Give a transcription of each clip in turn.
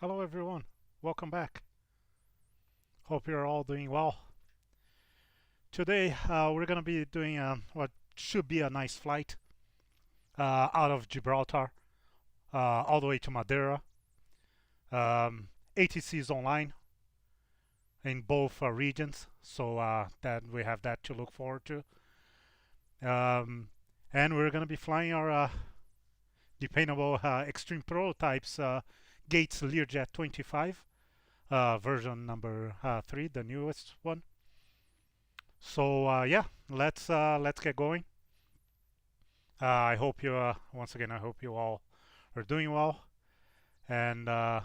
Hello everyone, welcome back. Hope you're all doing well. Today we're going to be doing what should be a nice flight out of Gibraltar all the way to Madeira. ATC is online in both regions, so that we have that to look forward to. And we're going to be flying our dependable Xtreme prototypes Gates Learjet 25. Version number 3, the newest one. So yeah, let's get going. I hope you once again, I hope you all are doing well, and I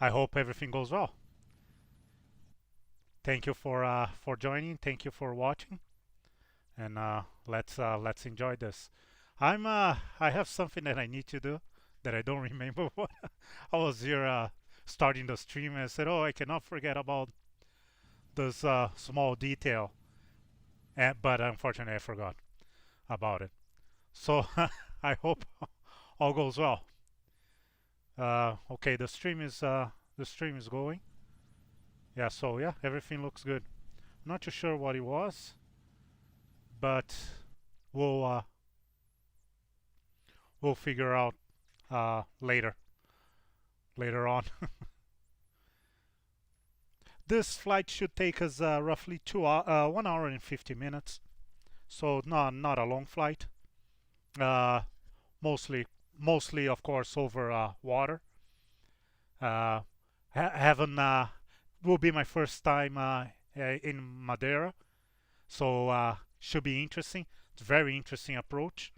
hope everything goes well. Thank you for joining. Thank you for watching, and let's enjoy this. I have something that I need to do that I don't remember what. I was here starting the stream and I said, oh, I cannot forget about this small detail, but unfortunately I forgot about it. So I hope all goes well. Okay, the stream is going. Yeah, so yeah, everything looks good. I'm not too sure what it was, but we'll figure out later on. This flight should take us roughly 1 hour and 50 minutes, so not a long flight. Mostly of course over water. Will be my first time in Madeira, so should be interesting. It's a very interesting approach.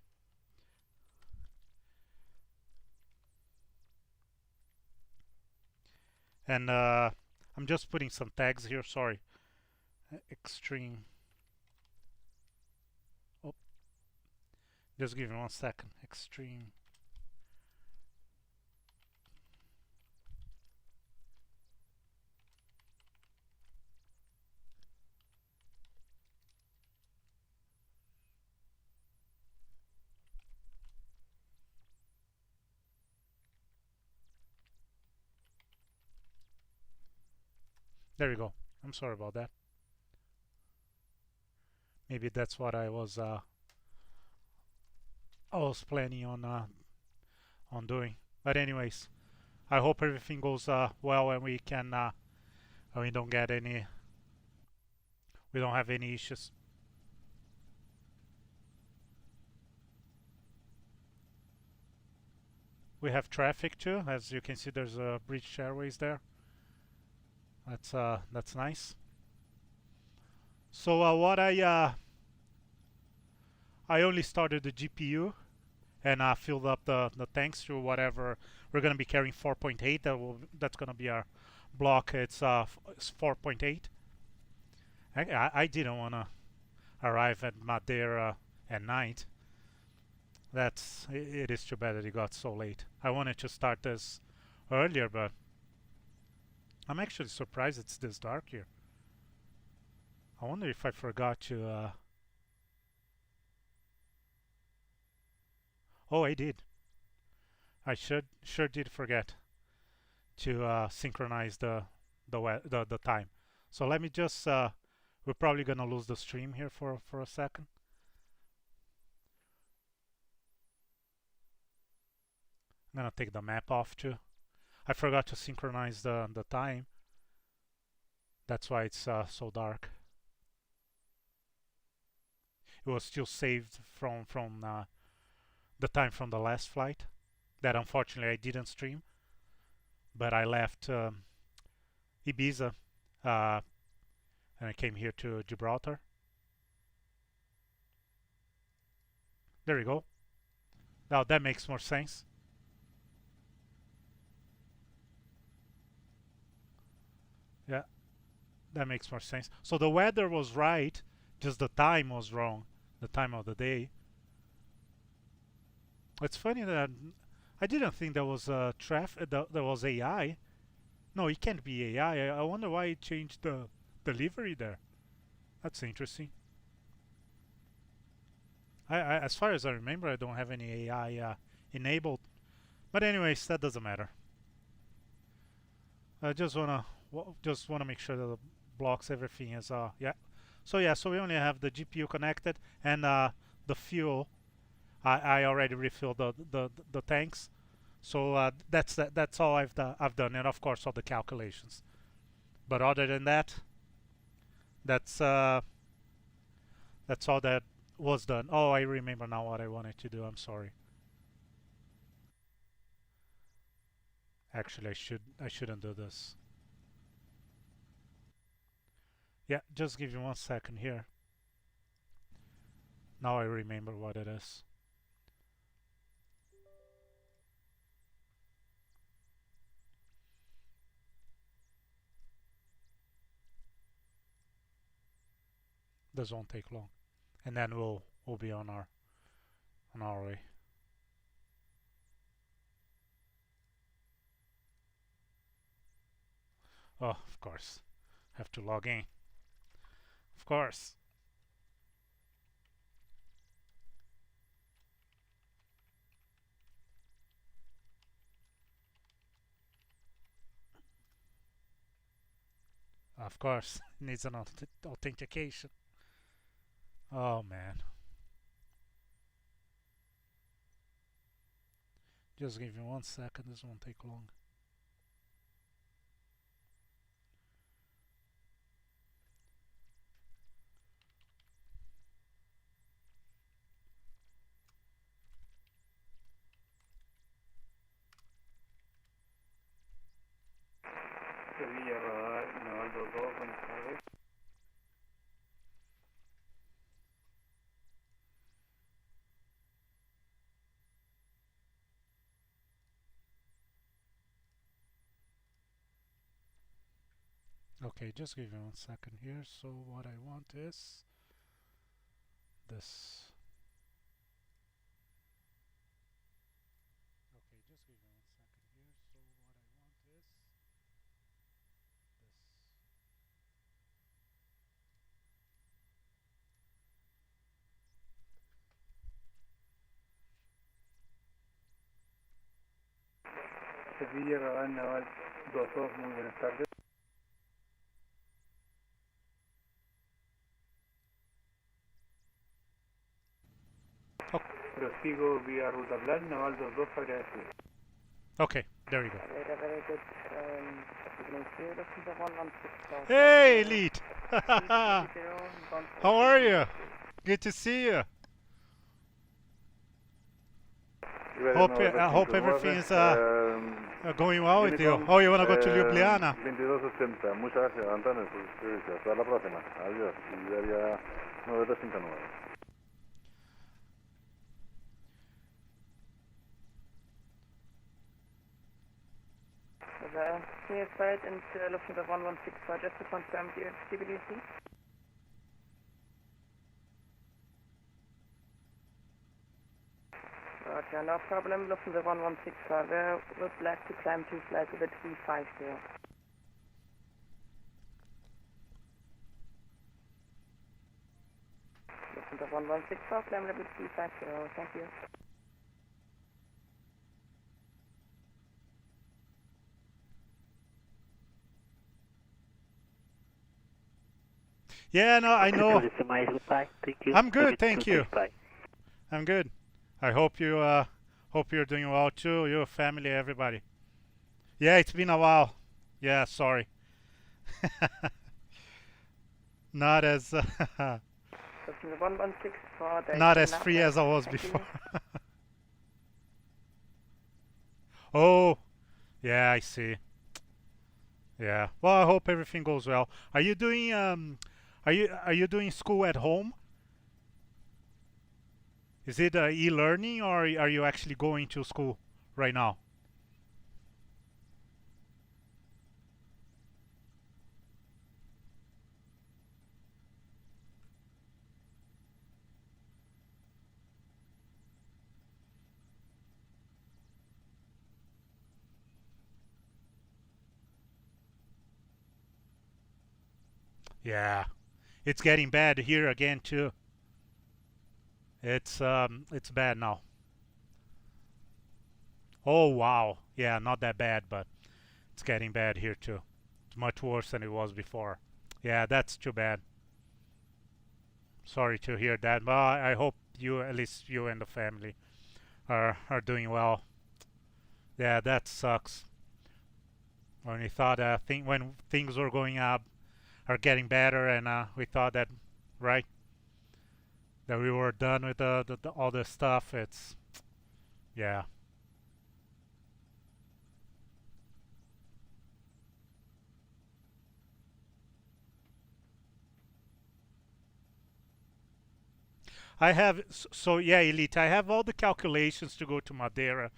And I'm just putting some tags here, sorry. Xtreme. Oh, just give me 1 second. Xtreme. There we go. I'm sorry about that. Maybe that's what I was planning on doing. But anyways, I hope everything goes well and we can we don't get any, we don't have any issues. We have traffic too, as you can see. There's a British Airways there. That's nice. So what I only started the GPU and filled up the tanks to whatever we're gonna be carrying. 4.8. That's gonna be our block. It's 4.8. I didn't wanna arrive at Madeira at night. It is too bad that it got so late. I wanted to start this earlier, but I'm actually surprised it's this dark here. I wonder if I forgot to oh, I did. I sure did forget to synchronize the time. So let me just we're probably gonna lose the stream here for a second. I'm gonna take the map off too. I forgot to synchronize the time. That's why it's so dark. It was still saved from the time from the last flight that unfortunately I didn't stream, but I left Ibiza and I came here to Gibraltar. There we go. Now that makes more sense. Yeah, that makes more sense. So the weather was right, just the time was wrong, the time of the day. It's funny that I didn't think there was there was AI. No, it can't be AI. I wonder why it changed the delivery there. That's interesting. As far as I remember, I don't have any AI enabled. But anyways, that doesn't matter. I just wanna make sure that the blocks everything is yeah. So yeah, so we only have the GPU connected and the fuel. I already refilled the tanks. So that's all I've done, and of course all the calculations. But other than that, that's all that was done. Oh, I remember now what I wanted to do. I'm sorry. Actually, I shouldn't do this. Yeah, just give me 1 second here. Now I remember what it is. This won't take long, and then we'll be on our way. Oh, of course, have to log in. Of course. Of course, needs an authentication. Oh man. Just give me 1 second, this won't take long. Sevilla, radar, naval 22, buenas tardes. Okay, just give me 1 second here. So what I want is this. Okay, just give me 1 second here. So what I want is this. Sevilla, radar, naval 22, muy buenas tardes. Prosigo vía ruta plan, naval 22, agradecido. Okay, there you go. Very good. Hey, Elite! How are you? Good to see you. I hope everything is going well with you. Oh, you wanna go to Ljubljana? 2280, muchas gracias, Antonio, por su servicio. Hasta la próxima. Adiós. Iberia 9259. Clear side and Lufthansa 1164, just to confirm the CBDC. Roger, no problem. Lufthansa 1165, we would like to climb to flight with a 350. Lufthansa 1164, climb level 350, thank you. Yeah, no, I know. Thank you. I'm good, thank you. I'm good. I hope you're doing well too. Your family, everybody. Yeah, it's been a while. Yeah, sorry. Not as not as free as I was before. Oh, yeah, I see. Yeah. Well, I hope everything goes well. Are you doing are you doing school at home? Is it e-learning or are you actually going to school right now? Yeah. It's getting bad here again too. It's bad now. Oh wow. Yeah, not that bad, but It's getting bad here too. It's much worse than it was before. Yeah, that's too bad. Sorry to hear that, but I hope you, at least you and the family, are doing well. Yeah, that sucks. When we thought when things were going up, are getting better, and we thought that, right, that we were done with all this stuff. It's, yeah. I have, so yeah, Elite, I have all the calculations to go to Madeira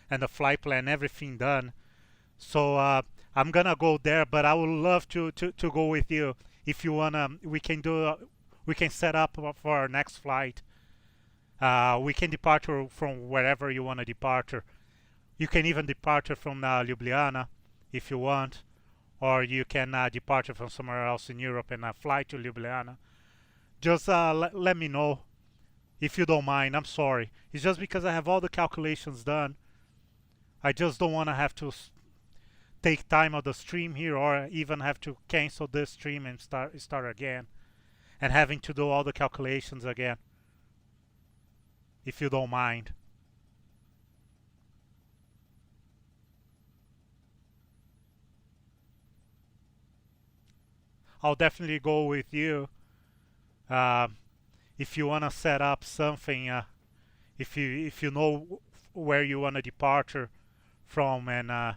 and the flight plan, everything done. So I'm gonna go there, but I would love to go with you. If you wanna, we can do, we can set up for our next flight. We can depart from wherever you wanna depart. You can even depart from Ljubljana if you want, or you can depart from somewhere else in Europe and fly to Ljubljana. Just let me know if you don't mind. I'm sorry. It's just because I have all the calculations done. I just don't want to have to take time of the stream here, or even have to cancel this stream and start again, and having to do all the calculations again. If you don't mind. I'll definitely go with you. If you want to set up something, if you know where you want to depart from, and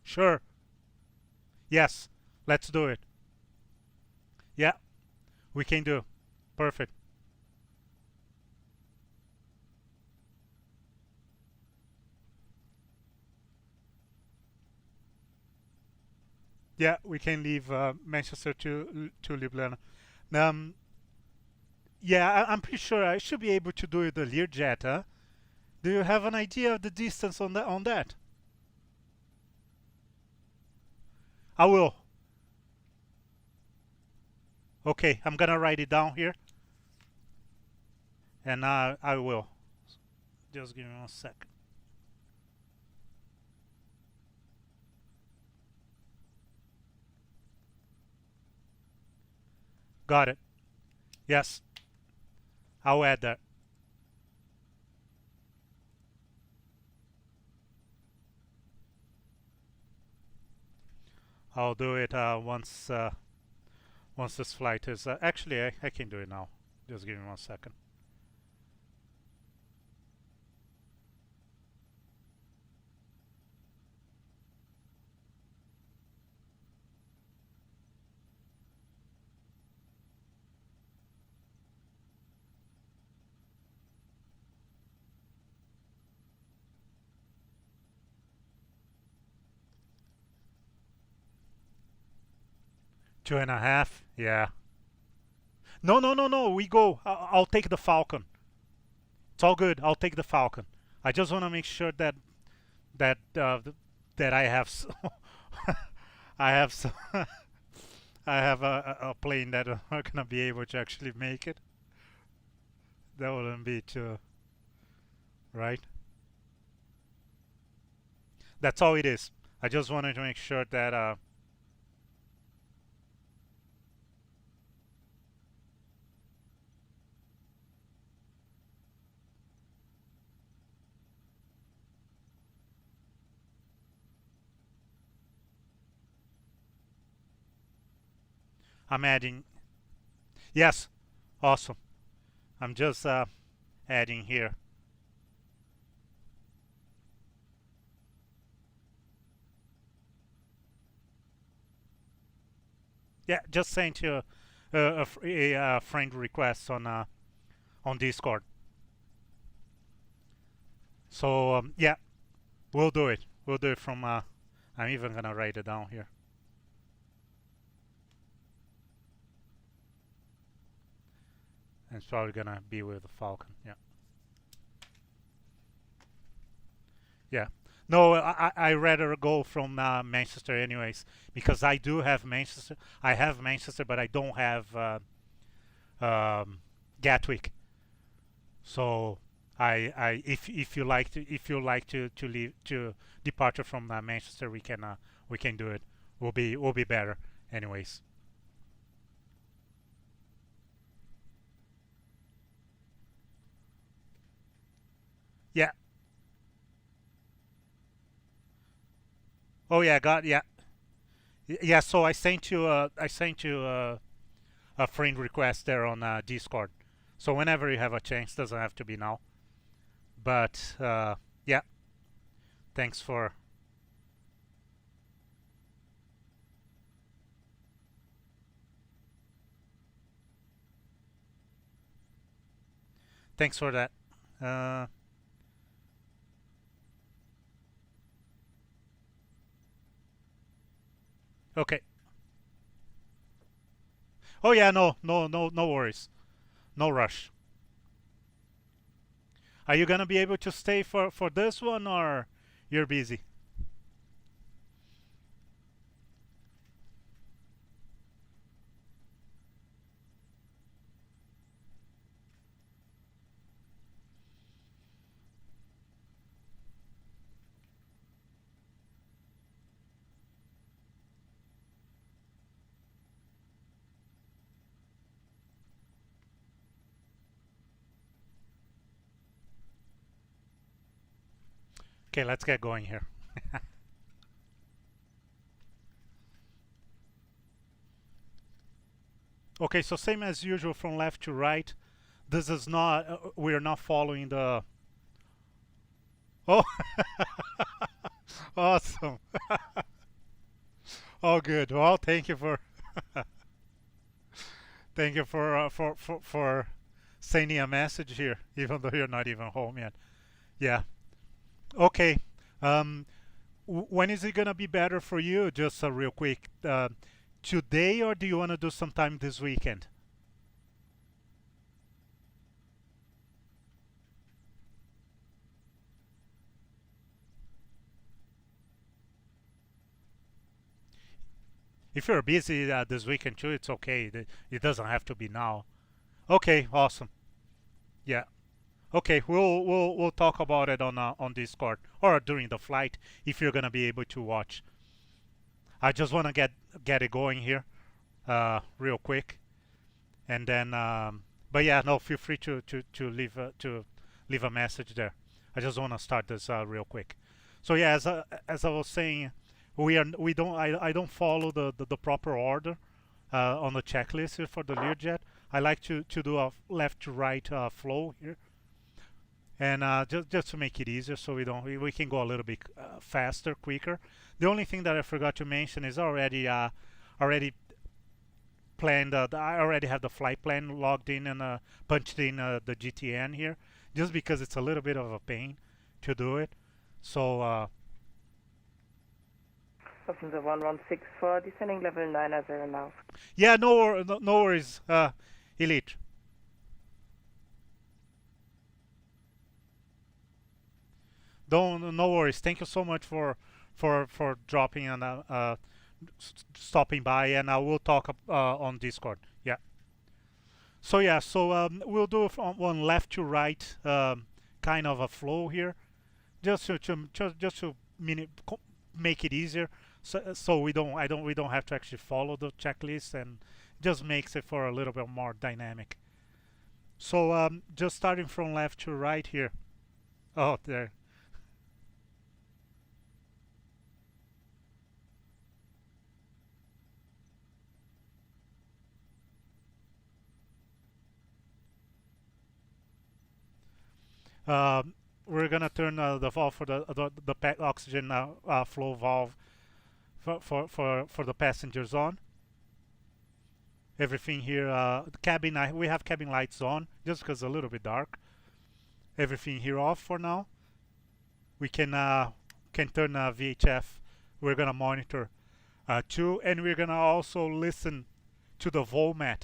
sure, yes, let's do it. Yeah, we can do. Perfect. Yeah, we can leave Manchester to Ljubljana. Yeah, I'm pretty sure I should be able to do the Learjet. Huh? Do you have an idea of the distance on that? I will. Okay, I'm gonna write it down here, and I will. Just give me 1 second. Got it. Yes. I'll add that. I'll do it once this flight is... actually, I can do it now. Just give me 1 second. Two and a half? Yeah. No. We go. I'll take the Falcon. It's all good. I'll take the Falcon. I just want to make sure that I have I have some I have a plane that I'm not gonna be able to actually make it. That wouldn't be too right. That's all it is. I just wanted to make sure that I'm adding. Yes, awesome. I'm just adding here. Yeah, just sent you a friend request on Discord. So yeah, we'll do it. We'll do it from. I'm even gonna write it down here. And it's probably gonna be with the Falcon. Yeah. Yeah. No, I rather go from Manchester anyways, because I do have Manchester. I have Manchester, but I don't have Gatwick. So if you like to leave to departure from Manchester, we can do it. Will be better anyways. Yeah. Oh yeah, got yeah. Yeah, so I sent you a friend request there on Discord. So whenever you have a chance, doesn't have to be now. But yeah, thanks for that. Uh, okay. Oh yeah, no worries, no rush. Are you gonna be able to stay for this one, or you're busy? Okay, let's get going here. Okay, so same as usual from left to right. This is not, we're not following the, oh, awesome. Oh, good. Well, thank you for, thank you for sending a message here, even though you're not even home yet. Yeah. Okay. Um, when is it gonna be better for you? Just real quick. Today, or do you want to do sometime this weekend? If you're busy this weekend too, it's okay. It doesn't have to be now. Okay, awesome. Yeah. Okay, we'll talk about it on Discord or during the flight if you're gonna be able to watch. I just want to get it going here, real quick, and then. But yeah, no, feel free to leave a message there. I just want to start this real quick. So yeah, as I was saying, we don't I don't follow the proper order on the checklist here for the Learjet. I like to do a left to right flow here, and just to make it easier, so we can go a little bit faster, quicker. The only thing that I forgot to mention is already planned. I already have the flight plan logged in and punched in the GTN here, just because it's a little bit of a pain to do it. So Passenger 116 for descending level 900 now. yeah, no worries, Elite. Don't no worries. Thank you so much for dropping and stopping by, and I will talk on Discord. Yeah. So yeah, we'll do one left to right kind of a flow here, just to make it easier. So we don't have to actually follow the checklist, and just makes it for a little bit more dynamic. So just starting from left to right here. Oh, there. We're gonna turn the valve for the oxygen flow valve for the passengers on. Everything here, the cabin, we have cabin lights on just because it's a little bit dark. Everything here off for now. We can turn VHF. We're gonna monitor too, and we're gonna also listen to the VOLMAT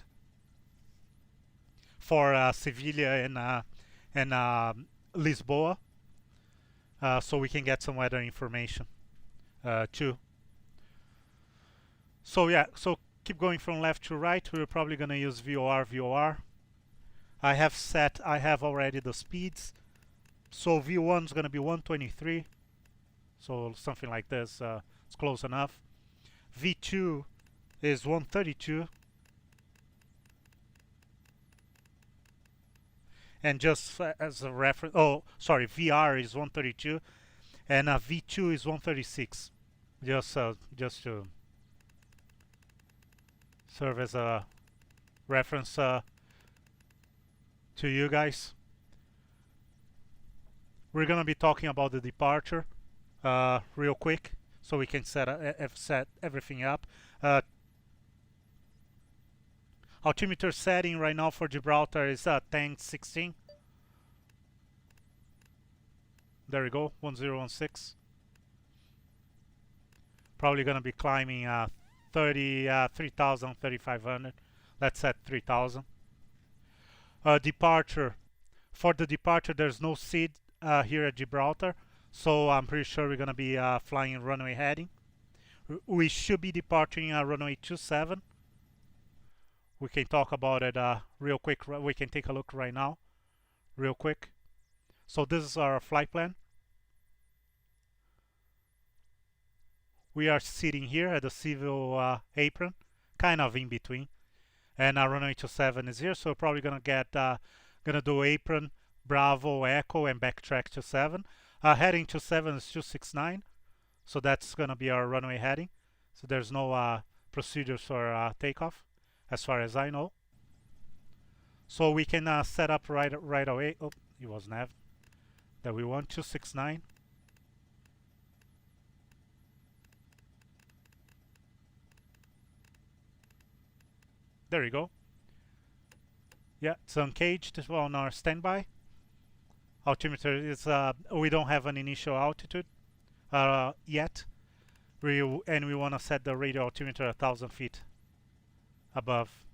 for Sevilla and Lisboa, so we can get some weather information too. So yeah, so keep going from left to right. We're probably gonna use VOR. I have already the speeds, So V1 is going to be 123. So something like this. It's close enough. V2 is 132. And just as a reference, oh, sorry, VR is 132, and V2 is 136. Just to serve as a reference to you guys. We're gonna be talking about the departure real quick, so we can set everything up. Altimeter setting right now for Gibraltar is 1016. There we go, 1016. Probably gonna be climbing 3,000, 3,500. Let's set 3,000. Departure. For the departure, there's no SID here at Gibraltar, so I'm pretty sure we're gonna be flying runway heading. We should be departing runway 27. We can talk about it real quick. We can take a look right now, real quick. So this is our flight plan. We are sitting here at the civil apron, kind of in between, and runway 27 is here. So we're probably gonna get gonna do apron, Bravo, Echo, and backtrack to 7. Heading to 7 is 269, so that's gonna be our runway heading. So there's no procedures for takeoff, as far as I know. So we can set up right away. Oh, it was nav that we want, 269. There you go. Yeah, it's uncaged on our standby. Altimeter is, we don't have an initial altitude yet. We want to set the radio altimeter 1,000 feet above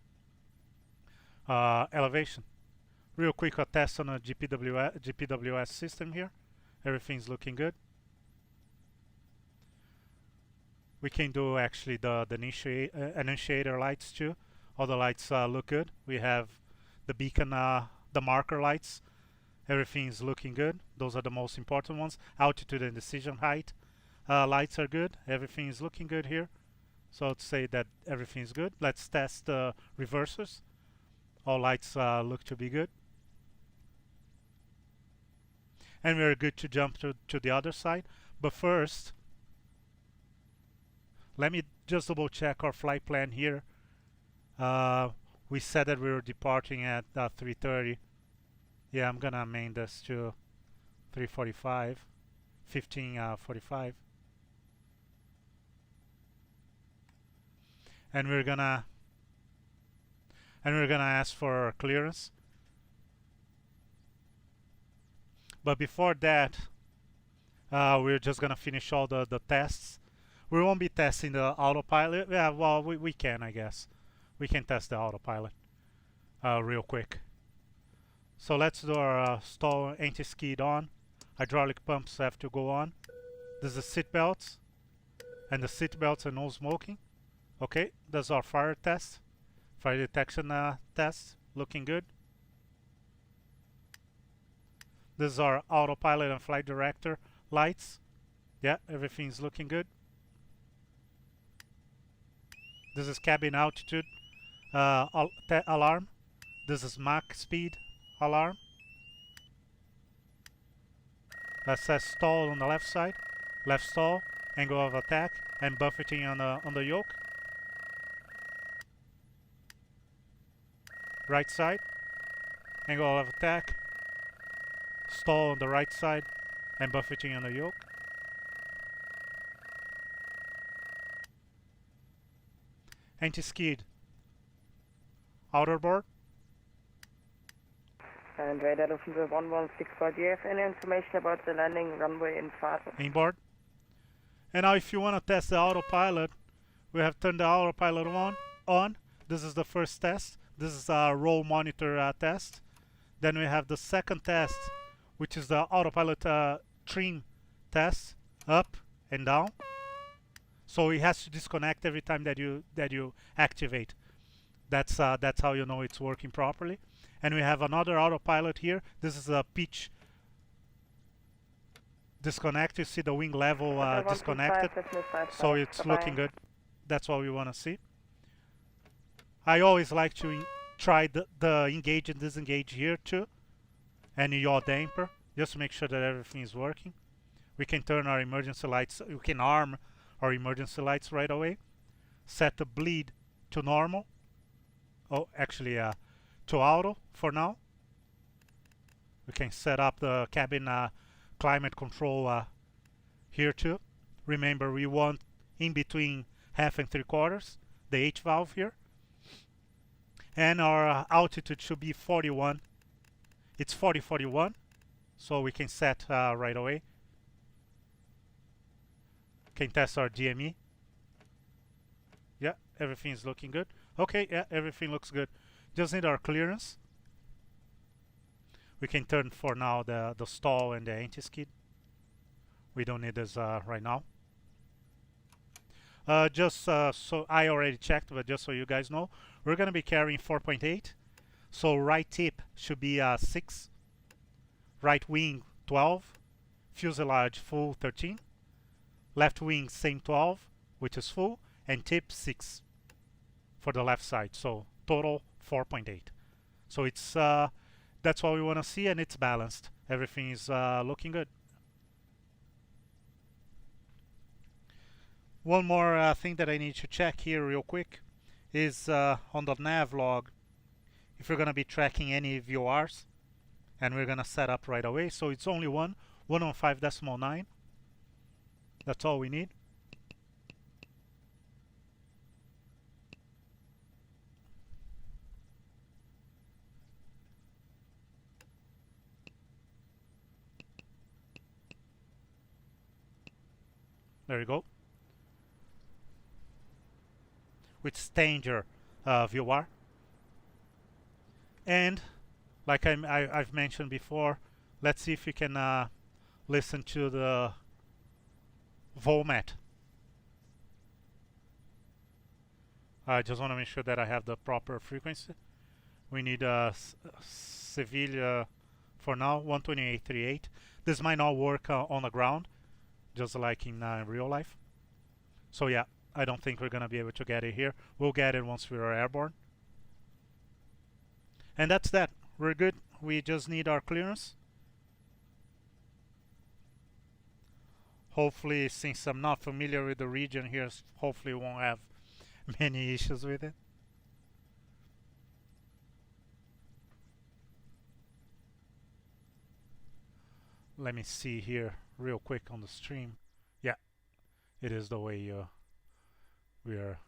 elevation. Real quick, a test on a GPWS system here. Everything's looking good. We can do actually the initiator lights too. All the lights look good. We have the beacon, the marker lights. Everything's looking good. Those are the most important ones. Altitude and decision height lights are good. Everything is looking good here. So let's say that everything's good. Let's test the reversers. All lights look to be good. And we're good to jump to the other side. But first, let me just double check our flight plan here. We said that we were departing at 3:30. Yeah, I'm gonna main this to 3:45, 15:45, and we're gonna ask for clearance. But before that, we're just gonna finish all the tests. We won't be testing the autopilot. Yeah, well, we can, I guess. We can test the autopilot real quick. So let's do our stall anti-skid on. Hydraulic pumps have to go on. This is seat belts, and the seat belts are no smoking. Okay, that's our fire test, fire detection test, looking good. This is our autopilot and flight director lights. Yeah, everything's looking good. This is cabin altitude alarm. This is Mach speed alarm. That says stall on the left side, left stall, angle of attack, and buffeting on the yoke. Right side, angle of attack, stall on the right side, and buffeting on the yoke. Anti-skid, outer board. And radar Lufthansa 116, do you have any information about the landing runway in Vater? Inboard. And now if you want to test the autopilot, we have turned the autopilot on. This is the first test. This is a roll monitor test. Then we have the second test, which is the autopilot trim test, up and down. So it has to disconnect every time that you activate. That's how you know it's working properly. And we have another autopilot here. This is a pitch disconnect. You see the wing level Hotel 125, disconnected, Decimal 5 so South. it's Bye-bye. looking good. That's what we want to see. I always like to try the engage and disengage here too, and yaw damper, just to make sure that everything is working. We can turn our emergency lights, we can arm our emergency lights right away. Set the bleed to normal. Oh, actually to auto for now. We can set up the cabin climate control here too. Remember, we want in between 1/2 and 3/4, the H valve here. And our altitude should be 41. It's 40-41, so we can set right away. Can test our DME. Yeah, everything is looking good. Okay, yeah, everything looks good. Just need our clearance. We can turn for now the stall and the anti-skid. We don't need this right now. So I already checked, but just so you guys know, we're going to be carrying 4.8. So right tip should be 6, right wing 12, fuselage full 13, left wing same 12, which is full, and tip 6 for the left side. So total 4.8. So it's that's what we want to see, and it's balanced. Everything is looking good. One more thing that I need to check here real quick is on the nav log, if we're going to be tracking any VORs, and we're going to set up right away. So it's only 115.9. That's all we need. There you go. With Stanger VOR. And like I've mentioned before, let's see if we can listen to the VOMAT. I just want to make sure that I have the proper frequency. We need Sevilla for now, 128.38. This might not work on the ground, just like in real life. So yeah, I don't think we're going to be able to get it here. We'll get it once we're airborne. And that's that. We're good. We just need our clearance. Hopefully, since I'm not familiar with the region here, hopefully we won't have many issues with it. Let me see here real quick on the stream. Yeah, it is the way we are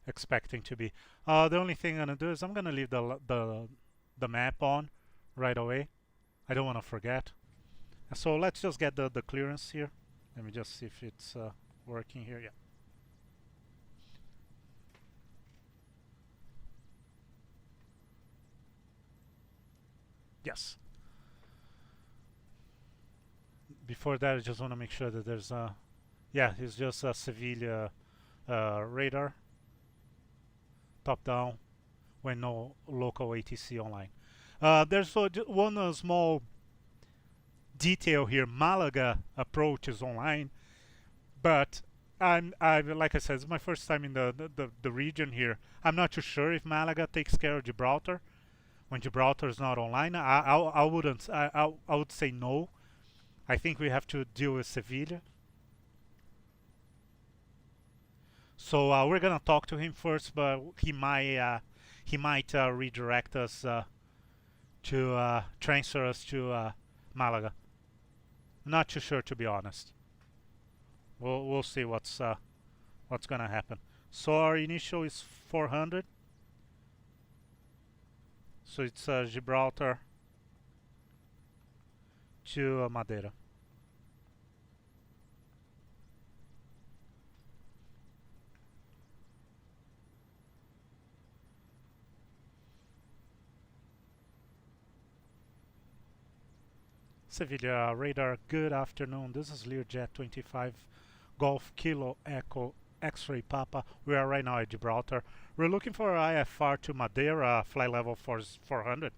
expecting to be. The only thing I'm gonna do is I'm gonna leave the map on right away. I don't want to forget. So let's just get the clearance here. Let me just see if it's working here. Yeah. Yes. Before that, I just want to make sure that there's yeah, it's just a Sevilla radar, top down, when no local ATC online. There's one small detail here. Malaga approach is online, but I like I said, it's my first time in the region here. I'm not too sure if Malaga takes care of Gibraltar when Gibraltar is not online. I would say no. I think we have to deal with Sevilla. So we're gonna talk to him first, but he might redirect us to transfer us to Malaga. Not too sure, to be honest. We'll see what's gonna happen. So our initial is 400. So it's Gibraltar to Madeira. Sevilla radar, good afternoon. This is Learjet 25 Golf Kilo Echo X-Ray Papa. We are right now at Gibraltar. We're looking for IFR to Madeira, flight level 400.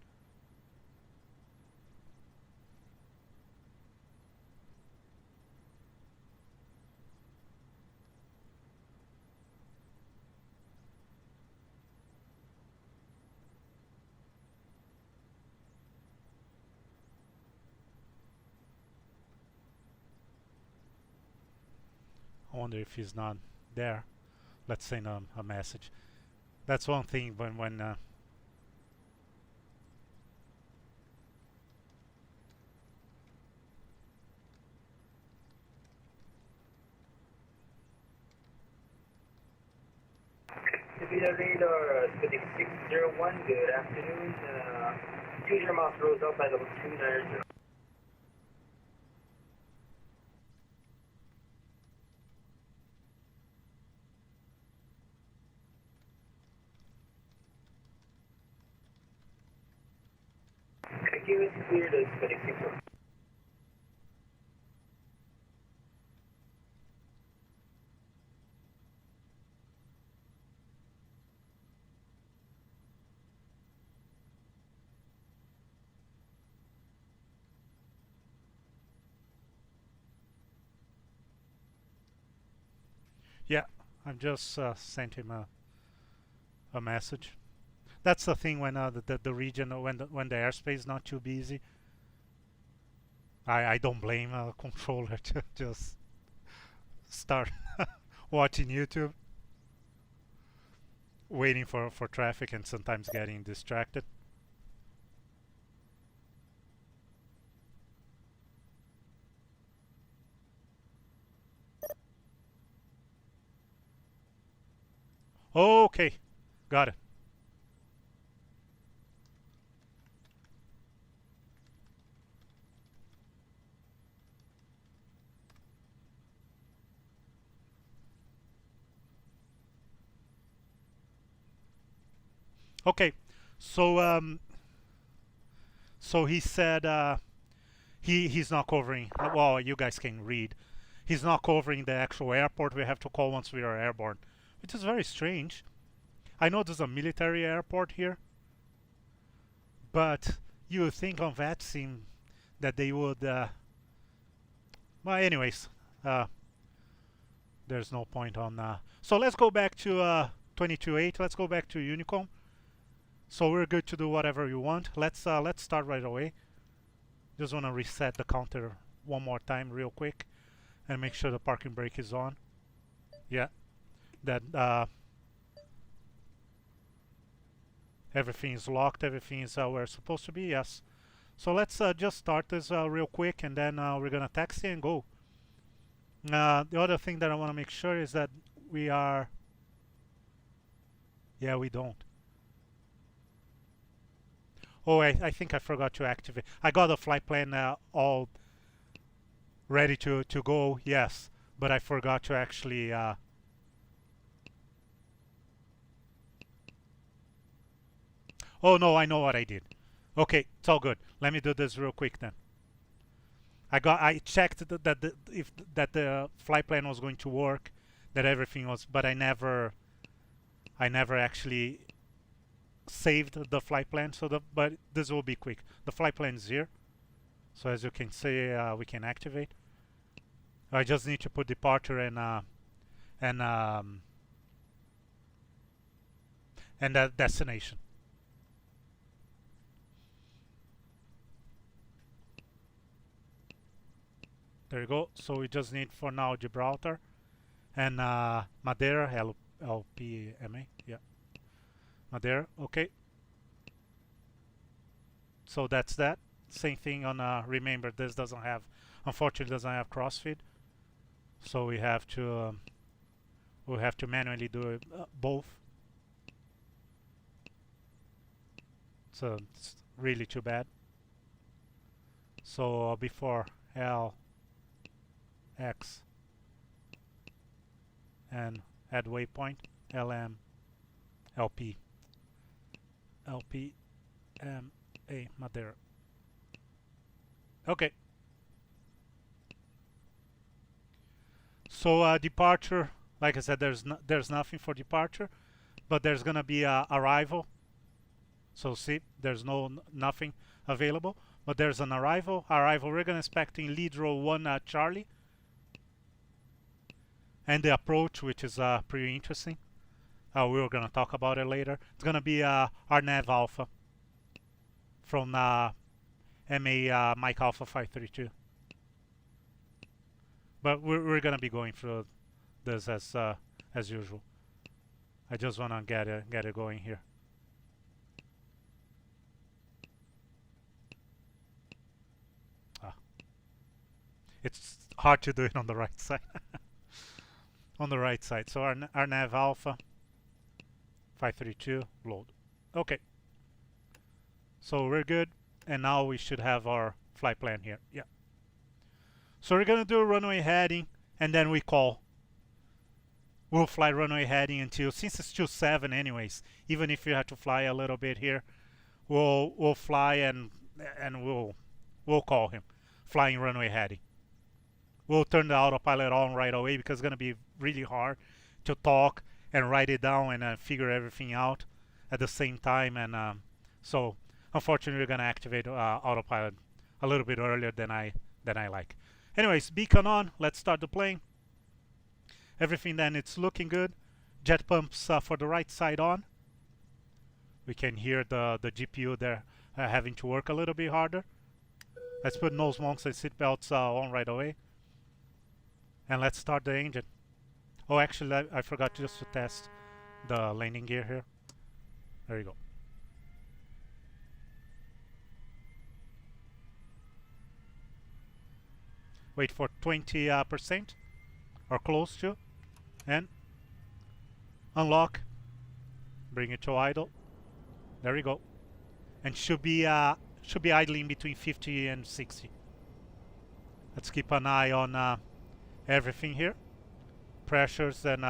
wonder if he's not there. Let's send him a message. That's one thing when Radar 2601, good afternoon. Choose your mouse rose up by level 290. Thank you, it's cleared as 2601. yeah, I've just sent him a message. That's the thing when the region when the airspace is not too busy. I don't blame a controller to just start watching YouTube, waiting for traffic, and sometimes getting distracted. Okay, got it. Okay, so so he said he's not covering. Well, you guys can read. He's not covering the actual airport. We have to call once we are airborne, which is very strange. I know there's a military airport here, but you would think on VATSIM that they would. Well, anyways, there's no point on. So let's go back to 22.8. Let's go back to UNICOM. So we're good to do whatever you want. Let's start right away. Just want to reset the counter one more time real quick and make sure the parking brake is on. Yeah, that everything is locked. Everything is where it's supposed to be. Yes. So let's just start this real quick, and then we're gonna taxi and go. The other thing that I want to make sure is that we are. Yeah, we don't. Oh, I think I forgot to activate. I got the flight plan all ready to go, yes, but I forgot to actually oh no, I know what I did. Okay, it's all good. Let me do this real quick then. I checked that the flight plan was going to work, that everything was, but I never actually saved the flight plan, so but this will be quick. The flight plan is here, so as you can see, we can activate. I just need to put departure and that destination. There you go. So we just need for now Gibraltar and Madeira, LPMA. Yeah, Madeira. Okay. So that's that. Same thing on. Remember, this doesn't have, unfortunately, doesn't have crossfeed. So we have to manually do it, both. So it's really too bad. So before L X and add waypoint LM LP LPMA Madeira. Okay. So departure, like I said, there's nothing for departure, but there's gonna be a arrival. So see, there's nothing available, but there's an arrival. We're gonna expecting lead row 1 Charlie, and the approach, which is pretty interesting. We were gonna talk about it later. It's gonna be RNAV Alpha from MA Mike Alpha 532. But we're gonna be going through this as usual. I just want to get it going here. It's hard to do it on the right side. On the right side. So our nav alpha 532 load. Okay. So we're good, and now we should have our flight plan here. Yeah. So we're gonna do a runway heading, and then we call. We'll fly runway heading until, since it's 27 anyways, even if you have to fly a little bit here, we'll fly and we'll call him, flying runway heading. We'll turn the autopilot on right away because it's gonna be really hard to talk and write it down and figure everything out at the same time. And so unfortunately, we're gonna activate autopilot a little bit earlier than I like. Anyways, beacon on. Let's start the plane. Everything then, it's looking good. Jet pumps for the right side on. We can hear the GPU there having to work a little bit harder. Let's put nose mounts and seatbelts on right away. And let's start the engine. Oh, actually, I forgot just to test the landing gear here. There you go. Wait for 20% or close to, and unlock. Bring it to idle. There we go. And should be idling between 50 and 60. Let's keep an eye on everything here. Pressures and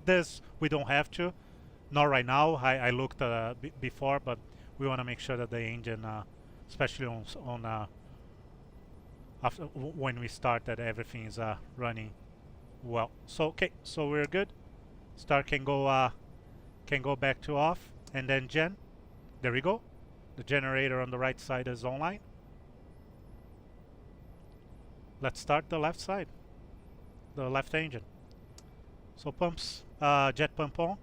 this we don't have to, not right now. I looked before, but we want to make sure that the engine, especially on after when we start, that everything is running well. So okay, so we're good. Start can go back to off, and then gen. There we go. The generator on the right side is online. Let's start the left side, the left engine. So pumps, jet pump on.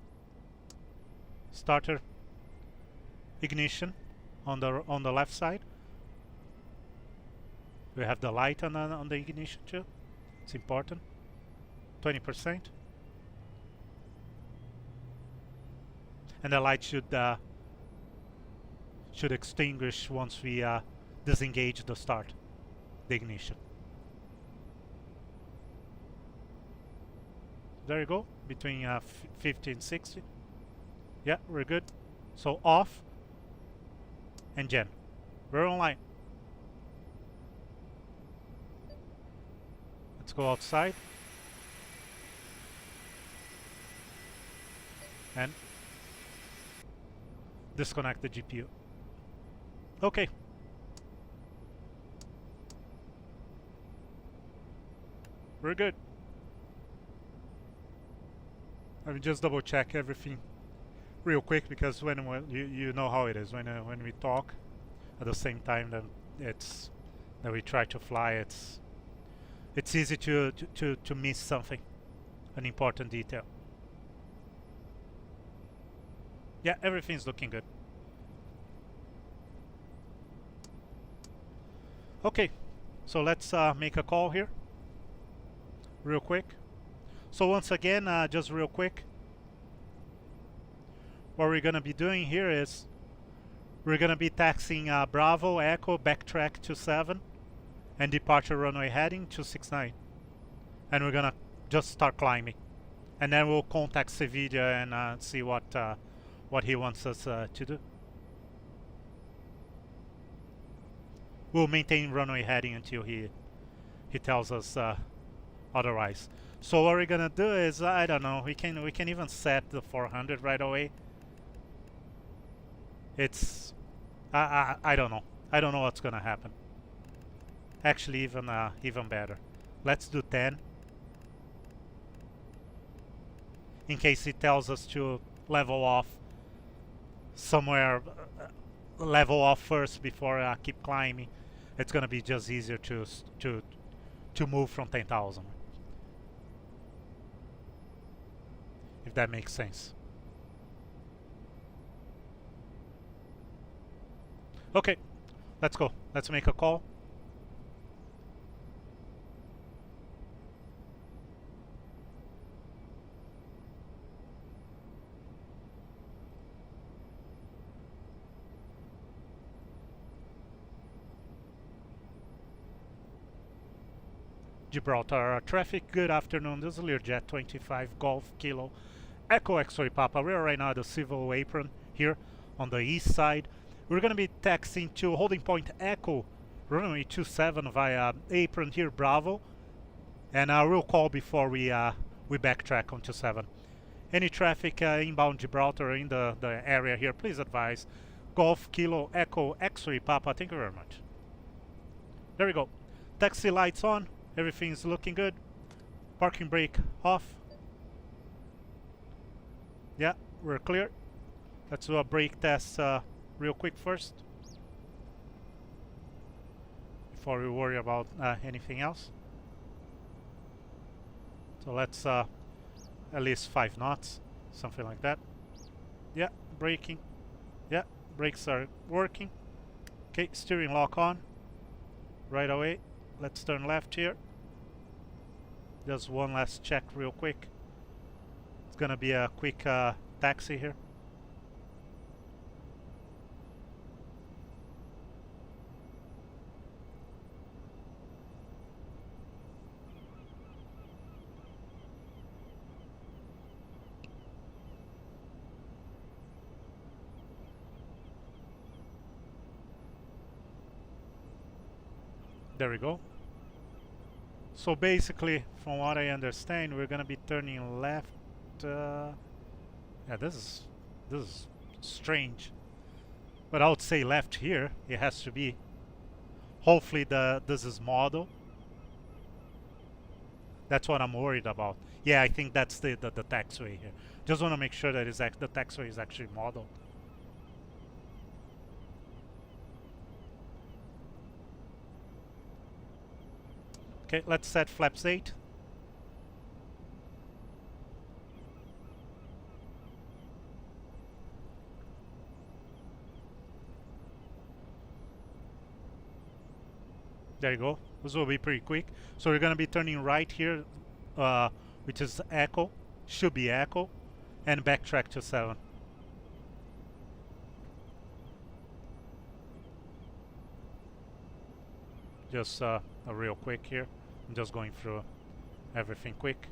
Starter ignition on the left side. We have the light on the ignition too. It's important. 20%. And the light should extinguish once we disengage the start, the ignition. There you go, between 50 and 60. Yeah, we're good. So off and gen. We're online. Let's go outside. And disconnect the GPU. Okay. We're good. Let me just double check everything real quick, because when you know how it is when we talk at the same time that we try to fly, it's easy to miss something, an important detail. Yeah, everything's looking good. Okay, so let's make a call here real quick. So once again, just real quick, what we're gonna be doing here is we're gonna be taxiing Bravo Echo backtrack to 7 and departure runway heading 269, and we're gonna just start climbing, and then we'll contact Sevilla and see what he wants us to do. We'll maintain runway heading until he tells us otherwise. So what we're gonna do is, I don't know, we can even set the 400 right away. It's I don't know. I don't know what's gonna happen. Actually, even better. Let's do 10. In case it tells us to level off somewhere, level off first before keep climbing. It's gonna be just easier to move from 10,000. If that makes sense. Okay, let's go. Let's make a call. Gibraltar traffic, good afternoon. This is Learjet 25 Golf Kilo Echo X-Ray Papa. We are right now at the civil apron here on the east side. We're going to be taxiing to holding point Echo runway 27 via apron here, Bravo. And we'll call before we backtrack on 27. Any traffic inbound Gibraltar in the area here, please advise Golf Kilo Echo X-Ray Papa. Thank you very much. There we go. Taxi lights on. Everything's looking good. Parking brake off. Yeah, we're clear. Let's do a brake test real quick first, before we worry about anything else. So let's at least 5 knots, something like that. Yeah, braking. Yeah, brakes are working. Okay, steering lock on. Right away. Let's turn left here. Just one last check real quick. It's gonna be a quick taxi here. There we go. So basically, from what I understand, we're gonna be turning left. Yeah, this is strange, but I would say left here. It has to be. Hopefully, this is model. That's what I'm worried about. Yeah, I think that's the taxiway here. Just want to make sure that the taxiway is actually model. Okay, let's set flaps 8. There you go. This will be pretty quick. So we're going to be turning right here, which is Echo. Should be Echo. And backtrack to 7. Just a real quick here. I'm just going through everything quick.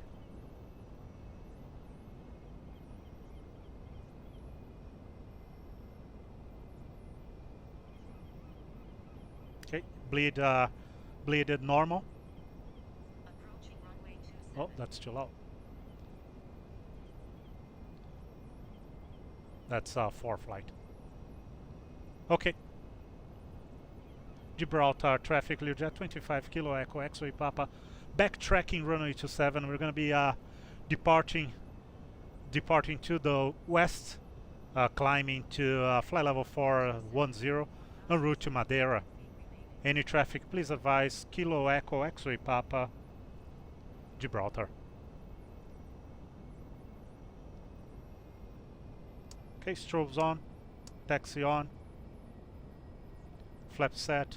Okay, bleeded normal. Oh, that's too low. That's ForeFlight. Okay. Gibraltar traffic, Learjet 25 Kilo Echo X-Ray Papa. Backtracking runway 27. We're going to be departing to the west, climbing to flight level 410 en route to Madeira. Any traffic, please advise Kilo Echo X-Ray Papa, Gibraltar. Okay, strobes on, taxi on, flap set.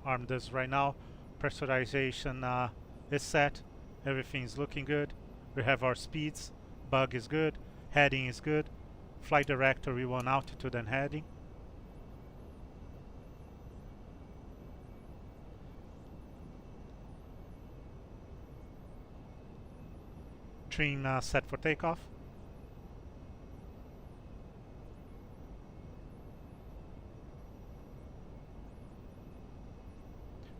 Arm this right now. Pressurization is set. Everything's looking good. We have our speeds. Bug is good. Heading is good. Flight director, we want altitude and heading. Train set for takeoff.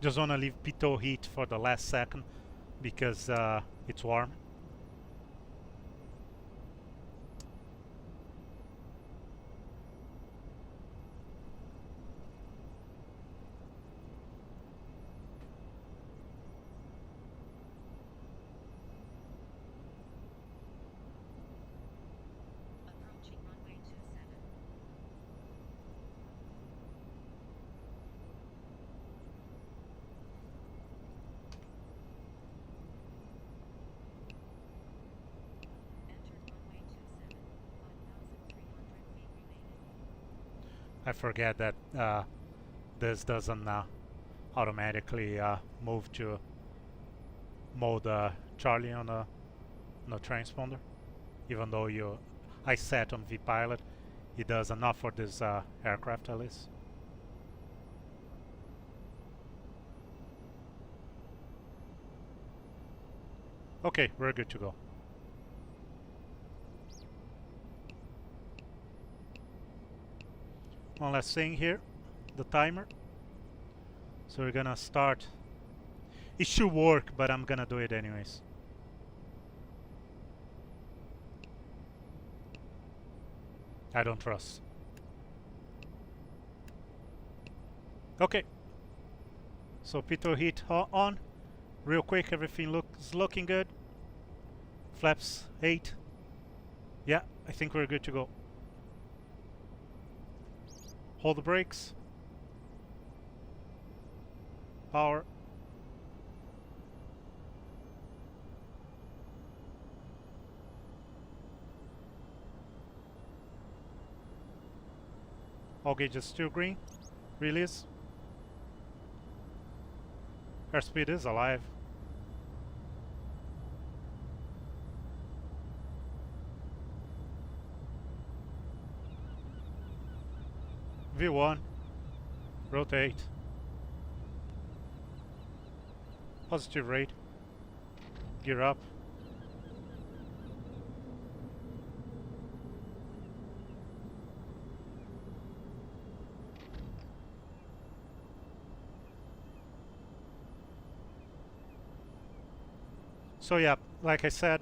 Just want to leave pitot heat for the last second because it's warm. I forget that this doesn't automatically move to mode Charlie on the transponder, even though I set on VPilot. It does enough for this aircraft at least. Okay, we're good to go. One last thing here, the timer. So we're gonna start. It should work, but I'm gonna do it anyways. I don't trust. Okay. So pitot heat on. Real quick, everything looks looking good. Flaps 8. Yeah, I think we're good to go. Hold the brakes. Power. All gauges still green. Release. Airspeed is alive. V1. Rotate. Positive rate. Gear up. So yeah, like I said,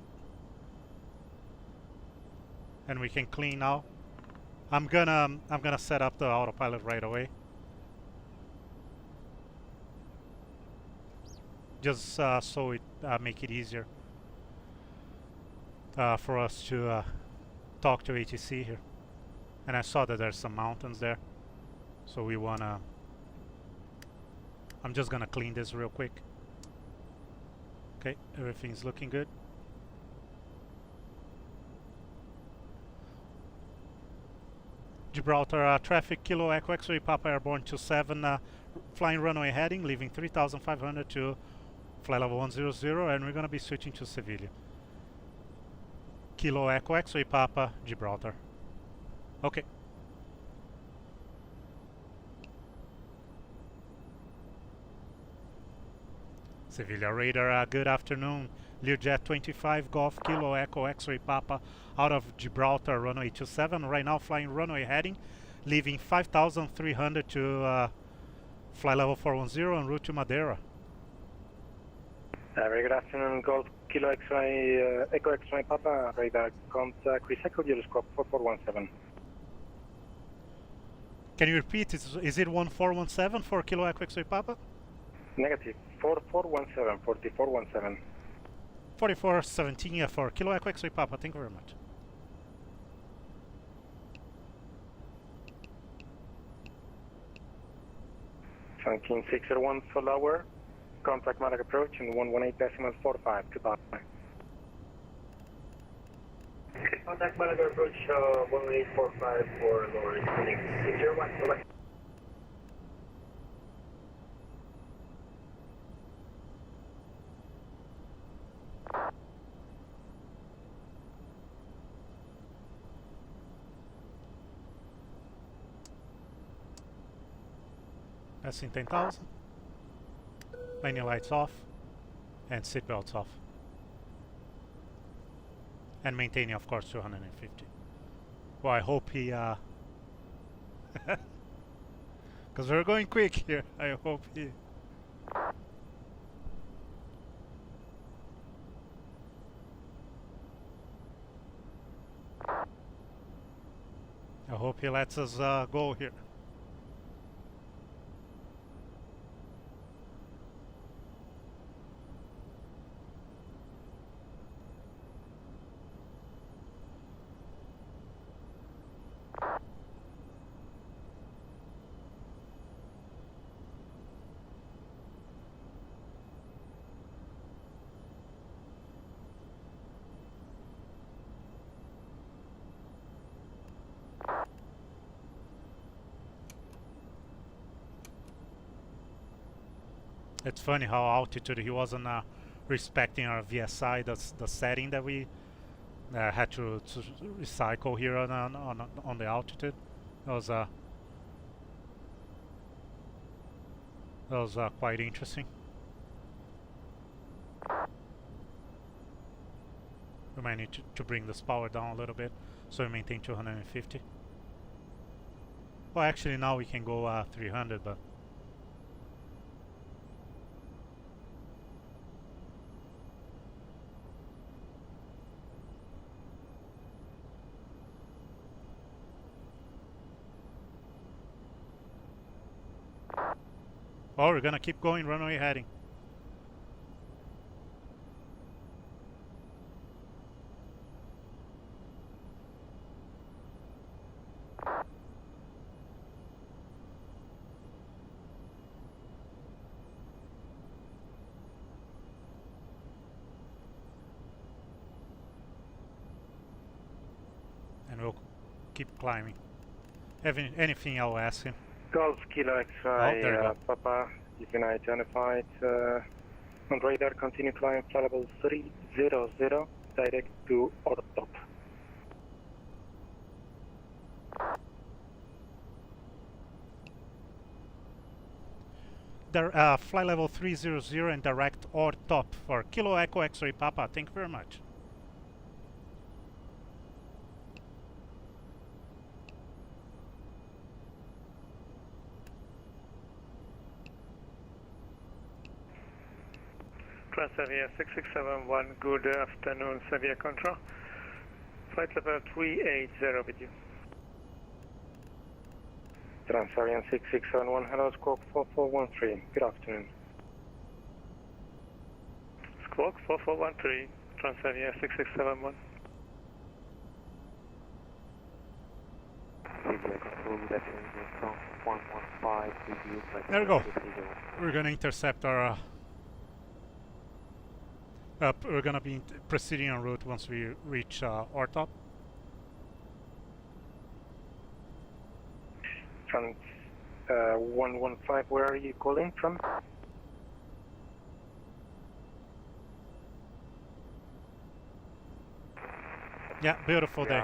and we can clean now. I'm gonna set up the autopilot right away. Just so it make it easier for us to talk to ATC here. And I saw that there's some mountains there, so we wanna. I'm just gonna clean this real quick. Okay, everything's looking good. Gibraltar traffic, Kilo Echo X-ray Papa Airborne 27, flying runway heading, leaving 3,500 to flight level 100, and we're going to be switching to Sevilla. Kilo Echo X-ray Papa, Gibraltar. Okay. Sevilla radar, good afternoon. Learjet 25 Golf Kilo Echo X-ray Papa out of Gibraltar runway 27. Right now flying runway heading, leaving 5,300 to flight level 410 en route to Madeira. Very good afternoon, Golf Kilo X-ray Echo X-ray Papa radar contact recycle gyroscope 4417. Can you repeat? Is it 1417 for Kilo Echo X-ray Papa? Negative. 4417, 4417. 4417 for Kilo Echo X-ray Papa, thank you very much. Funking 601 for lower, contact Malaga approach and 118.45, goodbye. Contact Malaga approach 11845 for lower, 601, select. Passing 10,000. Landing lights off. And seatbelts off. And maintaining, of course, 250. Well, I hope he... because we're going quick here. I hope he... I hope he lets us go here. It's funny how altitude he wasn't respecting our VSI, the setting that we had to recycle here on the altitude. That was quite interesting. We might need to bring this power down a little bit so we maintain 250. Well, actually now we can go 300, but oh, we're gonna keep going runway heading. And we'll keep climbing. Anything I'll ask him. Golf Kilo X-ray, there you go. Papa, you've been identified. On radar, continue climb flight level 300, direct to orthop. Flight level 300 and direct or top for Kilo Echo X-ray Papa. Thank you very much. Transavia 6671, good afternoon, Savia Control. Flight level 380 with you. Transavia 6671, hello, Squawk 4413, good afternoon. Squawk 4413, Transavia 6671. There we go. We're gonna intercept our we're gonna be proceeding en route once we reach orthop. From 115, where are you calling from? Yeah, beautiful day.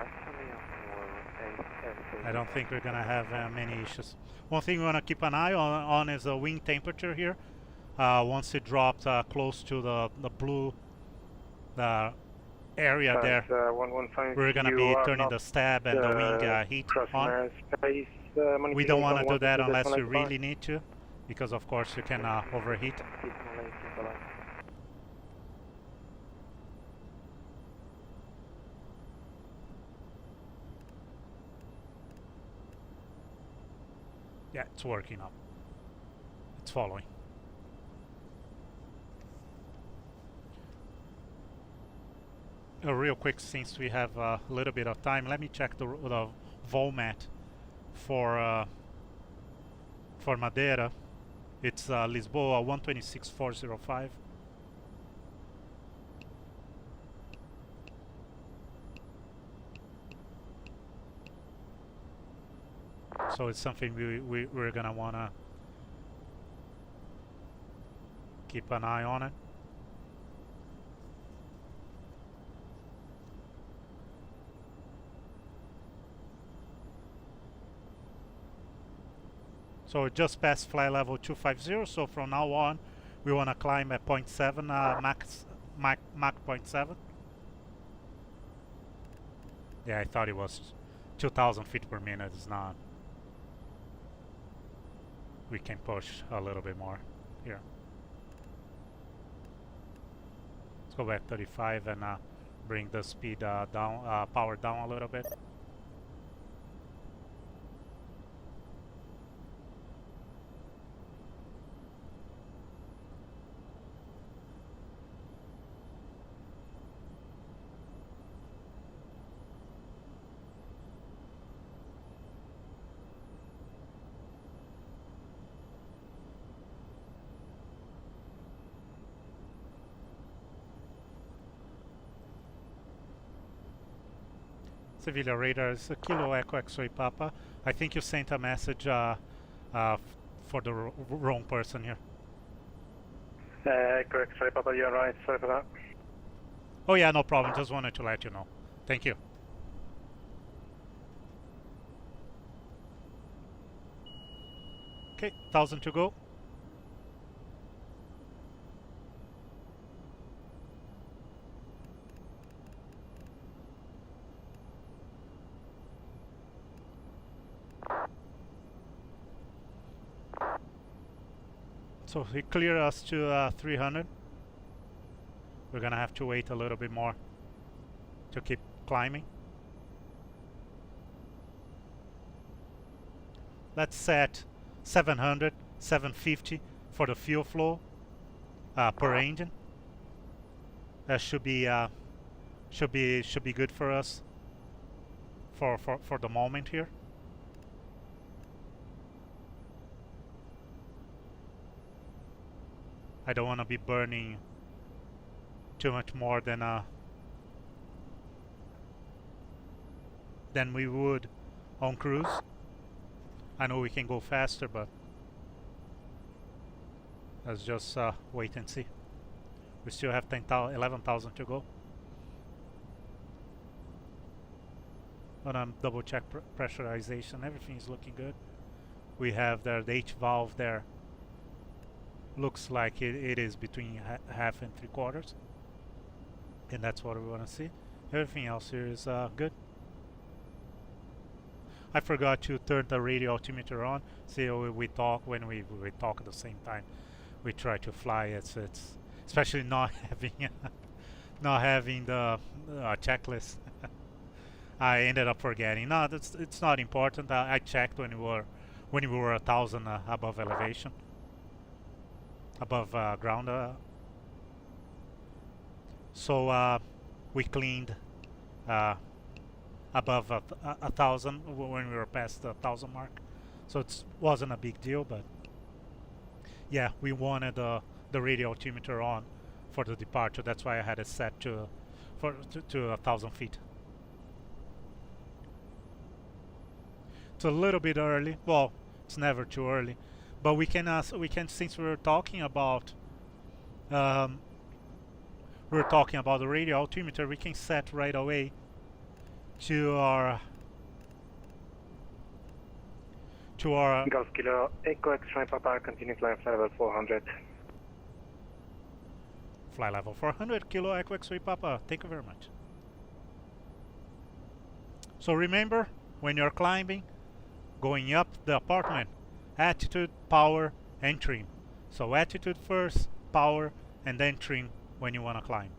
I don't think we're gonna have many issues. One thing we wanna keep an eye on is the wing temperature here. Once it dropped close to the blue area there, we're gonna be turning the stab and the wing heat on. We don't want to do that unless we really need to, because of course you can overheat. Yeah, it's working up. It's following. Real quick, since we have a little bit of time, let me check the VOLMAT for Madeira. It's Lisboa 126405. So it's something we're gonna wanna keep an eye on it. So it just passed flight level 250, so from now on we want to climb at 0.7 Mach 0.7. Yeah, I thought it was 2,000 feet per minute. It's not. We can push a little bit more here. Let's go back 35 and bring the speed down, power down a little bit. Sevilla radar is a Kilo Echo X-ray Papa. I think you sent a message for the wrong person here. Echo X-ray Papa, you're right, sorry for that. Oh yeah, no problem, just wanted to let you know. Thank you. Okay, 1,000 to go. So he cleared us to 300. We're gonna have to wait a little bit more to keep climbing. Let's set 700, 750 for the fuel flow per engine. That should be good for us for the moment here. I don't want to be burning too much more than we would on cruise. I know we can go faster, but let's just wait and see. We still have 11,000 to go. But double check pressurization. Everything is looking good. We have the H valve there. Looks like it is between half and 3/4, and that's what we want to see. Everything else here is good. I forgot to turn the radio altimeter on. See, we talk when we talk at the same time. We try to fly. It's especially not having the checklist. I ended up forgetting. No, it's not important. I checked when we were 1,000 above elevation, above ground. So we cleaned above 1,000 when we were past the 1,000 mark. So it wasn't a big deal, but yeah, we wanted the radio altimeter on for the departure. That's why I had it set to 1,000 feet. It's a little bit early. Well, it's never too early, but we can since we're talking about the radio altimeter, we can set right away to our Golf Kilo Echo Xtreme Papa, continue climb flight level 400. Fly level 400, Kilo Echo Xtreme Papa. Thank you very much. So remember, when you're climbing, going up the apartment, attitude, power, and trim. So attitude first, power, and then trim when you want to climb.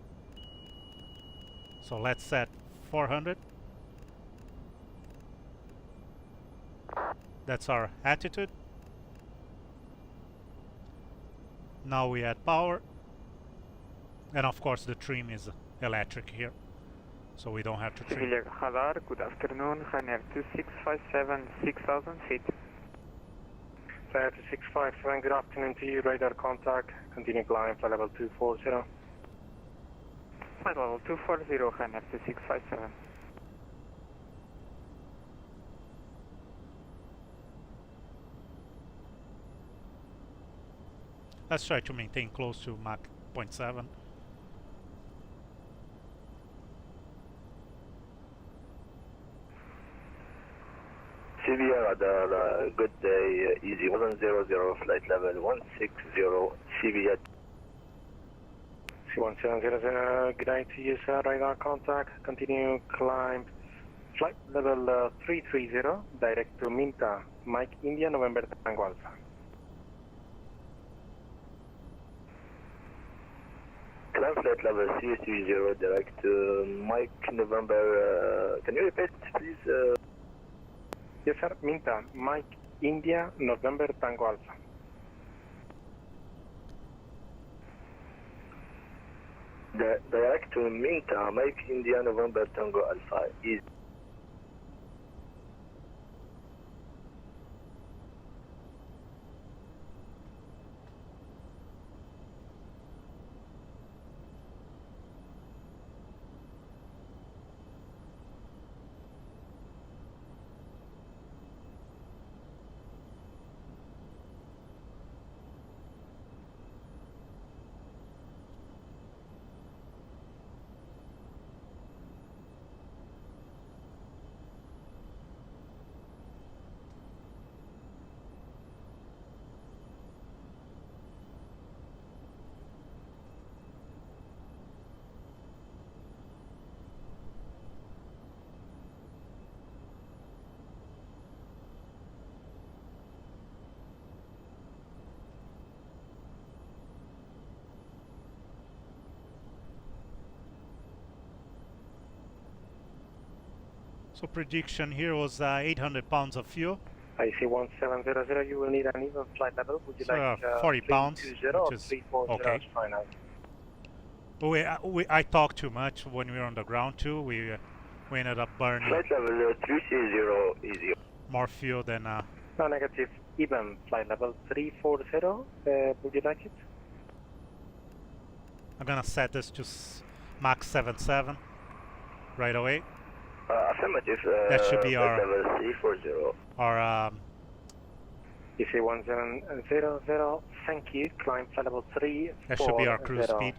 So let's set 400. That's our attitude. Now we add power. And of course the trim is electric here, so we don't have to trim. Radar, good afternoon, Ryanair 2657, 6,000 feet. Ryanair 2657, good afternoon to you, radar contact, continue climb, flight level 240. Flight level 240, Ryanair 2657. Let's try to maintain close to Mach 0.7. CBR Radar, good day, easy 100, flight level 160, CBR. C1700, good day to you, sir, radar contact, continue climb, flight level 330, direct to Minta, Mike India, November Tango Alpha. Climb flight level 330, direct to Mike November, can you repeat please? Yes, sir. Minta, Mike, India, November, Tango Alpha. Direct to Minta, Mike, India, November, Tango Alpha. Is So prediction here was 800 pounds of fuel. IC 1700, you will need an even flight level. Would you So, like 40 pounds, 320 or which is 340 okay. as final? I talked too much when we were on the ground too. We ended up burning Flight level 330 easy. more fuel than No, negative. Even flight level 340. Would you like it? I'm gonna set this to Mach 77 right away. Affirmative. That should be flight our level 340. our IC 1700, thank you. Climb flight level 340. that should be our cruise speed,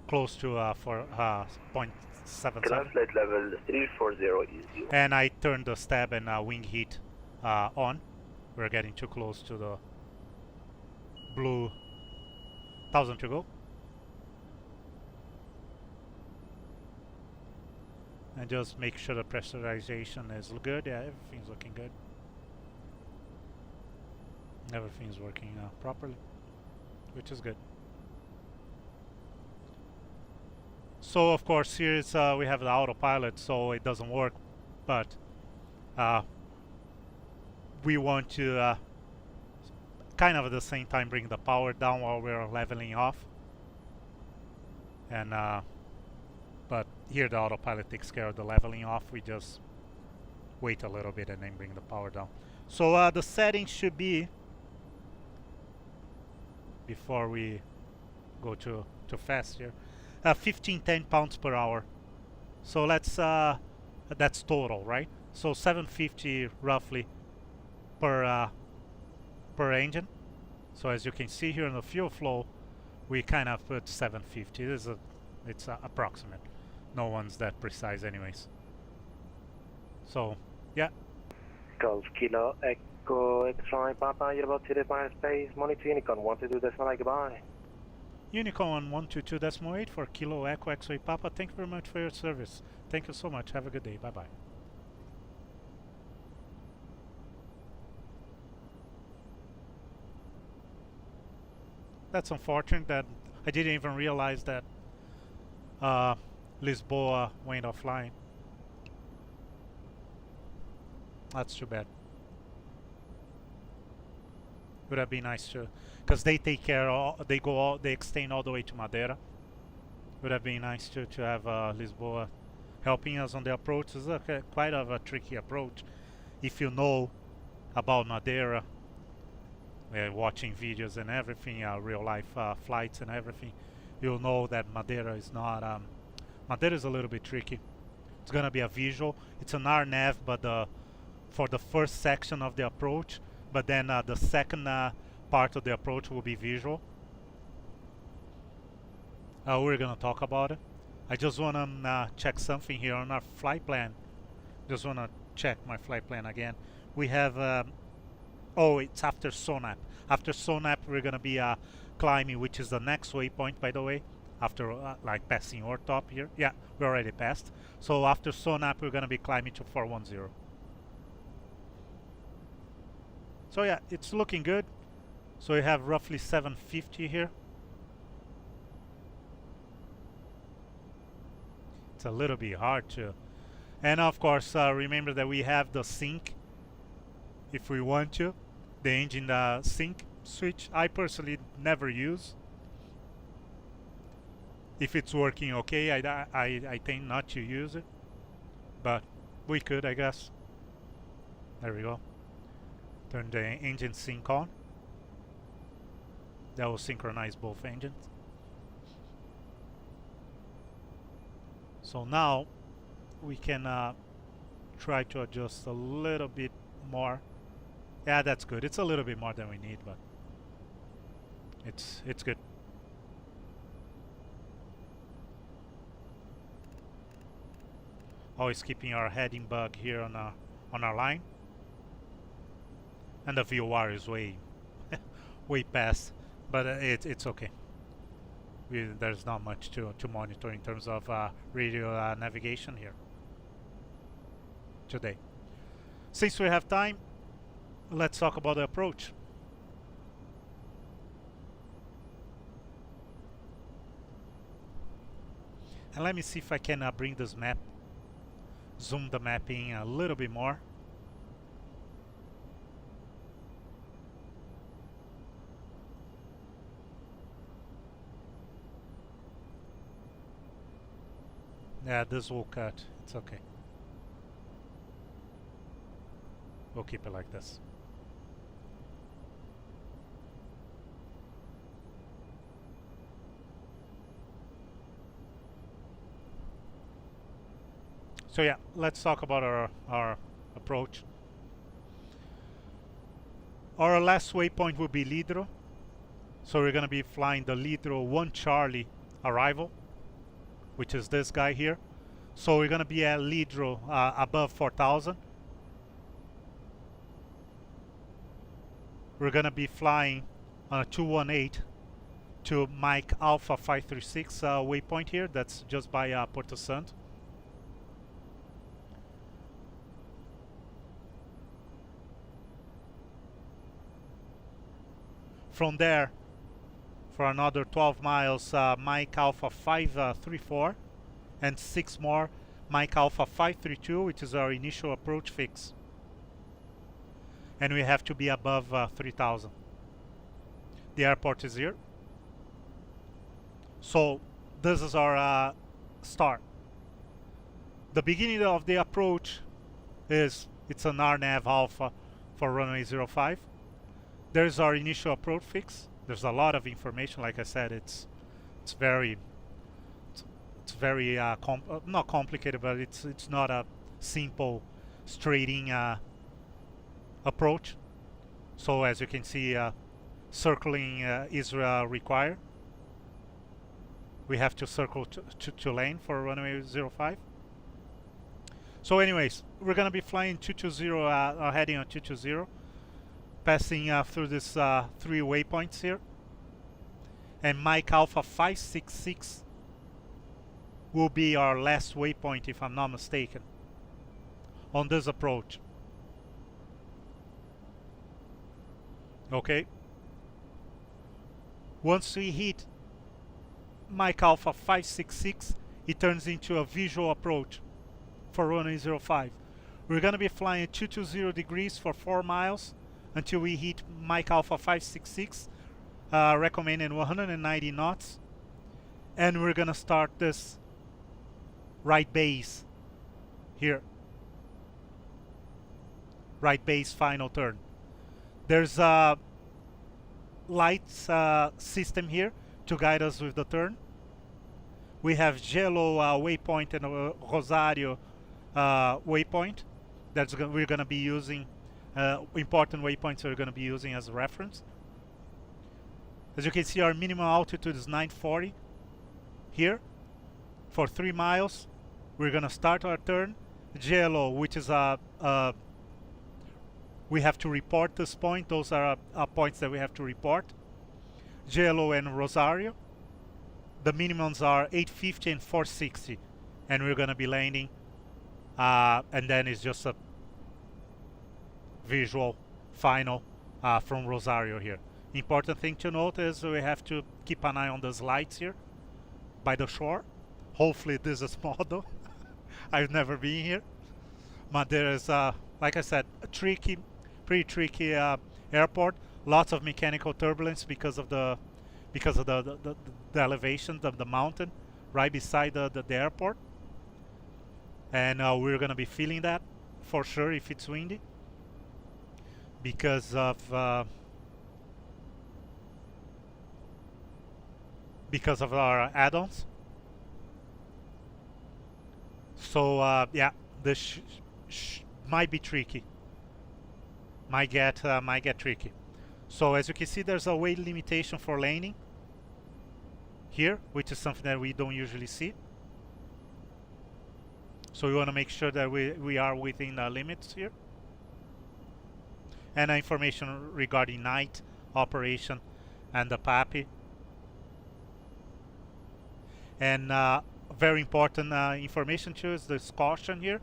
close to for 0.77. Climb flight level 340 easy. And I turned the stab and wing heat on. We're getting too close to the blue. 1,000 to go. And just make sure the pressurization is good. Yeah, everything's looking good. Everything's working properly, which is good. So of course here is we have the autopilot, so it doesn't work, but we want to kind of at the same time bring the power down while we're leveling off. And but here the autopilot takes care of the leveling off. We just wait a little bit and then bring the power down. So the settings should be, before we go too fast here, 1510 pounds per hour. So let's that's total, right? So 750 roughly per engine. So as you can see here in the fuel flow, we kind of put 750. This is it's approximate. No one's that precise anyways. So yeah. Golf Kilo Echo Xtreme Papa, you're about to depart space. Monitor Unicom, want to do this one, goodbye. Unicom 122.8 for Kilo Echo X-Ray Papa. Thank you very much for your service. Thank you so much. Have a good day. Bye bye. That's unfortunate that I didn't even realize that Lisboa went offline. That's too bad. Would have been nice to, because they take care. They extend all the way to Madeira. Would have been nice to have Lisboa helping us on the approach. It's quite of a tricky approach. If you know about Madeira, watching videos and everything, real life flights and everything, you'll know that Madeira is not. Madeira is a little bit tricky. It's gonna be a visual. It's an RNAV, but for the first section of the approach, but then the second part of the approach will be visual. We're gonna talk about it. I just wanna check something here on our flight plan. Just wanna check my flight plan again. We have oh, it's after Sonap. After Sonap, we're gonna be climbing, which is the next waypoint, by the way. After like passing your top here, yeah, we already passed. So after Sonap, we're gonna be climbing to 410. So yeah, it's looking good. So we have roughly 750 here. It's a little bit hard to, and of course remember that we have the sync if we want to, the engine sync switch. I personally never use. If it's working okay, I tend not to use it, but we could, I guess. There we go. Turn the engine sync on. That will synchronize both engines. So now we can try to adjust a little bit more. Yeah, that's good. It's a little bit more than we need, but it's good. Always keeping our heading bug here on our line, and the VOR is way way past, but it's okay. There's not much to monitor in terms of radio navigation here today. Since we have time, let's talk about the approach. And let me see if I can bring this map zoom the mapping a little bit more. Yeah, this will cut. It's okay. We'll keep it like this. So yeah, let's talk about our approach. Our last waypoint will be Lidro. So we're going to be flying the Lidro 1 Charlie arrival, which is this guy here. So we're going to be at Lidro above 4,000. We're going to be flying on a 218 to Mike Alpha 536 waypoint here. That's just by Porto Santo. From there, for another 12 miles, Mike Alpha 534 and 6 more Mike Alpha 532, which is our initial approach fix. And we have to be above 3,000. The airport is here. So this is our start. The beginning of the approach it's an RNAV Alpha for runway 05. There's our initial approach fix. There's a lot of information. Like I said, it's very not complicated, but it's not a simple straighting approach. So as you can see, circling is required. We have to circle to lane for runway 05. So anyways, we're gonna be flying 220, heading on 220, passing through this 3 waypoints here. And Mike Alpha 566 will be our last waypoint, if I'm not mistaken, on this approach. Okay. Once we hit Mike Alpha 566, it turns into a visual approach for runway 05. We're going to be flying at 220 degrees for 4 miles until we hit Mike Alpha 566, recommended 190 knots. And we're going to start this right base here. Right base final turn. There's a lights system here to guide us with the turn. We have Gelo waypoint and Rosario waypoint. We're going to be using important waypoints we're going to be using as a reference. As you can see, our minimum altitude is 940 here for 3 miles. We're going to start our turn. Gelo, which is we have to report this point. Those are points that we have to report. Gelo and Rosario. The minimums are 850 and 460, and we're going to be landing. And then it's just a visual final from Rosario here. Important thing to note is we have to keep an eye on those lights here by the shore. Hopefully this is model. I've never been here. Madeira is, like I said, a pretty tricky airport. Lots of mechanical turbulence because of the elevation of the mountain right beside the airport. And we're gonna be feeling that for sure if it's windy because of our add-ons. So yeah, this might be tricky. Might get tricky. So as you can see, there's a weight limitation for landing here, which is something that we don't usually see. So we want to make sure that we are within the limits here. And information regarding night operation and the PAPI. And very important information too is this caution here.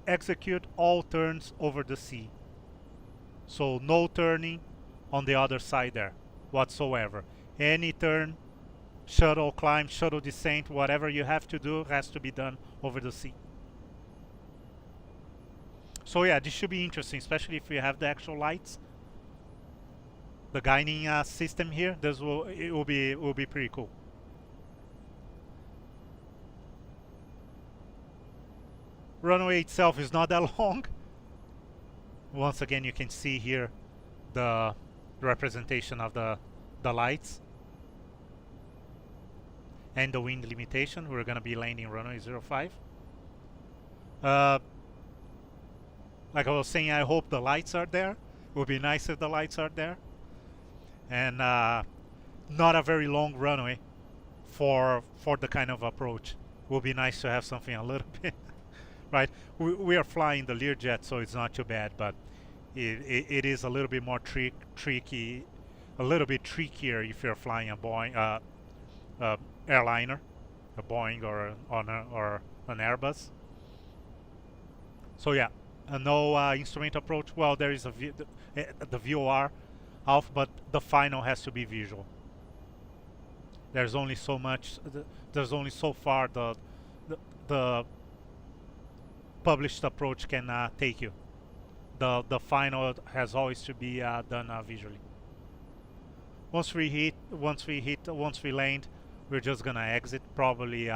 Execute all turns over the sea. So no turning on the other side there whatsoever. Any turn, shuttle climb, shuttle descent, whatever you have to do has to be done over the sea. So yeah, this should be interesting, especially if you have the actual lights. The guiding system here, it will be pretty cool. Runway itself is not that long. Once again, you can see here the representation of the lights and the wind limitation. We're gonna be landing runway 05. Like I was saying, I hope the lights are there. It would be nice if the lights are there. And not a very long runway for the kind of approach. It would be nice to have something a little bit, right? We are flying the Learjet, so it's not too bad, but it is a little bit more tricky, a little bit trickier if you're flying a Boeing airliner, a Boeing or an Airbus. So yeah, no instrument approach. Well, there is the VOR alpha, but the final has to be visual. There's only so much. There's only so far the published approach can take you. The final has always to be done visually. Once we land, we're just gonna exit, probably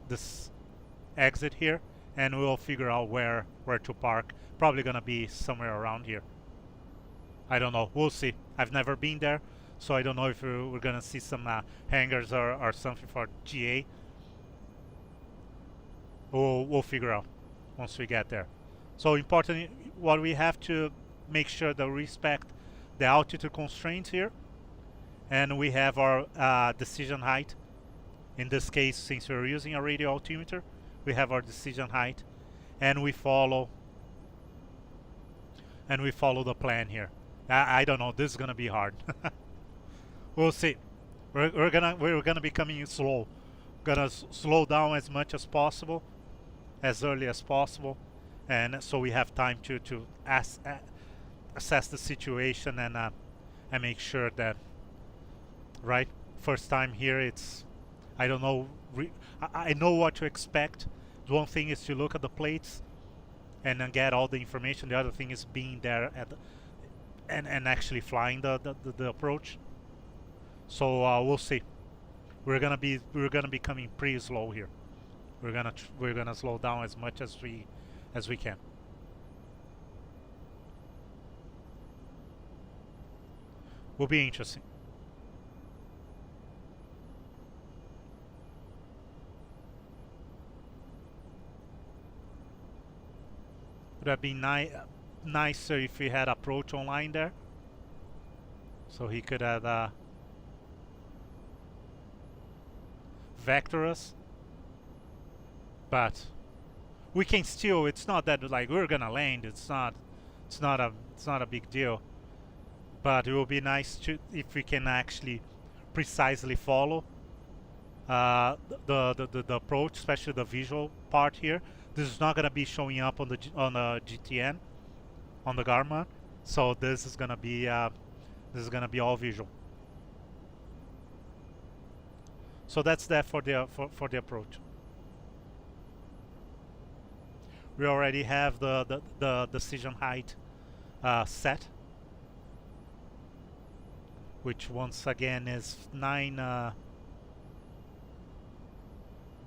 this exit here, and we'll figure out where to park. Probably gonna be somewhere around here. I don't know. We'll see. I've never been there, so I don't know if we're gonna see some hangars or something for GA. We'll figure out once we get there. So important, what we have to make sure that we respect the altitude constraints here, and we have our decision height. In this case, since we're using a radio altimeter, we have our decision height, and we follow the plan here. I don't know. This is gonna be hard. We'll see. We're gonna be coming slow. Gonna slow down as much as possible, as early as possible, and so we have time to assess the situation and make sure that, right, first time here, it's, I don't know, I know what to expect. One thing is to look at the plates and then get all the information. The other thing is being there at and actually flying the approach. So we'll see. We're gonna be coming pretty slow here. We're gonna slow down as much as we can. Will be interesting. Would have been nicer if we had approach online there, so he could have vector us. But we can still. It's not that like we're gonna land. It's not a big deal. But it will be nice if we can actually precisely follow the approach, especially the visual part here. This is not gonna be showing up on the GTN, on the Garmin. So this is gonna be all visual. So that's that for the approach. We already have the decision height set, which once again is 9. Let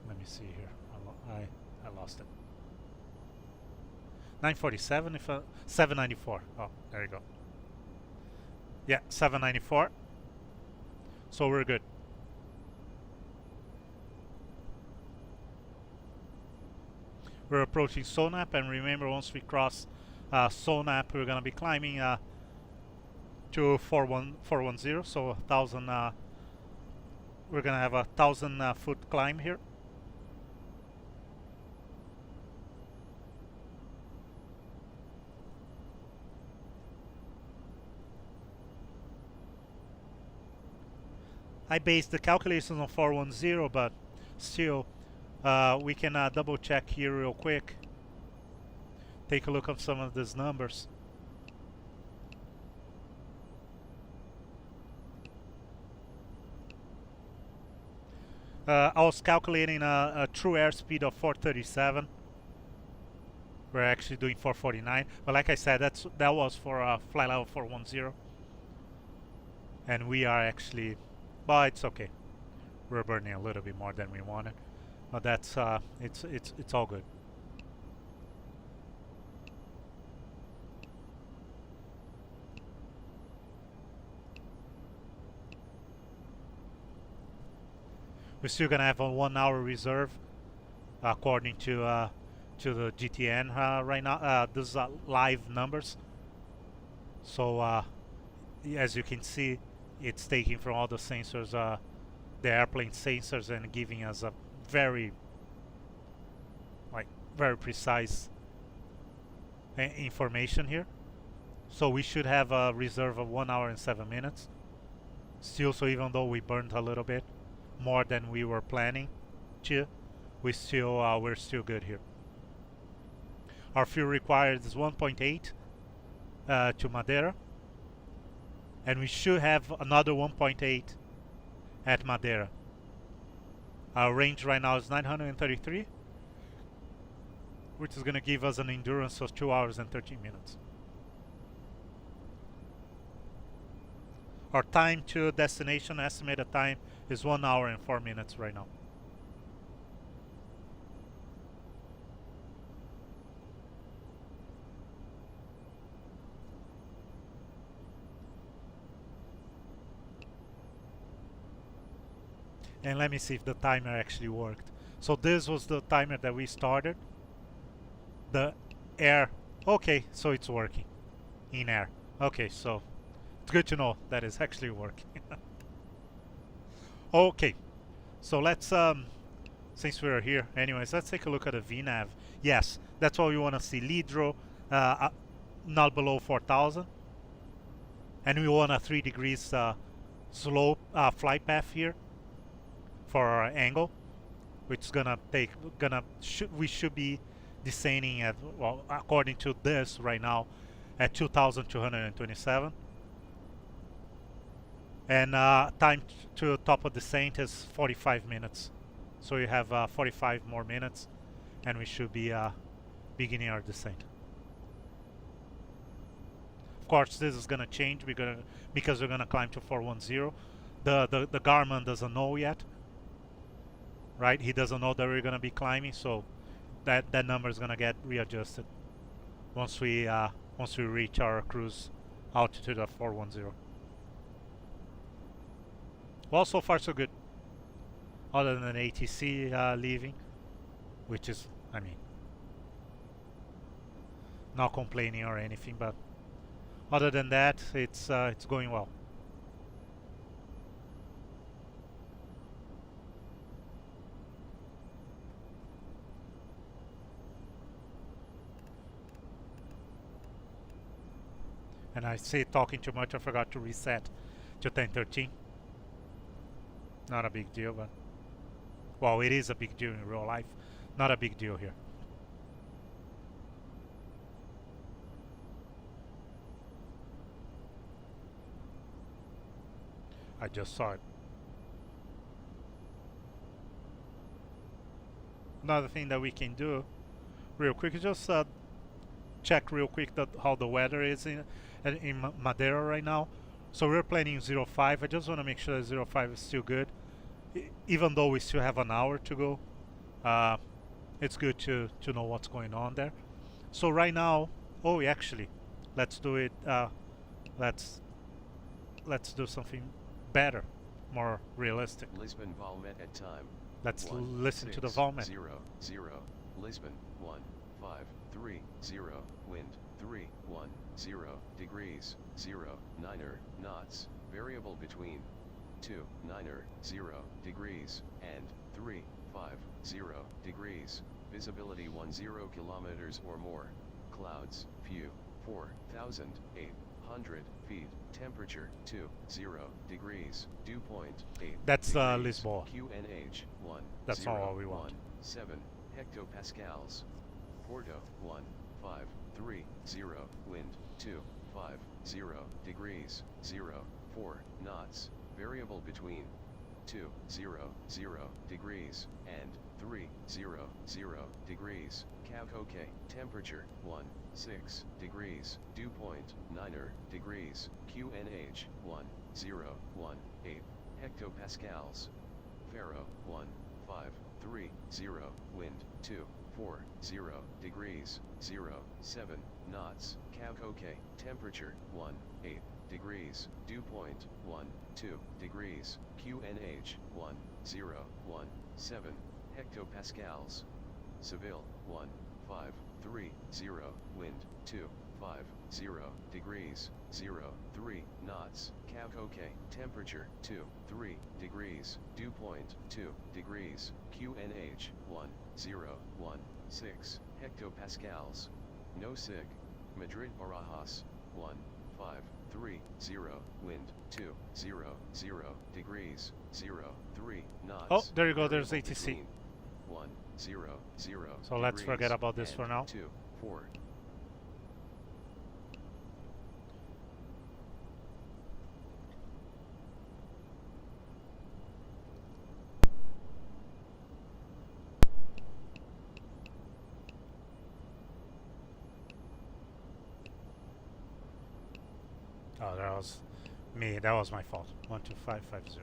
me see here. I lost it. 947 if 794. Oh, there you go. Yeah, 794. So we're good. We're approaching Sonap, and remember, once we cross Sonap, we're gonna be climbing to 410. So 1,000. We're gonna have a 1,000 foot climb here. I based the calculations on 410, but still, we can double check here real quick. Take a look at some of these numbers. I was calculating a true airspeed of 437. We're actually doing 449, but like I said, that was for flight level 410, and we are actually, but it's okay. We're burning a little bit more than we wanted, but that's it's all good. We're still gonna have a 1 hour reserve, according to the GTN right now. These are live numbers. So as you can see, it's taking from all the sensors, the airplane sensors, and giving us a very precise information here. So we should have a reserve of 1 hour and 7 minutes. Still, so even though we burned a little bit more than we were planning to, we're still good here. Our fuel required is 1.8 to Madeira, and we should have another 1.8 at Madeira. Our range right now is 933, which is going to give us an endurance of 2 hours and 13 minutes. Our time to destination, estimated time, is 1 hour and 4 minutes right now. And let me see if the timer actually worked. So this was the timer that we started. The air, okay, so it's working in air. Okay, so it's good to know that it's actually working. Okay, so let's since we're here anyways, let's take a look at the VNAV. Yes, that's what we want to see. Lidro not below 4000, and we want a 3 degrees slope flight path here for our angle, which is we should be descending at, well, according to this right now, at 2227. And time to top of descent is 45 minutes. So you have 45 more minutes, and we should be beginning our descent. Of course, this is gonna change because we're gonna climb to 410. The Garmin doesn't know yet, right? He doesn't know that we're gonna be climbing, so that number is gonna get readjusted once we reach our cruise altitude of 410. Well, so far so good. Other than ATC leaving, which is, I mean, not complaining or anything, but other than that, it's going well. And I say talking too much, I forgot to reset to 1013. Not a big deal, but, well, it is a big deal in real life. Not a big deal here. I just saw it. Another thing that we can do real quick is just check real quick how the weather is in Madeira right now. So we're planning 05. I just want to make sure that 05 is still good. Even though we still have an hour to go, it's good to know what's going on there. So right now, actually, let's do it. Let's do something better, more realistic. Lisbon Valmet at time. Let's listen to the Valmet. 0, 0. Lisbon 1530. Wind 310 degrees 09 knots. Variable between 290 degrees and 350 degrees. Visibility 10 kilometers or more. Clouds, view 4,800 feet. Temperature 20 degrees. Dew point 8. That's Lisbon. QNH 1. That's not what we want. 7 hectopascals. Porto 1530. Wind 250 degrees 04 knots. Variable between 200 degrees and degrees, Cap OK, temperature 16 degrees, dew point 9 degrees, QNH 1018 hectopascals, Faro 1530, wind 240 degrees, 07 knots, Cap OK, temperature 18 degrees, dew point 12 degrees, QNH 1017 hectopascals, Seville 1530, wind 250 degrees, 03 knots, Cap OK, temperature 23 degrees, dew point 2 degrees, QNH 1016 hectopascals, no sig, Madrid Barajas 1530, wind 200 degrees, 03 knots. Oh, there you go, there's ATC. 100. So let's forget about this for now. 24. Oh, that was me. That was my fault. 12550.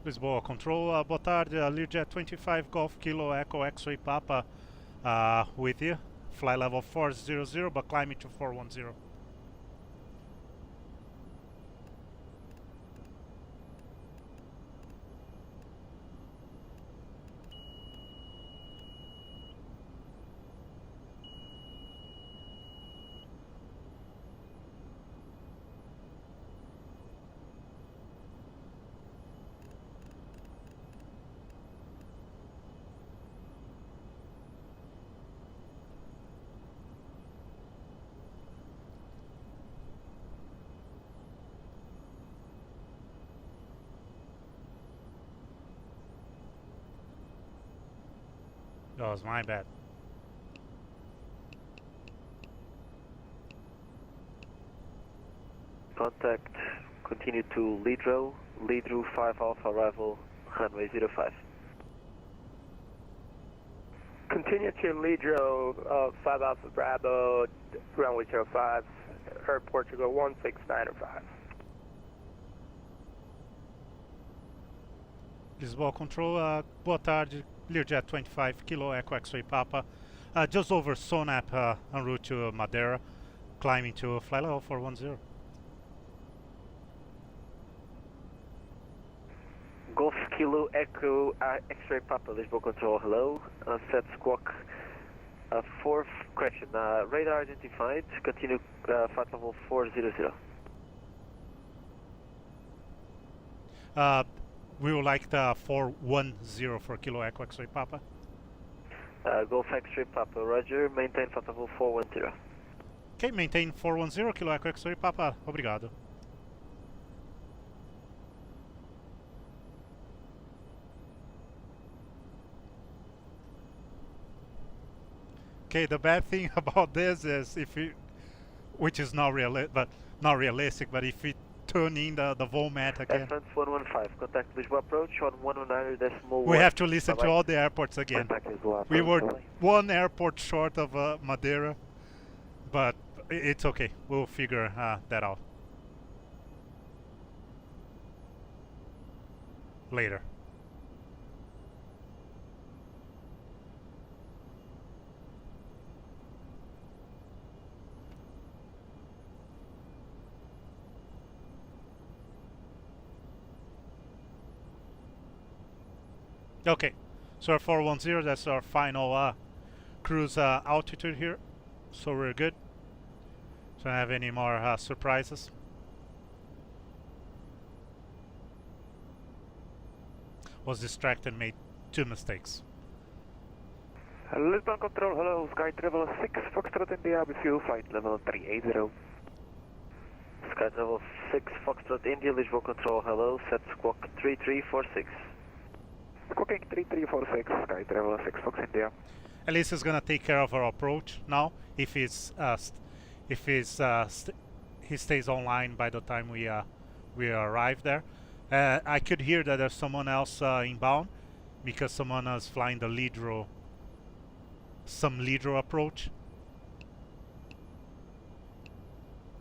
Lisboa Control, boa tarde, Learjet 25 Golf Kilo Echo X-Ray Papa with you. Fly level 400 but climbing to 410. That was my bad. Contact, continue to lead row 5 Alpha arrival, runway 05. Continue to lead row 5 Alpha Bravo, runway 05, Air Portugal 16905. Lisboa Control, boa tarde, Learjet 25 Kilo Echo X-Ray Papa, just over Sonap en route to Madeira, climbing to fly level 410. Golf Kilo Echo X-Ray Papa, Lisboa Control, hello, set squawk 4, correction, radar identified, continue flight level 400. We would like the 410 for Kilo Echo X-Ray Papa. Golf X-Ray Papa, roger, maintain flight level 410. Ok, maintain 410, Kilo Echo X-Ray Papa, obrigado. Okay, the bad thing about this is if you, which is not realistic, but if we turn in the VOMAT again, Advance 115, contact Lisboa approach on 119.1. we have to listen to all the airports again. We were one airport short of Madeira, but it's okay. We'll figure that out later. Okay, so our 410, that's our final cruise altitude here, so we're good. So don't have any more surprises. Was distracted, made 2 mistakes. Lisbon Control, hello, Sky Travel 6, Foxtrot India, with you, flight level 380. Sky Travel 6, Foxtrot India, Lisboa Control, hello, set squawk 3346. Squawking 3346, Sky Travel 6, Fox India. At least he's gonna take care of our approach now. If he's he stays online by the time we arrive there. I could hear that there's someone else inbound because someone is flying the lead row, some lead row approach.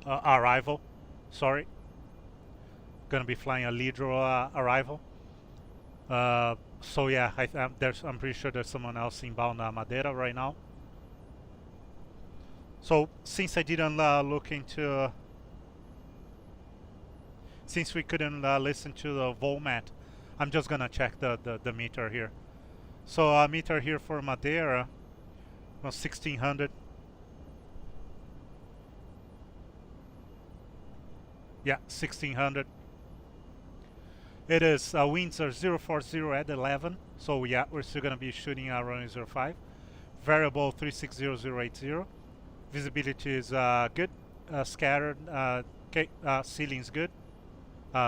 Arrival, sorry. Gonna be flying a lead row arrival. So yeah, I'm pretty sure there's someone else inbound Madeira right now. So since I didn't look into, since we couldn't listen to the Volmat, I'm just gonna check the meter here. So meter here for Madeira was 1600. Yeah, 1600. It is winds are 040 at 11. So yeah, we're still gonna be shooting runway 05. Variable 360080. Visibility is good. Scattered. Ceiling's good.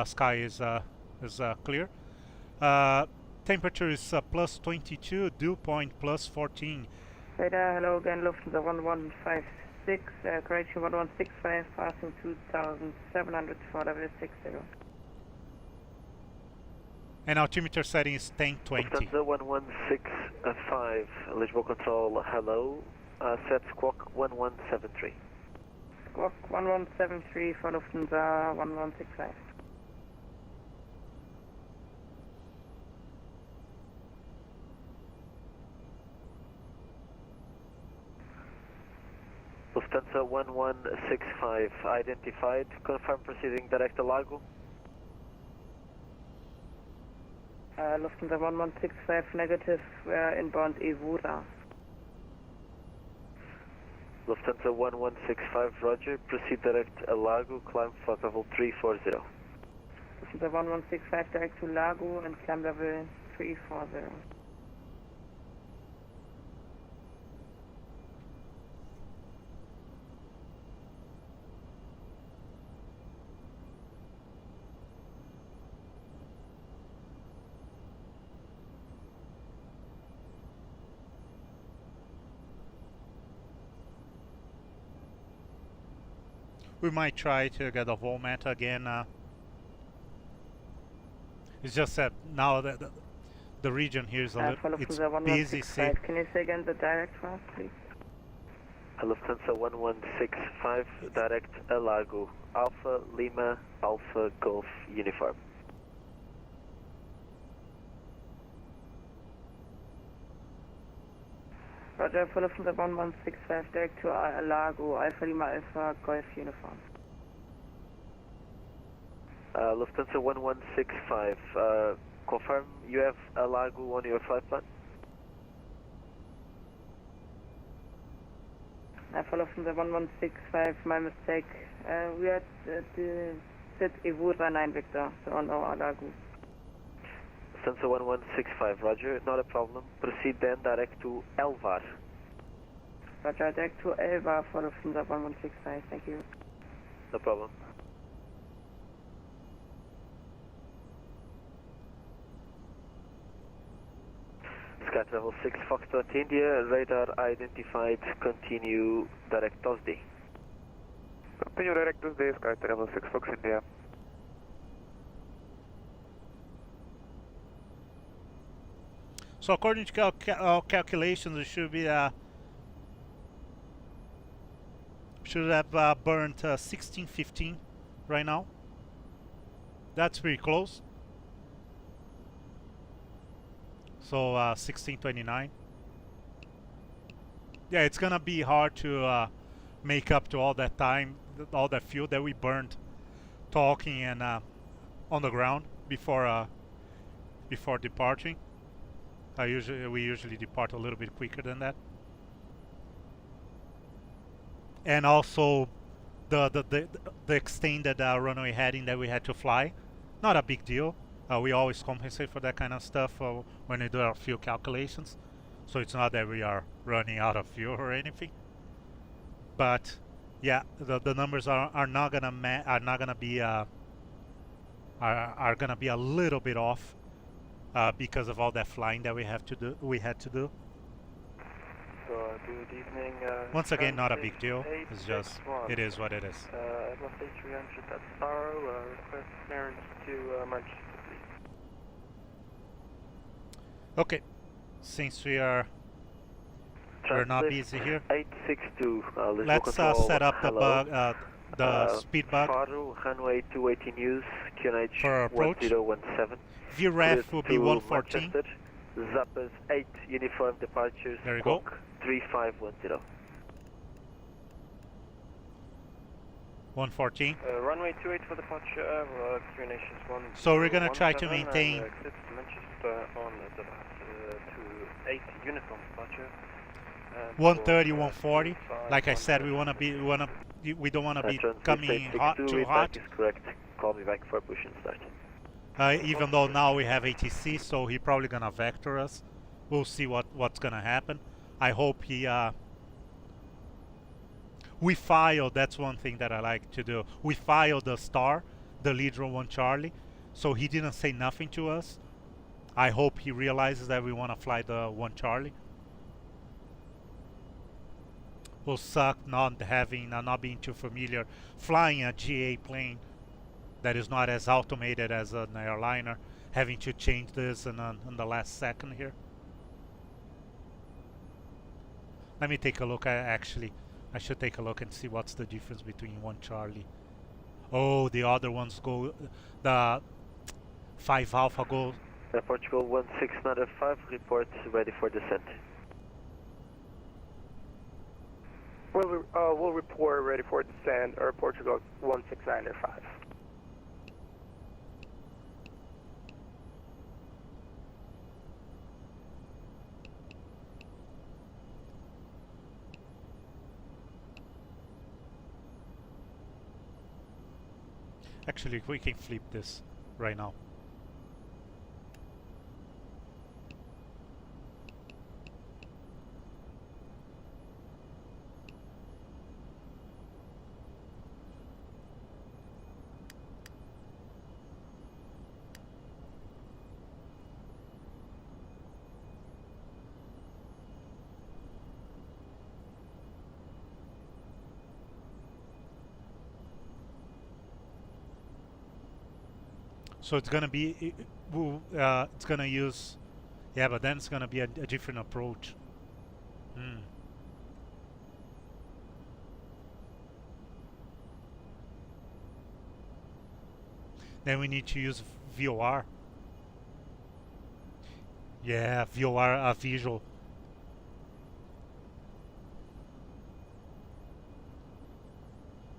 Sky is clear. Temperature is plus 22. Dew point plus 14. Radar, hello again, Lufthansa 1156, correction 1165, passing 2700 for W60. And altimeter setting is 1020. Lufthansa 1165, eligible control, hello, set squawk 1173. Squawk 1173 for Lufthansa 1165. Lufthansa 1165, identified, confirm proceeding direct to Lago. Lufthansa 1165, negative, we are inbound Evura. Lufthansa 1165, roger, proceed direct to Lago, climb flight level 340. Lufthansa 1165, direct to Lago and climb level 340. We might try to get a Volmat again. It's just that now the region here is a little it's busy. Can you say again the direct for us, please? Lufthansa 1165, direct Alago, Alpha Lima Alpha Golf Uniform. Roger, for Lufthansa 1165, direct to Alago, Alpha Lima Alpha Golf Uniform. Lufthansa 1165, confirm you have Alago on your flight plan? For Lufthansa 1165, my mistake. We are set Evura 9 Victor, so on our Alago. Lufthansa 1165, roger, not a problem. Proceed then direct to Elvar. Roger, direct to Elvar for Lufthansa 1165, thank you. No problem. Sky Travel 6 Foxtrot India, radar identified, continue direct Tuesday. Continue direct Tuesday, Sky Travel 6 Fox India. So according to our calculations, it should be should have burned 1615 right now. That's pretty close. So 1629. Yeah, it's gonna be hard to make up to all that time, all that fuel that we burned talking and on the ground before departing. We usually depart a little bit quicker than that. And also the extended runway heading that we had to fly, not a big deal. We always compensate for that kind of stuff when we do our fuel calculations. So it's not that we are running out of fuel or anything. But yeah, the numbers are not gonna be a little bit off because of all that flying that we had to do. Echo, good evening. Once again, not a big deal. It's just, it is what it is. Atlas 300 at Sparrow, request clearance to Manchester, please. Okay, since we're not busy here, 862, let's set up the bug, the speed bug Throttle, runway 280 news, QNH for approach. 1017. VREF will be 114. Zappers 8 uniform departures. There you go. 3510. 114. Runway 28 for departure, QNH is 1. So we're gonna try to maintain. Exit Manchester on the to 8 uniform departure. 130, 140. Like I said, we don't want to be coming hot, too hot. Is correct. Call me back for push and start. Even though now we have ATC, so he probably gonna vector us. We'll see what's gonna happen. I hope he. We filed. That's one thing that I like to do. We filed the star, the Leader 1 Charlie, so he didn't say nothing to us. I hope he realizes that we want to fly the 1 Charlie. Will suck not being too familiar flying a GA plane that is not as automated as an airliner, having to change this in the last second here. Let me take a look. I should take a look and see what's the difference between 1 Charlie. Oh, the other ones go, the 5 Alpha go. Portugal 1695, report ready for descent. We'll report ready for descent, or Portugal 1695. Actually, we can flip this right now. So it's gonna be, it's gonna use, yeah, but then it's gonna be a different approach. Then we need to use VOR. Yeah, VOR visual.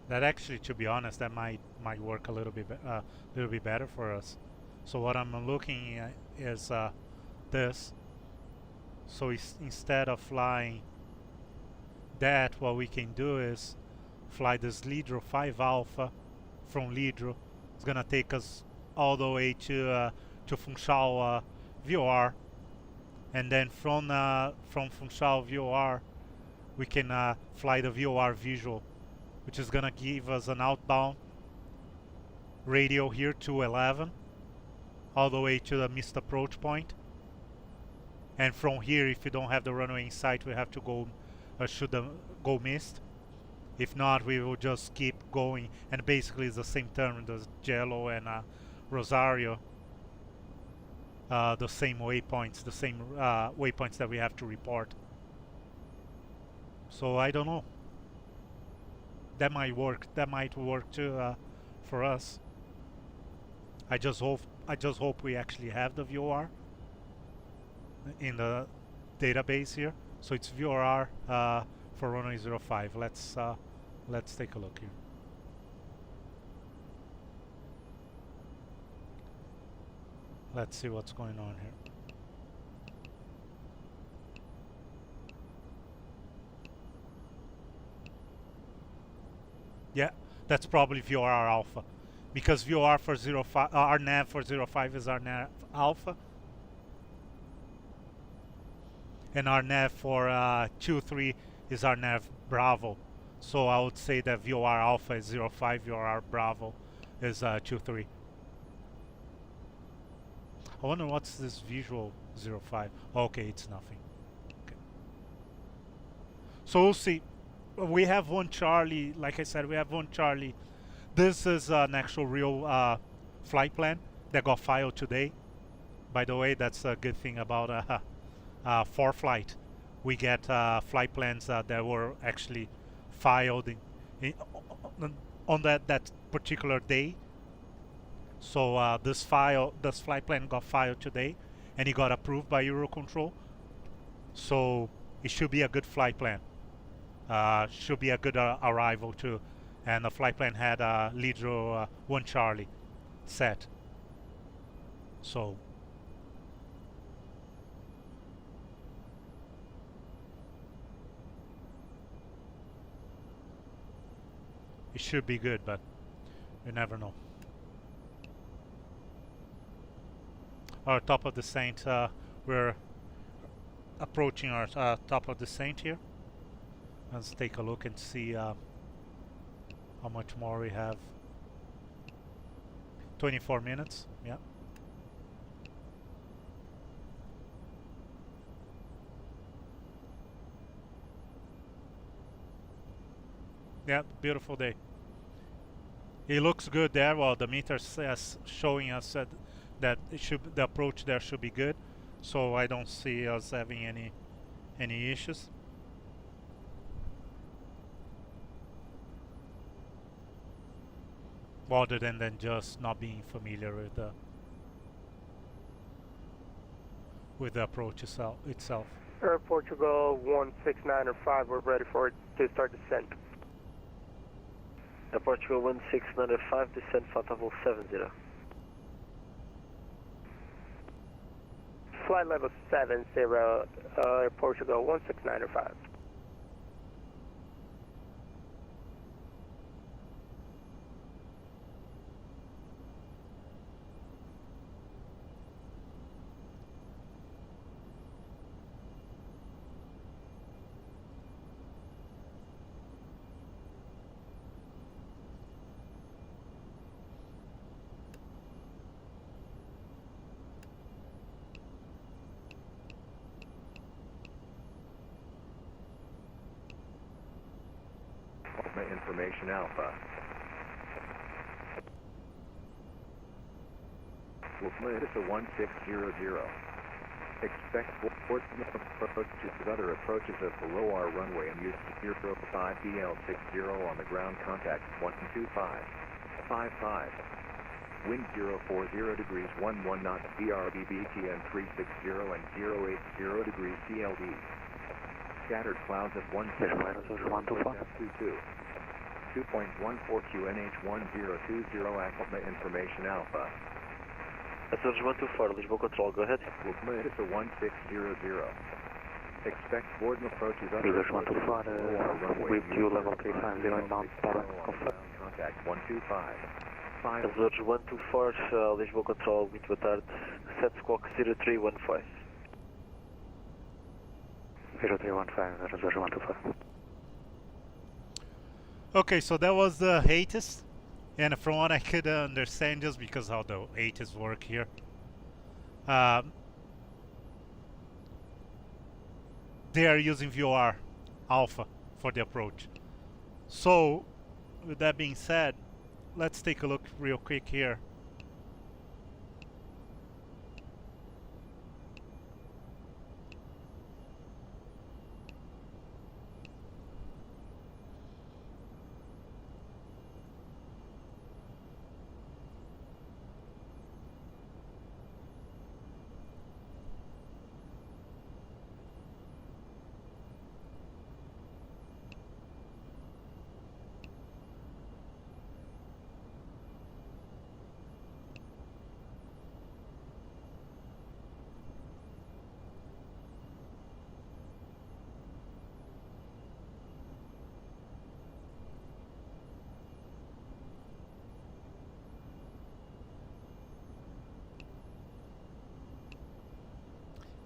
That actually, to be honest, that might work a little bit better for us. So what I'm looking at is this. So instead of flying that, what we can do is fly this Lidro 5 Alpha from Lidro. It's gonna take us all the way to Funchal VOR, and then from Funchal VOR we can fly the VOR visual, which is gonna give us an outbound radio here to 11 all the way to the missed approach point. And from here, if you don't have the runway in sight, we have to go go missed. If not, we will just keep going, and basically it's the same term, the Jello and Rosario, the same waypoints, that we have to report. So I don't know. That might work. That might work too for us. I just hope we actually have the VOR in the database here. So it's VOR for runway 05. Let's take a look here. Let's see what's going on here. Yeah, that's probably VOR Alpha, because VOR for 05, our nav for 05 is our nav Alpha, and our nav for 23 is our nav Bravo. So I would say that VOR Alpha is 05, VOR Bravo is 23. I wonder what's this visual 05. Okay, it's nothing. Okay. So we'll see. We have one Charlie, like I said, we have one Charlie. This is an actual real flight plan that got filed today. By the way, that's a good thing about ForeFlight. We get flight plans that were actually filed on that particular day. So this flight plan got filed today, and it got approved by Eurocontrol. So it should be a good flight plan. Should be a good arrival too. And the flight plan had Lidro 1 Charlie set. So it should be good, but you never know. Our top of the Saint, we're approaching our top of the Saint here. Let's take a look and see how much more we have. 24 minutes, yeah. Yeah, beautiful day. It looks good there. Well, the meter says showing us that the approach there should be good. So I don't see us having any issues. Other than just not being familiar with the approach itself. Air Portugal 16905, we're ready for it to start descent. Air Portugal 16905, descent flight level 70. Flight level 70, Air Portugal 16905. Information Alpha. This is a 1600. Expect other approaches of below our runway and use 05 DL60 on the ground contact 125.55. Wind 040 degrees 11 knots BRBBTN 360 and 080 degrees CLD. Scattered clouds at 122. 2.14 QNH1020 Aqua Information Alpha. Message 124, Lisboa Control, go ahead. This is a 1600. Expect board and approaches under Message 124, with you level 350 inbound power. Contact 125. Message 124, Lisboa Control, muito boa tarde. Set squawk 0315. 0315, Message 124. Okay, so that was the HATIS, and from what I could understand, just because how the HATIS work here, they are using VOR Alpha for the approach. So, with that being said, let's take a look real quick here.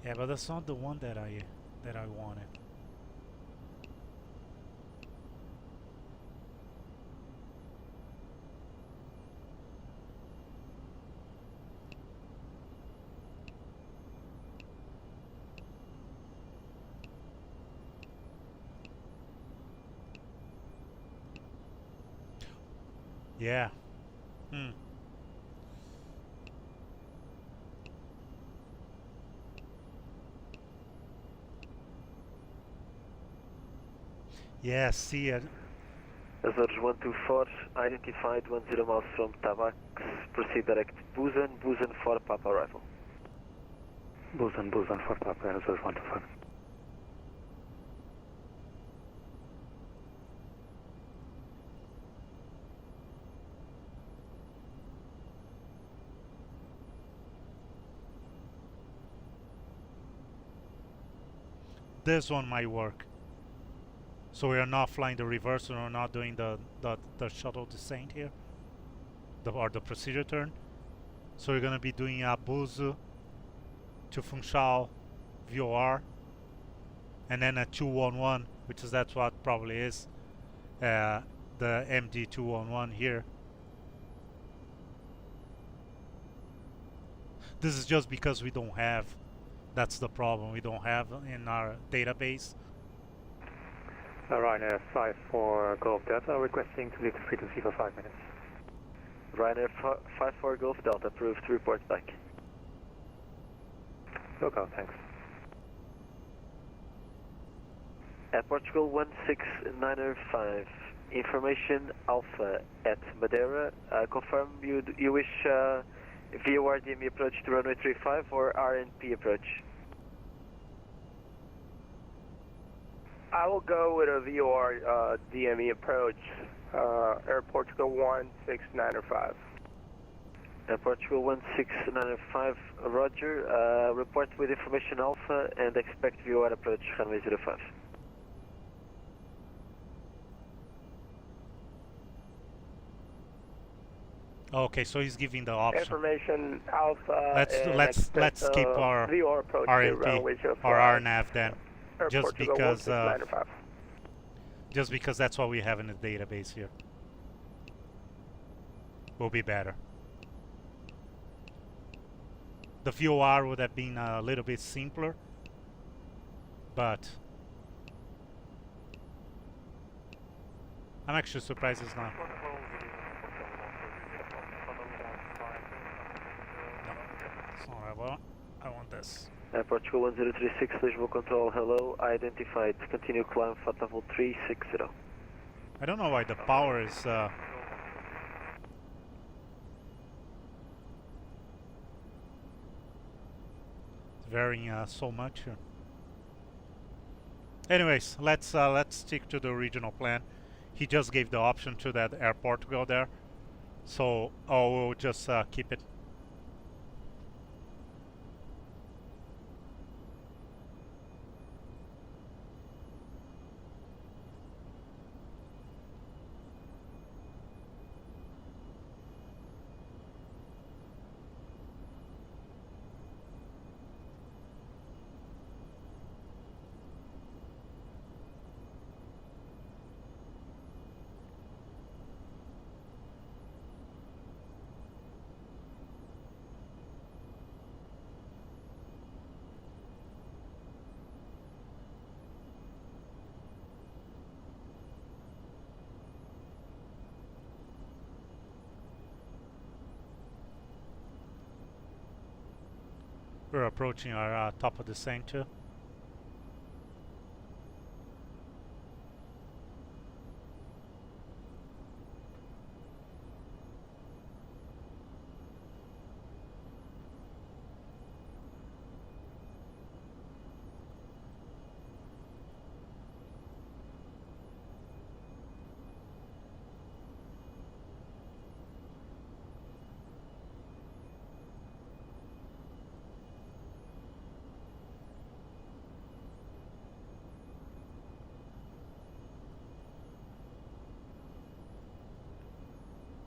Yeah, but that's not the one that I wanted. Yeah. Hmm. Yeah, see it. Azores 124, identified 10 miles from Tabax, proceed direct Busan, Busan for Papa arrival. Busan for Papa, Azores 124. This one might work. So we are not flying the reverse, and we're not doing the shuttle descent here, or the procedure turn. So we're gonna be doing a Buzu to Funchal VOR, and then a 211, which is that's what probably is the MD 211 here. This is just because we don't have. That's the problem. We don't have in our database. Ryanair 54 Golf Delta requesting to leave the frequency for 5 minutes. Ryanair 54 Golf Delta approved to report back. Local, thanks. At Portugal 16905, information Alpha at Madeira. Confirm you wish VOR DME approach to runway 35 or RNP approach? I will go with a VOR DME approach, Air Portugal 16905. Air Portugal 16905, roger. Report with information Alpha and expect VOR approach runway 05. Okay, so he's giving the option. Information Alpha. Let's keep our VOR approach RNP or RNAV then, just because that's what we have in the database here. Will be better. The VOR would have been a little bit simpler, but I'm actually surprised it's not. I want this. Portugal 1036, visual control, hello, identified, continue climb, flight level 360. I don't know why the power is varying so much here. Anyways, let's stick to the original plan. He just gave the option to that airport to go there, so we'll just keep it. We're approaching our top of the descent too.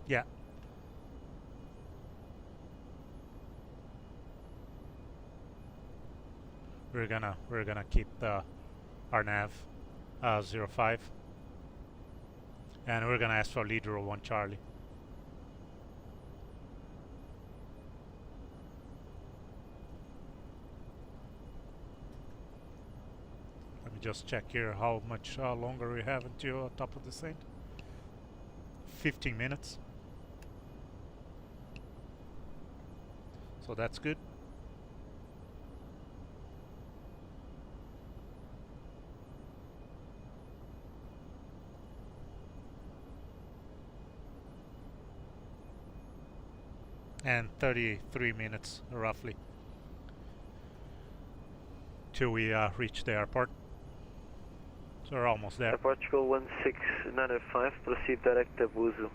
Yeah. We're gonna keep our nav 05, and we're gonna ask for lead 01 Charlie. Let me just check here how much longer we have until top of the descent. 15 minutes. So that's good. And 33 minutes roughly till we reach the airport. So we're almost there. Portugal 1695, proceed direct to Buzo.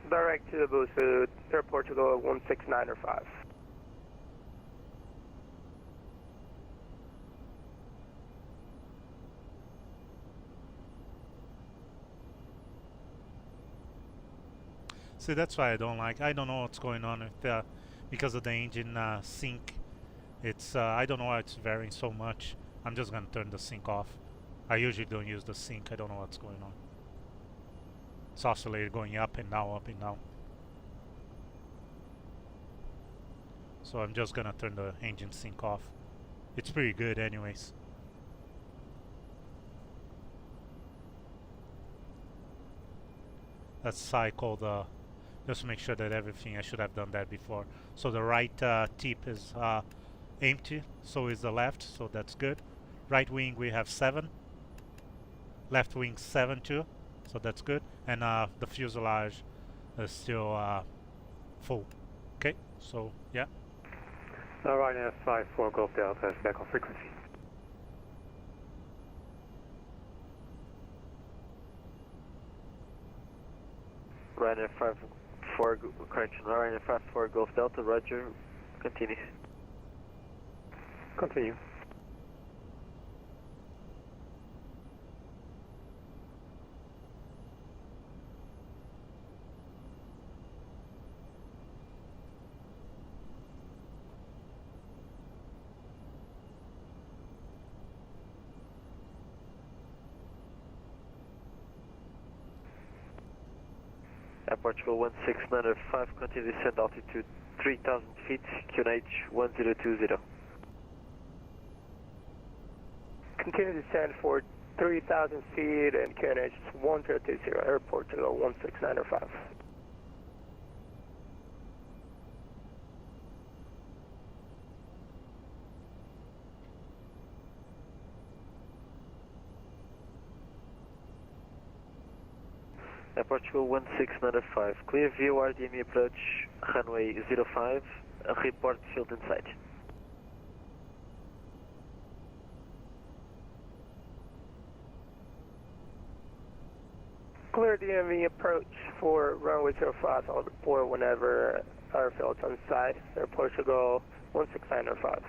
Direct to Buzo, Air Portugal 16905. See, that's why I don't like. I don't know what's going on with because of the engine sync. It's I don't know why it's varying so much. I'm just gonna turn the sync off. I usually don't use the sync. I don't know what's going on. It's oscillating, going up and down, up and down. So I'm just gonna turn the engine sync off. It's pretty good anyways. Let's cycle the, just to make sure that everything, I should have done that before. So the right tip is empty, so is the left, so that's good. Right wing we have 7. Left wing 7 too, so that's good. And the fuselage is still full. Okay, so yeah. Ryanair 54 Golf Delta is back on frequency. Ryanair 54, correction, Ryanair 54 Golf Delta, roger, continue. Continue. Portugal 1695, continue descend altitude 3000 feet, QNH 1020. Continue descend for 3,000 feet and QNH 1020, Air Portugal 16905. Portugal 1695, clear view RDME approach, runway 05, report field in sight. Clear DME approach for runway 05, I'll report whenever airfield's on site, Air Portugal 16905.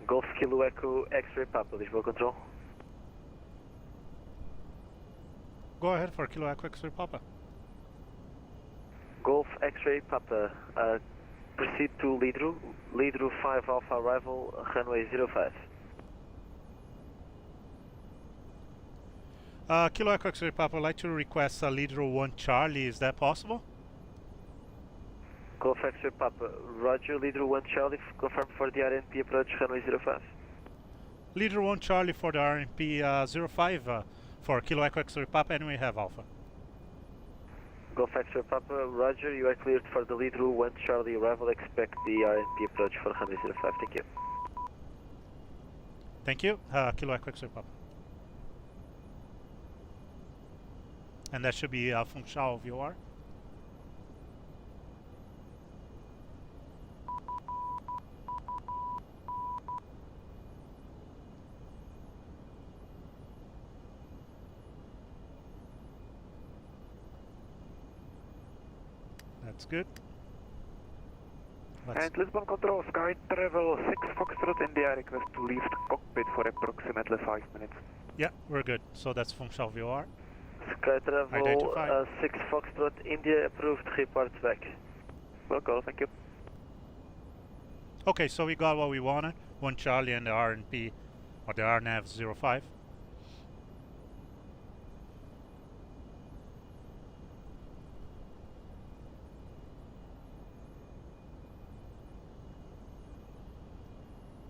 Golf Kilo Echo X-Ray Papa, Lisboa Control. Go ahead for Kilo Echo X-Ray Papa. Golf X-Ray Papa, proceed to Lidru 5 Alpha arrival, runway 05. Kilo Echo X-Ray Papa, I'd like to request a Lidru 1 Charlie, is that possible? Golf X-Ray Papa, roger, Lidru 1 Charlie, confirm for the RNP approach, runway 05. Lidru 1 Charlie for the RNP 05 for Kilo Echo X-Ray Papa, and we have Alpha. Golf X-Ray Papa, roger, you are cleared for the Lidru 1 Charlie arrival, expect the RNP approach for runway 05, thank you. Thank you. Kilo Echo X-ray Papa. And that should be Funchal VOR. That's good. And Lisbon Control, Sky Travel 6 Foxtrot India, request to leave the cockpit for approximately 5 minutes. Yeah, we're good. So that's Funchal VOR. Sky Travel 6 Foxtrot India, approved, reports back. Well, go, thank you. Okay, so we got what we wanted. 1 Charlie and the RNP, or the RNAV 05.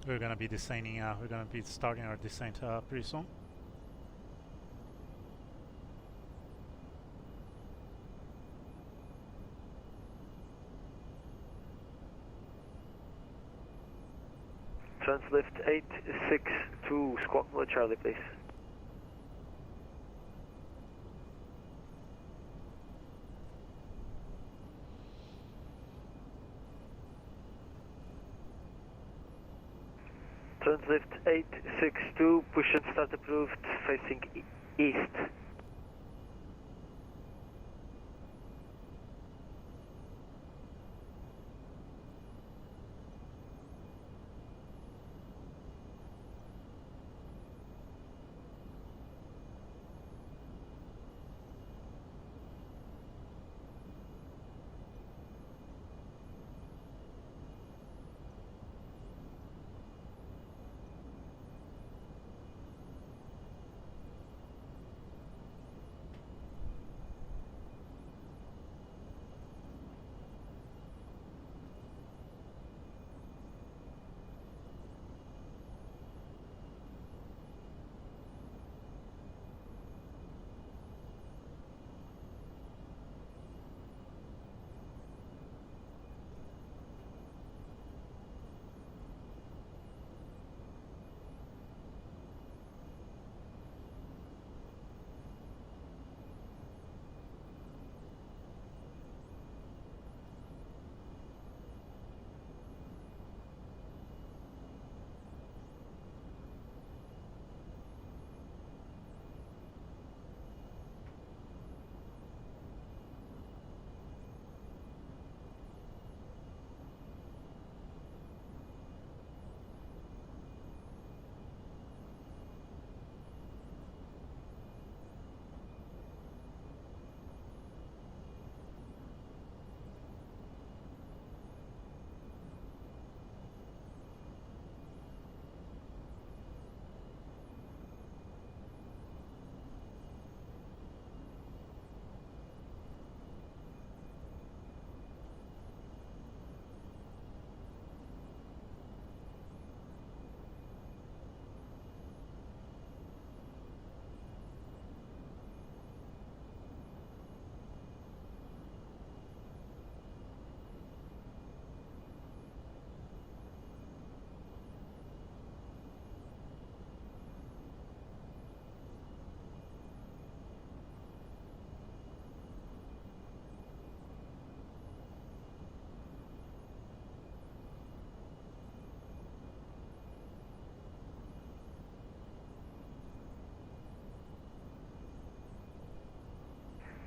We're gonna be descending. We're gonna be starting our descent pretty soon. Translift 862, squawk 1 Charlie, please. Translift 862, push and start approved, facing east.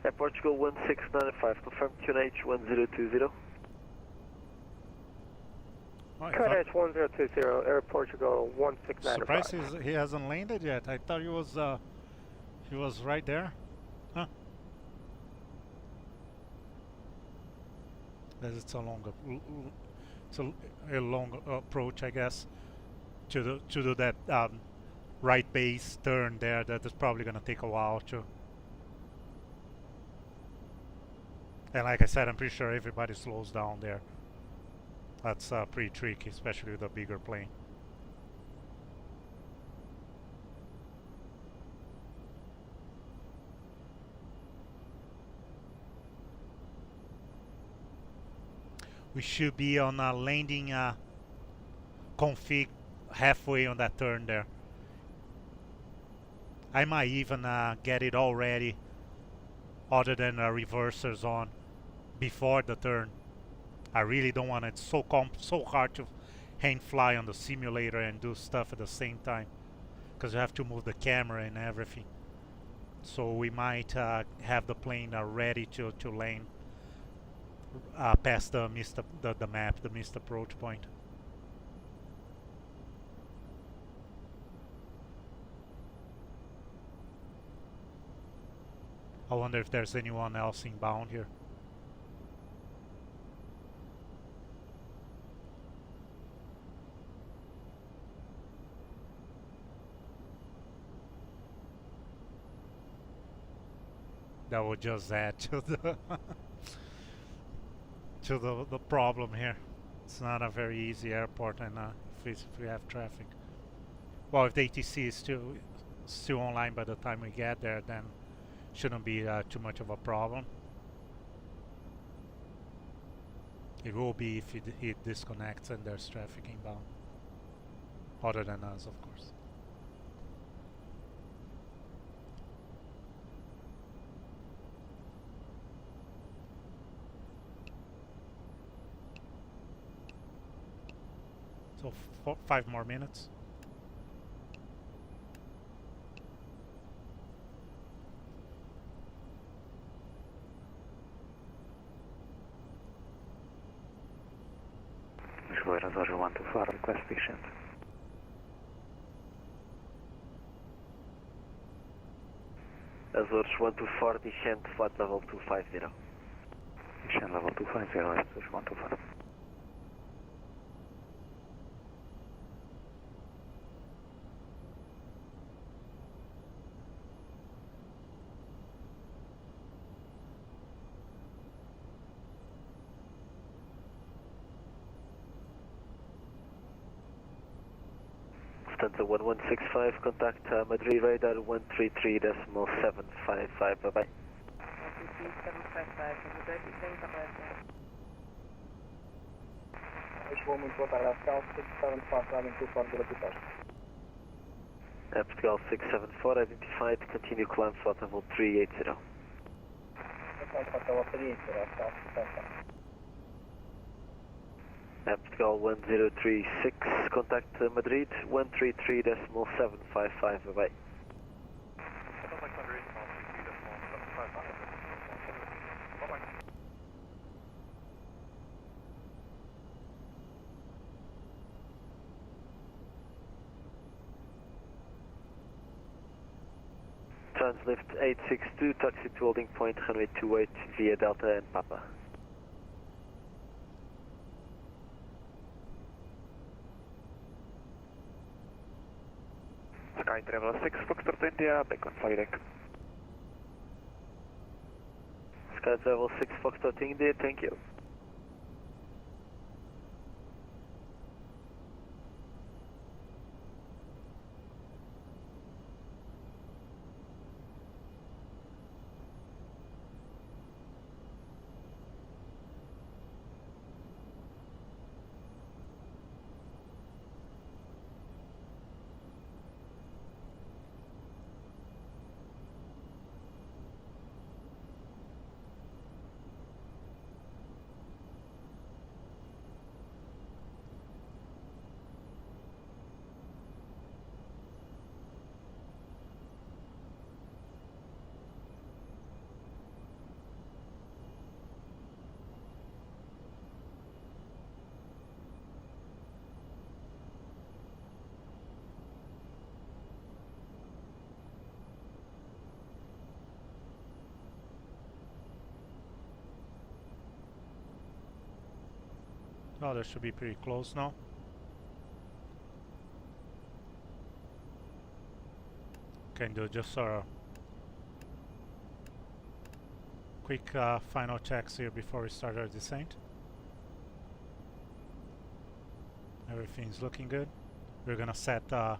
Air Portugal 1695, confirm QNH 1020. QNH 1020, Air Portugal 1695. Surprised he hasn't landed yet. I thought he was right there. Huh? It's a long approach, I guess, to do that right base turn there. That is probably gonna take a while too. And like I said, I'm pretty sure everybody slows down there. That's pretty tricky, especially with a bigger plane. We should be on a landing config halfway on that turn there. I might even get it all ready, other than reversers on, before the turn. I really don't want it so hard to hang fly on the simulator and do stuff at the same time, because you have to move the camera and everything. So we might have the plane ready to land past the map, the missed approach point. I wonder if there's anyone else inbound here. That would just add to the the problem here. It's not a very easy airport, and if we have traffic. Well, if the ATC is still online by the time we get there, then shouldn't be too much of a problem. It will be if it disconnects and there's traffic inbound, other than us, of course. So 5 more minutes. Azure 124, request patient. Azure 124, descent flight level 250. Descent level 250, Azure 124. Stanza 1165, contact Madeira radar 133.755, bye bye. 133.755, muito boa tarde, Portugal 674, identified, departure. Portugal 674, identified, continue climb flight level 380. Portugal 1036, contact Madrid 133.755, bye bye. Translift 862, taxi to holding point runway 28 via Delta and Papa. Sky Travel 6, Foxtrot India, back on flight deck. Sky Travel 6, Foxtrot India, thank you. Oh, that should be pretty close now. Can do just a quick final checks here before we start our descent. Everything's looking good. We're gonna set on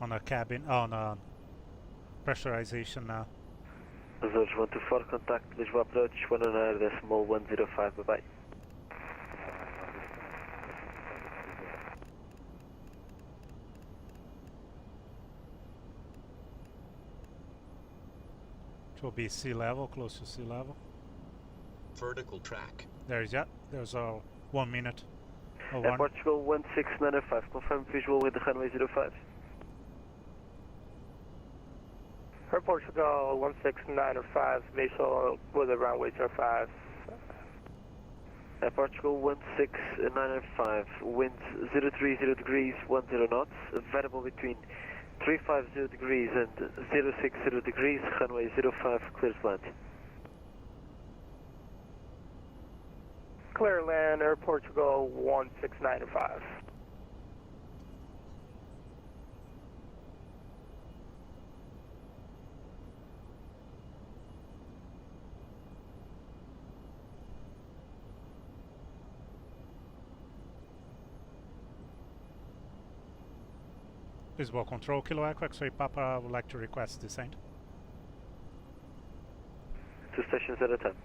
a cabin, on a pressurization now. Azores 124, contact Lisboa approach 109.105, bye bye. It will be sea level, close to sea level. Vertical track. There's a 1 minute. Portugal 16905, confirm visual with the runway 05. Air Portugal 16905, visual with the runway 05. Air Portugal 16905, winds 030 degrees 10 knots, variable between 350 degrees and 060 degrees, runway 05, clear to land. Clear land, Air Portugal 16905. Visible control, Kilo Echo X-ray Papa, I would like to request descent. 2 stations at a time.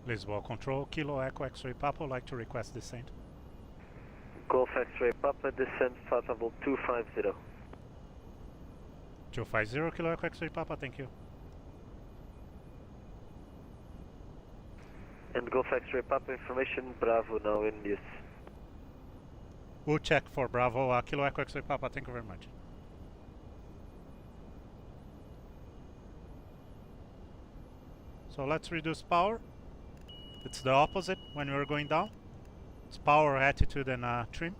Lisboa Control, Kilo Echo X-ray Papa, would like to request descent. Golf X-ray Papa, descent flight level 250. 250, Kilo Echo X-ray Papa, thank you. And Golf X-ray Papa information, Bravo now in use. We'll check for Bravo, Kilo Echo X-ray Papa, thank you very much. So let's reduce power. It's the opposite when we're going down. It's power, attitude, and trim.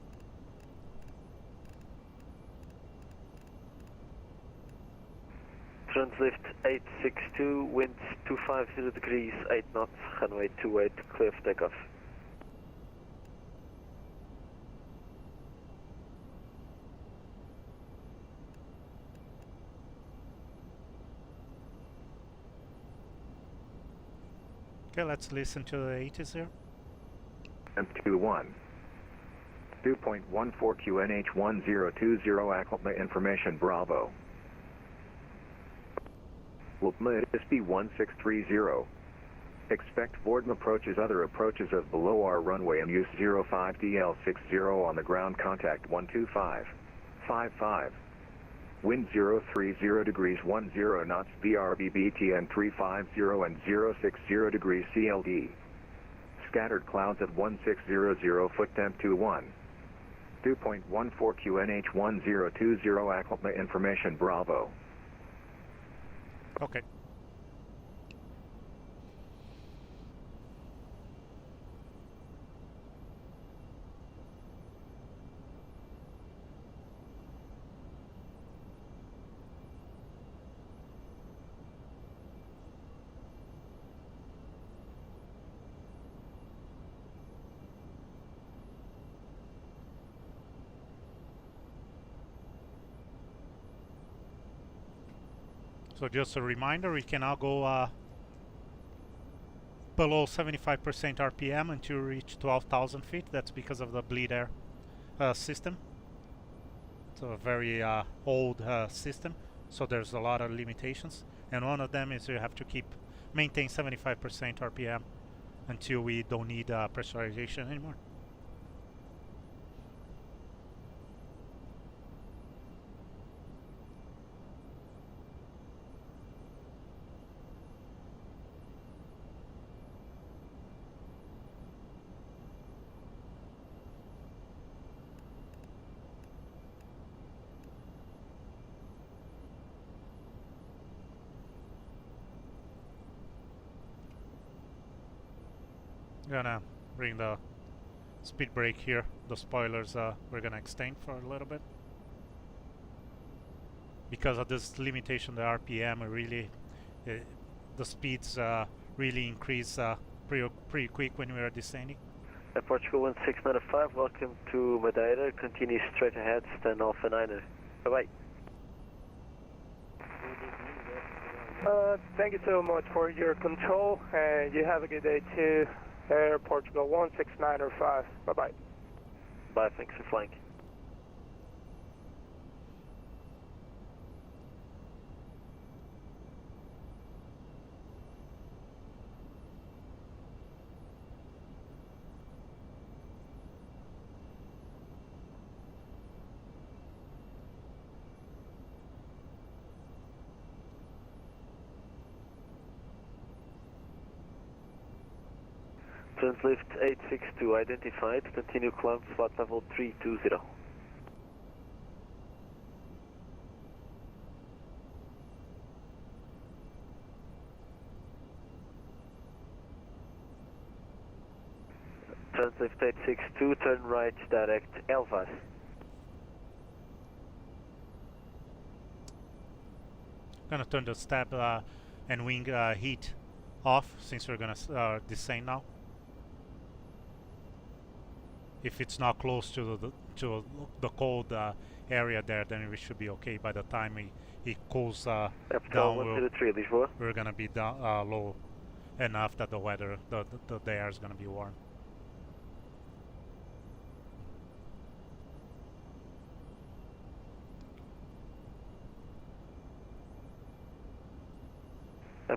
Translift 862, winds 250 degrees, 8 knots, runway 28, clear for takeoff. Okay, let's listen to the 80s here. M21. 2.14 QNH 1020 ActiveSky information Bravo. LPMA SB 1630. Expect board approaches other approaches of below our runway and use 05 DL60 on the ground contact 125.55. Wind 030 degrees 10 knots BRBBTN 350 and 060 degrees CLD. Scattered clouds at 1600 foot temp 21. 2.14 QNH 1020 ActiveSky information Bravo. Okay. So just a reminder, we can now go below 75% RPM until you reach 12,000 feet. That's because of the bleed air system. It's a very old system, so there's a lot of limitations. And one of them is you have to maintain 75% RPM until we don't need pressurization anymore. Gonna bring the speed brake here. The spoilers we're gonna extend for a little bit because of this limitation. The RPM really, the speeds really increase pretty quick when we are descending. Portugal 1695, welcome to Madeira. Continue straight ahead, stand Alpha 9er. Bye bye. Thank you so much for your control, and you have a good day too. Air Portugal 16905. Bye-bye. Bye, thanks for flying. Translift 862 identified. Continue climb flight level 320. Translift 862, turn right, direct Elvas. Gonna turn the stab and wing heat off since we're gonna descend now. If it's not close to the cold area there, then we should be okay. By the time it cools down, we're gonna be down low enough that the weather, the air is gonna be warm.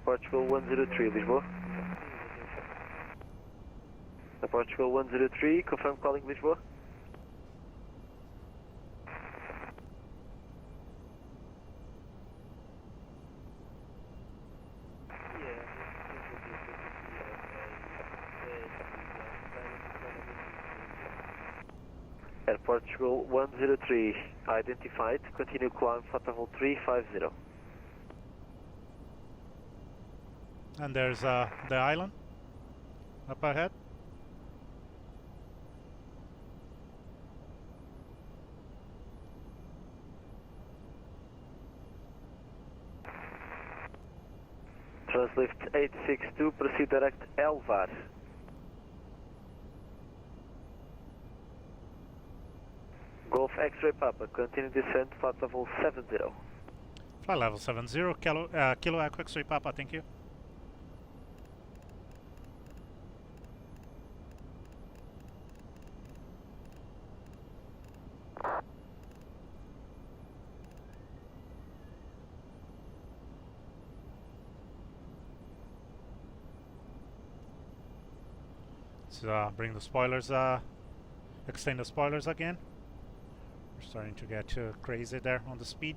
Portugal 103, Lisboa. Portugal 103, confirm calling Lisboa. Portugal 103, identified, continue climb flight level 350. And there's the island up ahead. Translift 862, proceed direct Elvar. Golf X-ray Papa, continue descent, flight level 70. Flight level 70, Kilo Echo X-ray Papa, thank you. Let's bring the spoilers, extend the spoilers again. We're starting to get crazy there on the speed.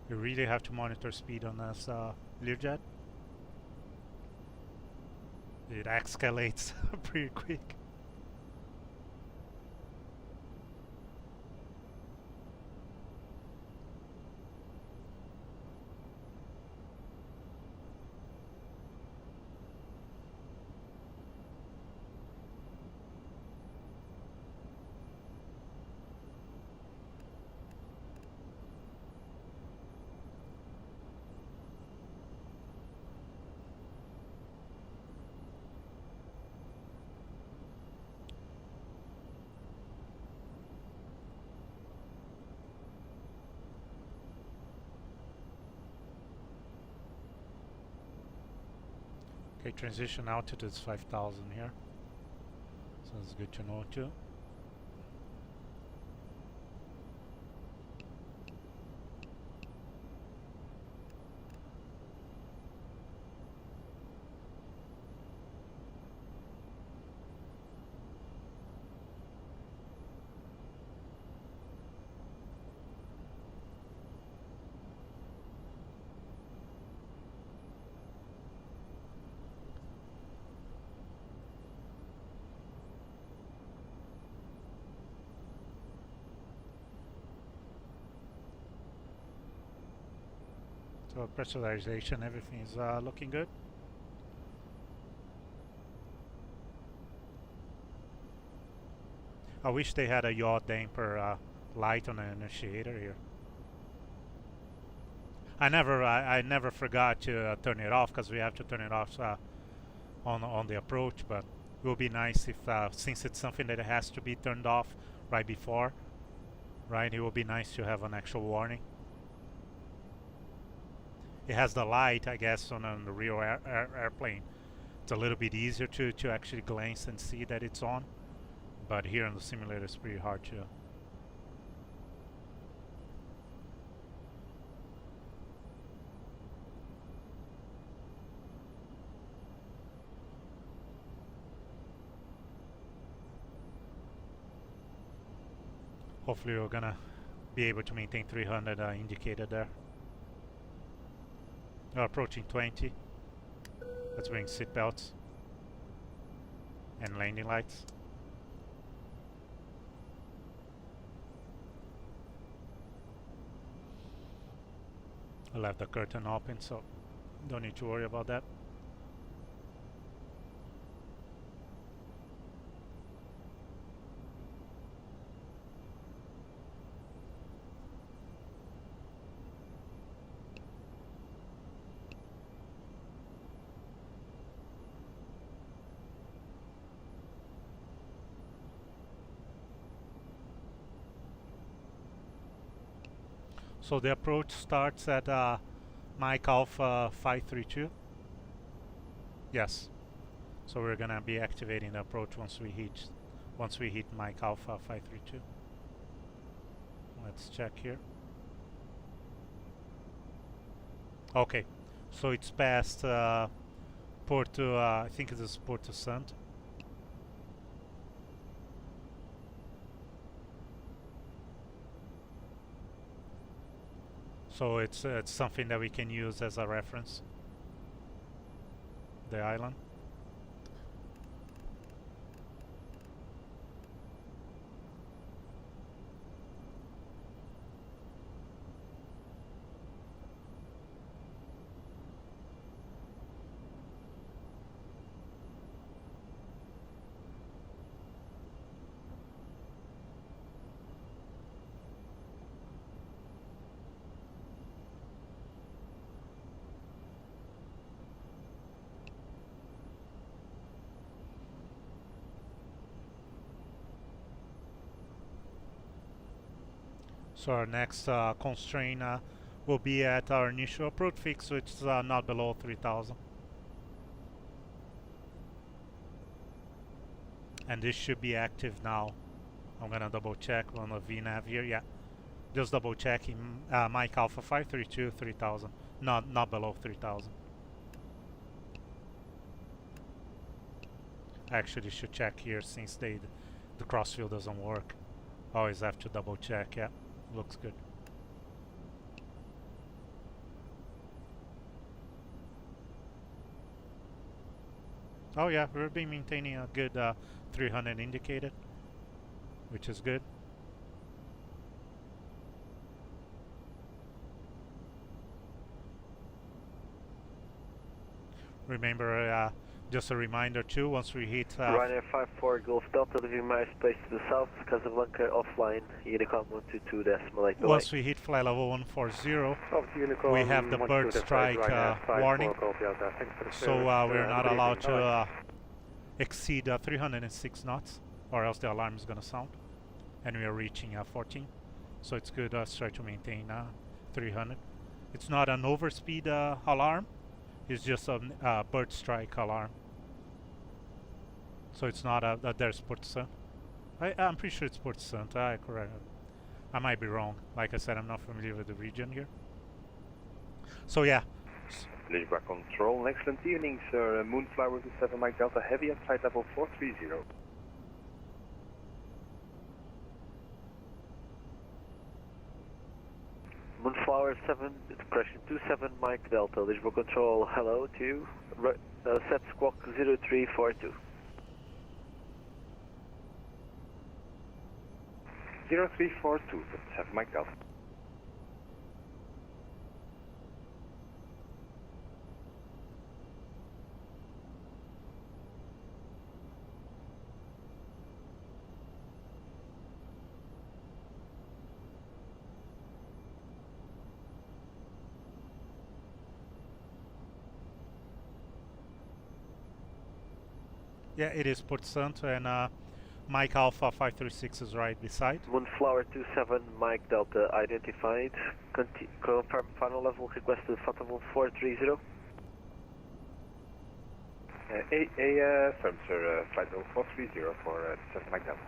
You really have to monitor speed on this Learjet. It escalates pretty quick. Okay, transition altitude is 5,000 here, so it's good to know too. So pressurization, everything is looking good. I wish they had a yaw damper light on the initiator here. I never forgot to turn it off because we have to turn it off on the approach. But it would be nice if, since it's something that has to be turned off right before, right? It would be nice to have an actual warning. It has the light, I guess, on the real airplane. It's a little bit easier to actually glance and see that it's on. But here on the simulator, it's pretty hard to. Hopefully we're gonna be able to maintain 300 indicated there. Approaching 20. Let's bring seat belts. and landing lights. I left the curtain open, so don't need to worry about that. So the approach starts at Mike Alpha 532. Yes. So we're gonna be activating the approach once we hit Mike Alpha 532. Let's check here. Okay. So it's past Porto. I think it is Porto Santo. So it's something that we can use as a reference. The island. So our next constraint will be at our initial approach fix, which is not below 3000. And this should be active now. I'm gonna double check on the VNav here. Yeah, just double checking. Mike Alpha 532 3000, not below 3000. I actually should check here since the crossfield doesn't work. Always have to double check. Yeah. Looks good. Oh yeah, we've been maintaining a good 300 indicated, which is good. Remember, just a reminder too, once we hit Ryanair 54 Golf Delta, leaving my space to the south, Casablanca offline, Unicom 122.8. Once we hit flight level 140, we have the bird strike warning, so we're not allowed to exceed 306 knots, or else the alarm is going to sound, and we are reaching 14, so it's good to try to maintain 300. It's not an overspeed alarm, it's just a bird strike alarm. So it's not there's Porto Santo. I'm pretty sure it's Porto Santo. I might be wrong. Like I said, I'm not familiar with the region here. So yeah. Learjet control. An excellent evening, sir. Moonflower 27 Mike Delta Heavy at flight level 430. Moonflower 7, correction 27 Mike Delta, Learjet control, hello to set squawk 0342. 0342, have Mike Delta. Yeah, it is Porto Santo, and Mike Alpha 536 is right beside. Moonflower 27 Mike Delta identified. Confirm final level requested flight level 430. Firm, sir. Flight level 430 for 7 Mike Delta.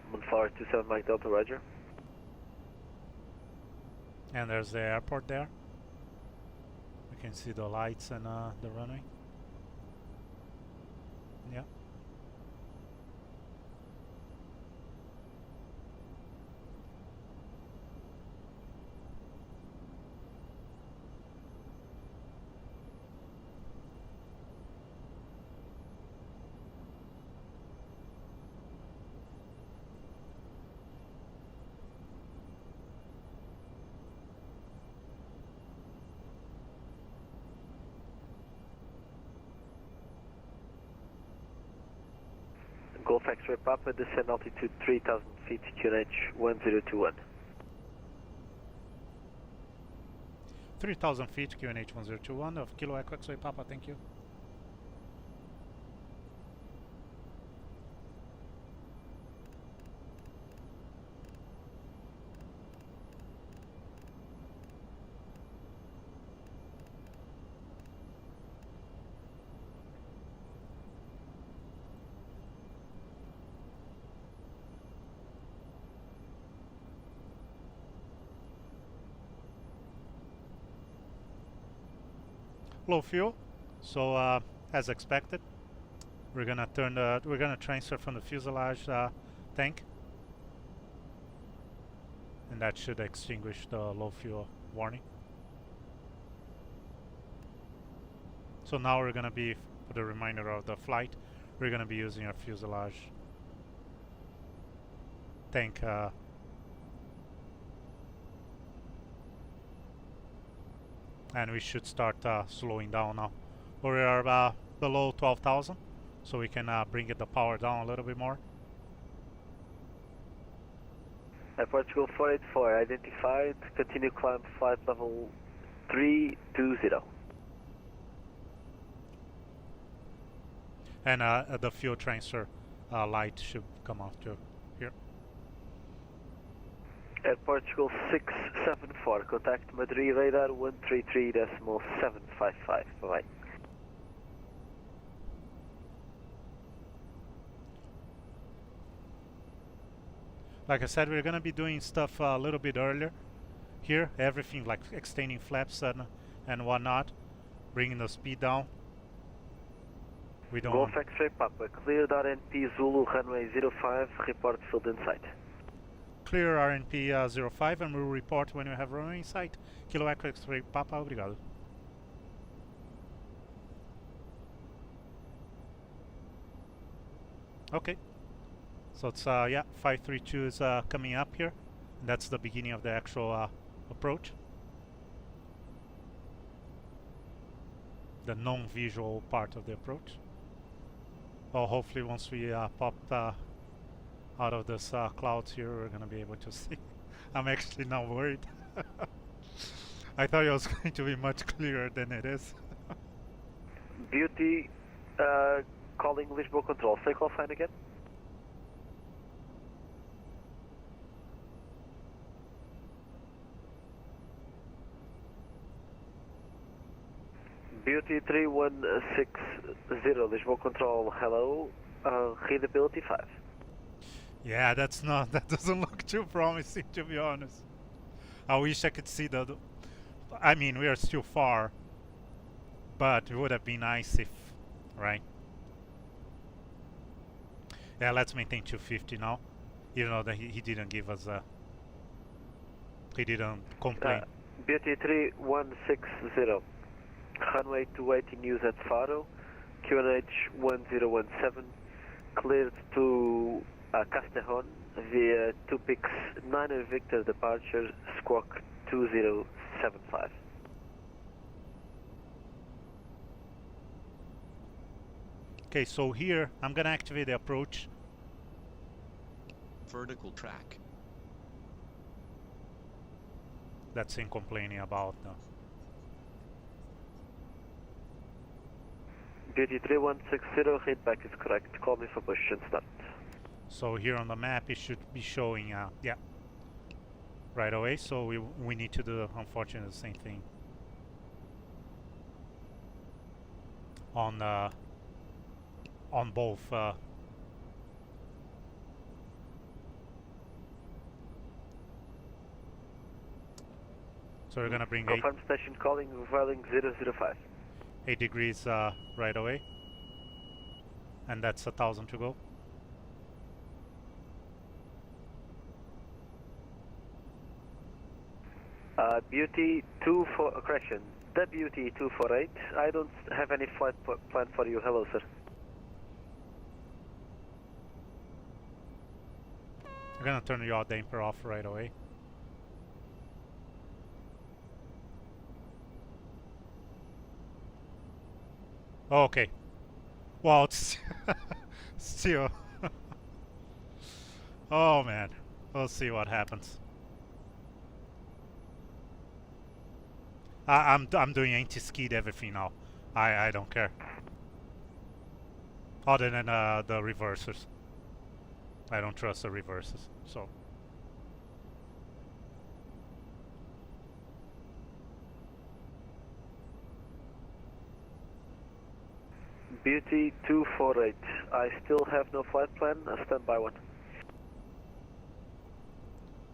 Moonflower 27 Mike Delta, roger. And there's the airport there. You can see the lights and the runway. Yeah. Golf X-ray Papa, descend altitude 3,000 feet, QNH 1021. 3,000 feet, QNH 1021 of Kilo Echo X-ray Papa, thank you. Low fuel, so as expected, we're gonna transfer from the fuselage tank, and that should extinguish the low fuel warning. So now we're gonna be, for the remainder of the flight, we're gonna be using our fuselage tank and we should start slowing down now. We are below 12,000, so we can bring the power down a little bit more. Portugal 484 identified, continue climb flight level 320. And the fuel transfer light should come off too, here. At Portugal 674, contact Madeira radar 133.755. Bye-bye. Like I said, we're gonna be doing stuff a little bit earlier here. Everything like extending flaps and whatnot, bringing the speed down. We don't. Golf X-ray Papa, cleared RNP Zulu runway 05, report field in sight. Clear RNP 05 and we'll report when we have runway in sight. Kilo Echo X-ray Papa, obrigado. Okay, so it's yeah, 532 is coming up here. And that's the beginning of the actual approach. The non-visual part of the approach. Well, hopefully once we pop out of this clouds here, we're gonna be able to see. I'm actually not worried. I thought it was going to be much clearer than it is. Beauty, calling Lisboa Control. Say call sign again. Beauty 3160, Lisboa Control, hello, readability 5. Yeah, that doesn't look too promising, to be honest. I wish I could see I mean, we are still far, but it would have been nice if, right? Yeah, let's maintain 250 now, even though that he didn't give us he didn't complain. Beauty 3160, runway 280 news at Faro, QNH 1017, cleared to Castellón via 2 Pix 9 Victor departure, squawk 2075. Okay, so here I'm gonna activate the approach. Vertical track. That's him complaining about now. Beauty 3160, feedback is correct. Call me for position start. So here on the map it should be showing yeah, right away. So we need to do unfortunately the same thing on both so we're gonna bring confirm station calling Vueling 005. 8 degrees right away, and that's 1,000 to go. Beauty 24, correction, the Beauty 248, I don't have any flight plan for you. Hello, sir. I'm gonna turn the yaw damper off right away. Okay. Well, it's still Oh man, we'll see what happens. I'm doing anti-skid everything now. I don't care. Other than the reversers. I don't trust the reversers, so. Beauty 248. I still have no flight plan. Stand by one.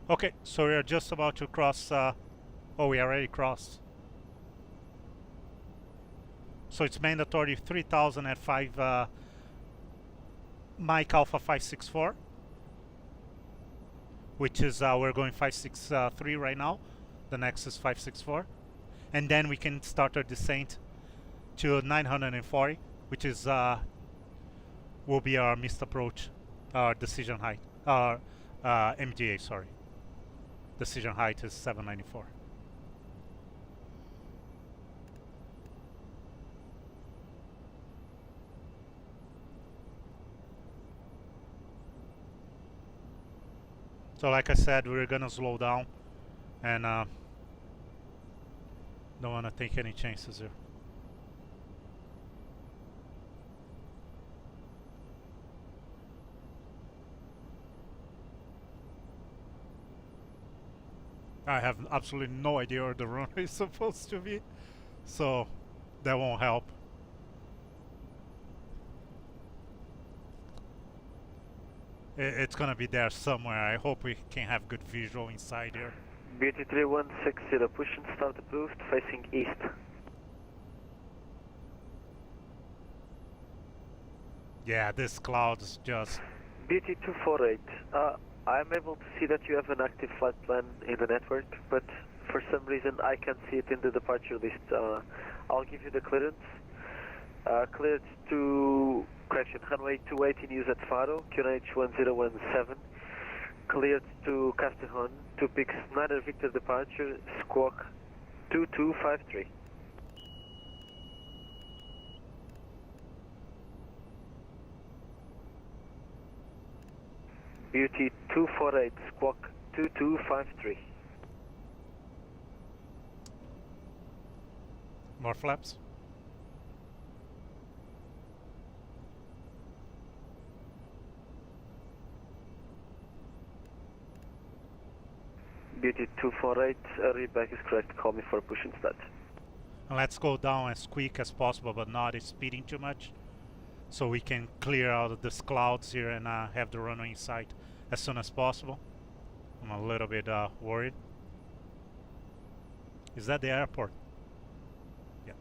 Okay, so we are just about to cross. Oh, we already crossed. So it's mandatory 3000 at 5 Mike Alpha 564, which is we're going 563 right now. The next is 564, and then we can start our descent to 940, which is will be our missed approach, our decision height, our MDA. Sorry, decision height is 794. So like I said, we're gonna slow down and don't wanna take any chances here. I have absolutely no idea where the runway is supposed to be, so that won't help. It's gonna be there somewhere. I hope we can have good visual inside here. Beauty 3160, push and start approved, facing east. Yeah, this cloud is just... Beauty 248, I'm able to see that you have an active flight plan in the network, but for some reason I can't see it in the departure list. I'll give you the clearance. Cleared to... Correction, runway 28 in use at Faro, QNH 1017. Cleared to Castellon, 2 pics, Niner Victor departure, squawk 2253. Beauty 248, squawk 2253. More flaps. Beauty 248, readback is correct, call me for push and start. And let's go down as quick as possible, but not speeding too much, so we can clear out of these clouds here and have the runway in sight as soon as possible. I'm a little bit worried. Is that the airport? Yeah.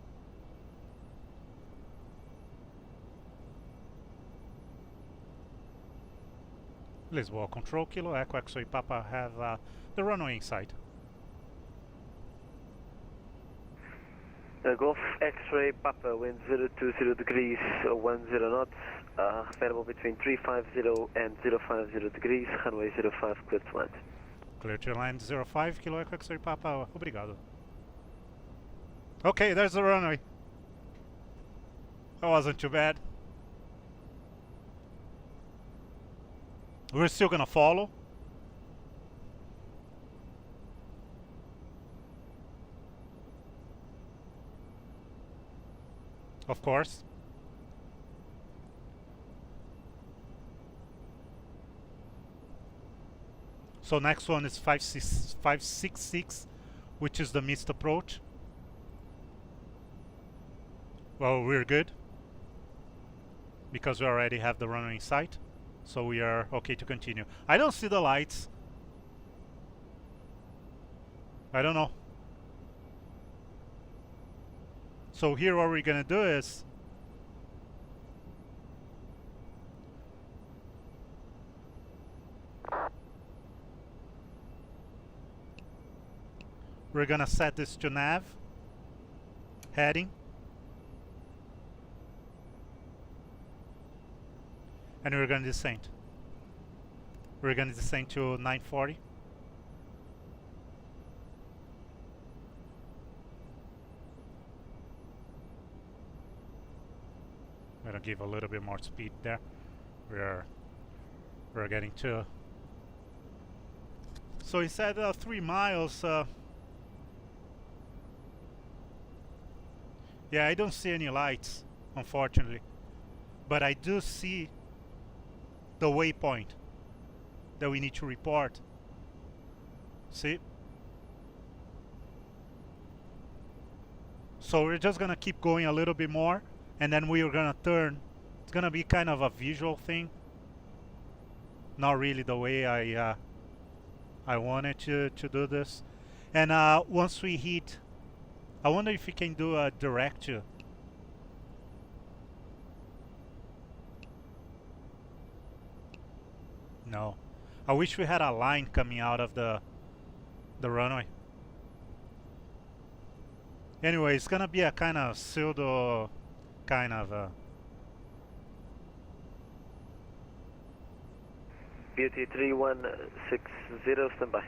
Lisboa Control Kilo Echo X-Ray Papa have the runway in sight. Golf X-Ray Papa, wind 020 degrees, 10 knots, variable between 350 and 050 degrees, runway 05, clear to land. Clear to land 05, Kilo Echo X-Ray Papa, obrigado. Okay, there's the runway. That wasn't too bad. We're still gonna follow. Of course. So next one is 566, which is the missed approach. Well, we're good because we already have the runway in sight, so we are okay to continue. I don't see the lights. I don't know. So here what we're gonna do is we're gonna set this to nav heading, and we're gonna descend. We're gonna descend to 940. I'm gonna give a little bit more speed there. We're getting to So he said 3 miles. Yeah, I don't see any lights, unfortunately. But I do see the waypoint that we need to report. See? So we're just gonna keep going a little bit more, and then we're gonna turn. It's gonna be kind of a visual thing. Not really the way I wanted to do this. And once we hit, I wonder if we can do a direct to. No. I wish we had a line coming out of the runway. Anyway, it's gonna be a kind of pseudo kind of Beauty 3160, standby.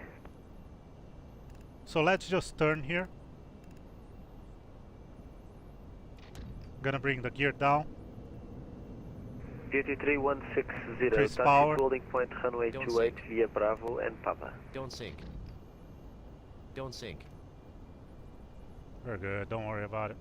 So let's just turn here. Gonna bring the gear down. Beauty 3160, Increase touching power. holding point runway 28 via Bravo and Papa. Don't sink. Don't sink. We're good, don't worry about it.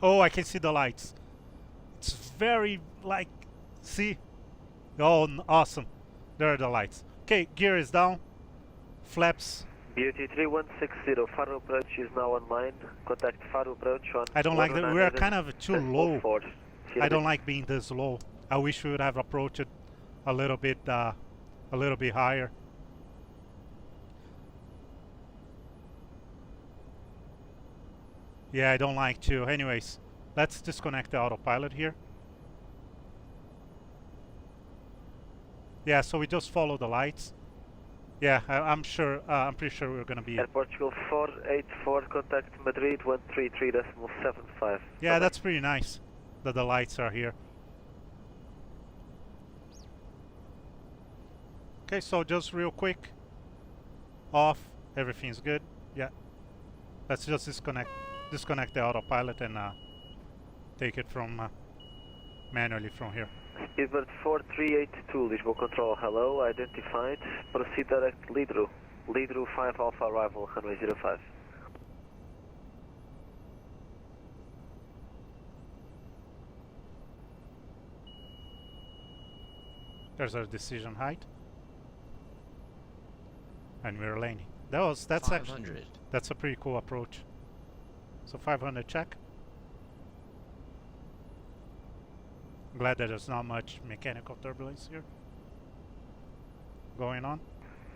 Oh, I can see the lights. It's very like, see? Oh, awesome. There are the lights. Okay, gear is down. Flaps. Beauty 3160, far approach is now online. Contact far approach on. I don't like that. We're kind of too low. I don't like being this low. I wish we would have approached it a little bit higher. Yeah, I don't like to. Anyways, let's disconnect the autopilot here. Yeah, so we just follow the lights. Yeah, I'm sure. I'm pretty sure we're gonna be. Air Portugal 484, contact Madrid 133.75. Yeah, that's pretty nice that the lights are here. Okay, so just real quick. Off. Everything's good. Yeah. Let's just disconnect the autopilot and take it from manually from here. Speedbird 4382, Lisbon Control, hello, identified. Proceed direct Lidru. Lidru 5 Alpha arrival, runway 05. There's our decision height. And we're landing. That's actually, that's a pretty cool approach. So 500 check. Glad that there's not much mechanical turbulence here going on.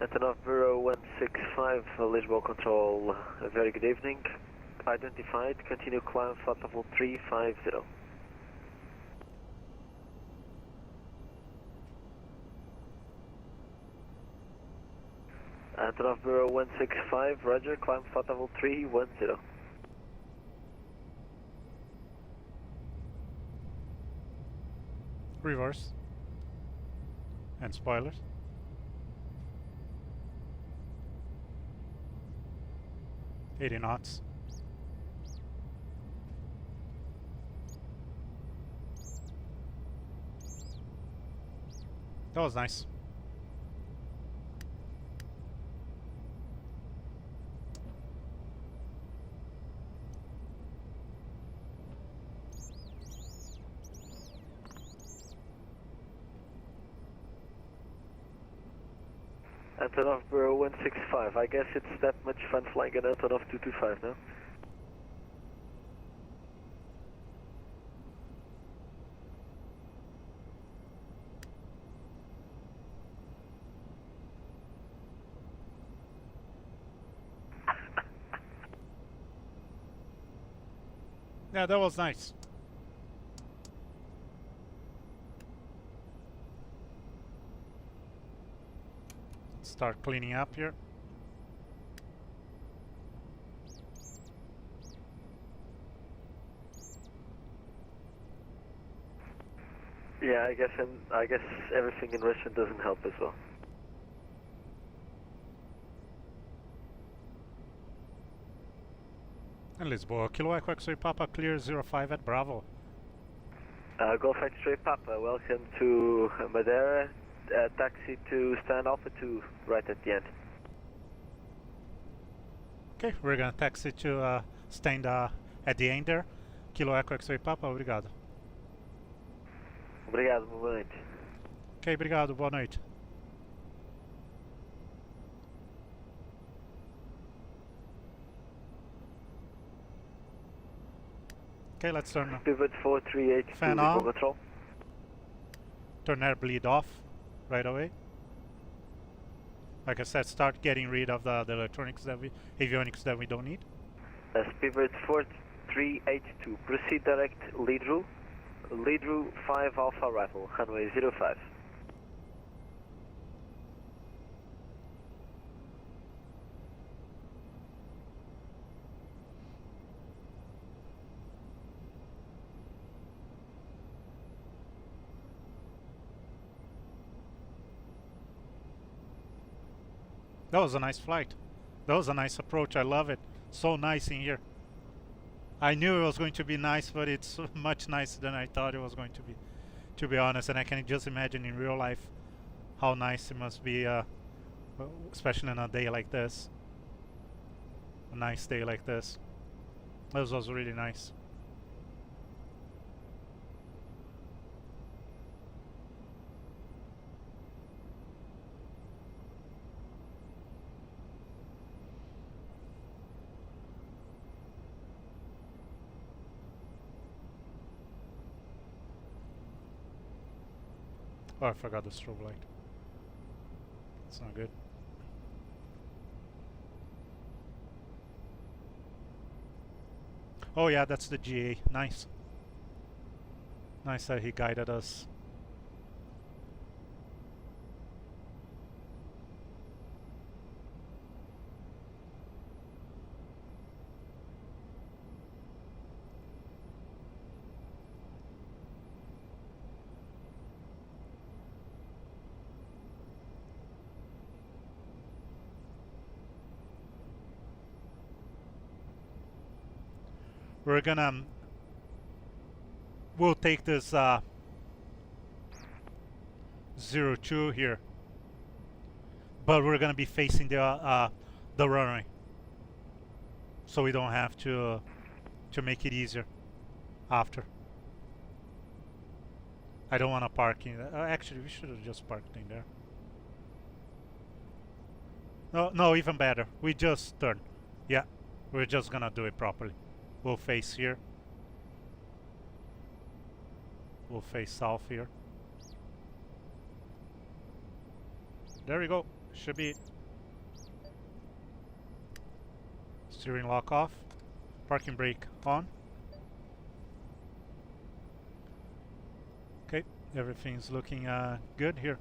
Antonov Bureau 165, Lisbon Control, a very good evening. Identified, continue climb, flight level 350. Antonov Bureau 165, roger, climb flight level 310. Reverse. And spoilers. $80 knots. That was nice. Antonov Bureau 165, I guess it's that much fun flying an Antonov 225 now. Yeah, that was nice. start cleaning up here. Yeah, I guess everything in Russian doesn't help as well. And Lisboa, Kilo Echo X-ray Papa clear 05 at Bravo. Golf X-ray Papa, welcome to Madeira. Taxi to stand Alpha 2 right at the end. Okay, we're gonna taxi to stand at the end there. Kilo Echo X-ray Papa, obrigado. Obrigado, boa noite. Ok, obrigado, boa noite. Okay, let's turn Pivot 438 fan to on. control. Turn air bleed off right away. Like I said, start getting rid of the electronics that avionics that we don't need. Pivot 4382, proceed direct lead route 5 Alpha arrival, runway 05. That was a nice flight. That was a nice approach. I love it. So nice in here. I knew it was going to be nice, but it's much nicer than I thought it was going to be honest. And I can just imagine in real life how nice it must be, especially on a day like this. A nice day like this. This was really nice. Oh, I forgot the strobe light. It's not good. Oh yeah, that's the GA. Nice. Nice that he guided us. We're gonna we'll take this 02 here, but we're gonna be facing the runway, so we don't have to make it easier after. I don't want to park in actually we should have just parked in there. No, even better, we just turn. Yeah, we're just gonna do it properly. We'll face here. We'll face south here. There we go. Should be it. Steering lock off. Parking brake on. Okay, everything's looking good here.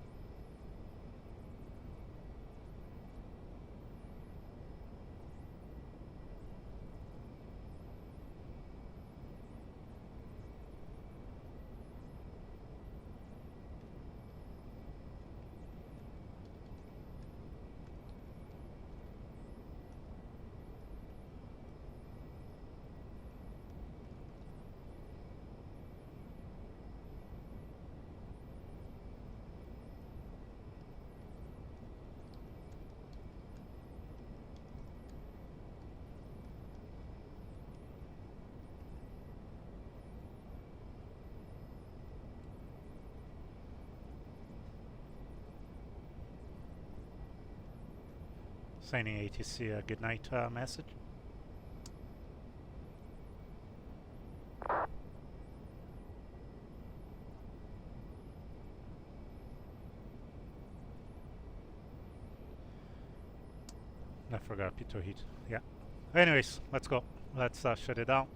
Sending ATC a good night message. I forgot pitot heat. Yeah. Anyways, let's go. Let's shut it down.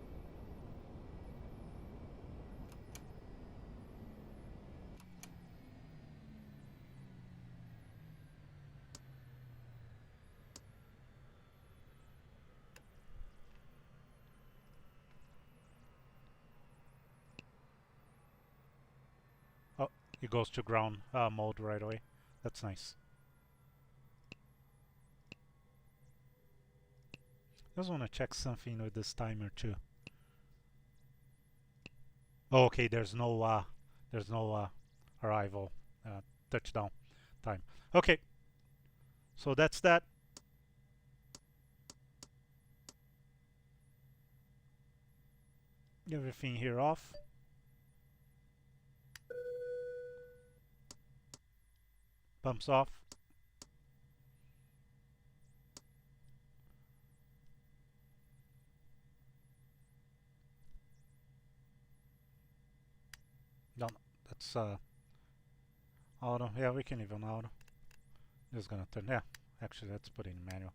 it goes to ground mode right away. That's nice. Just want to check something with this timer too. Oh, okay, there's no arrival touchdown time. Okay, so that's that. Everything here off. Pumps off. No, that's auto. Yeah, we can leave on auto. Just gonna turn. Yeah, actually, let's put it in manual.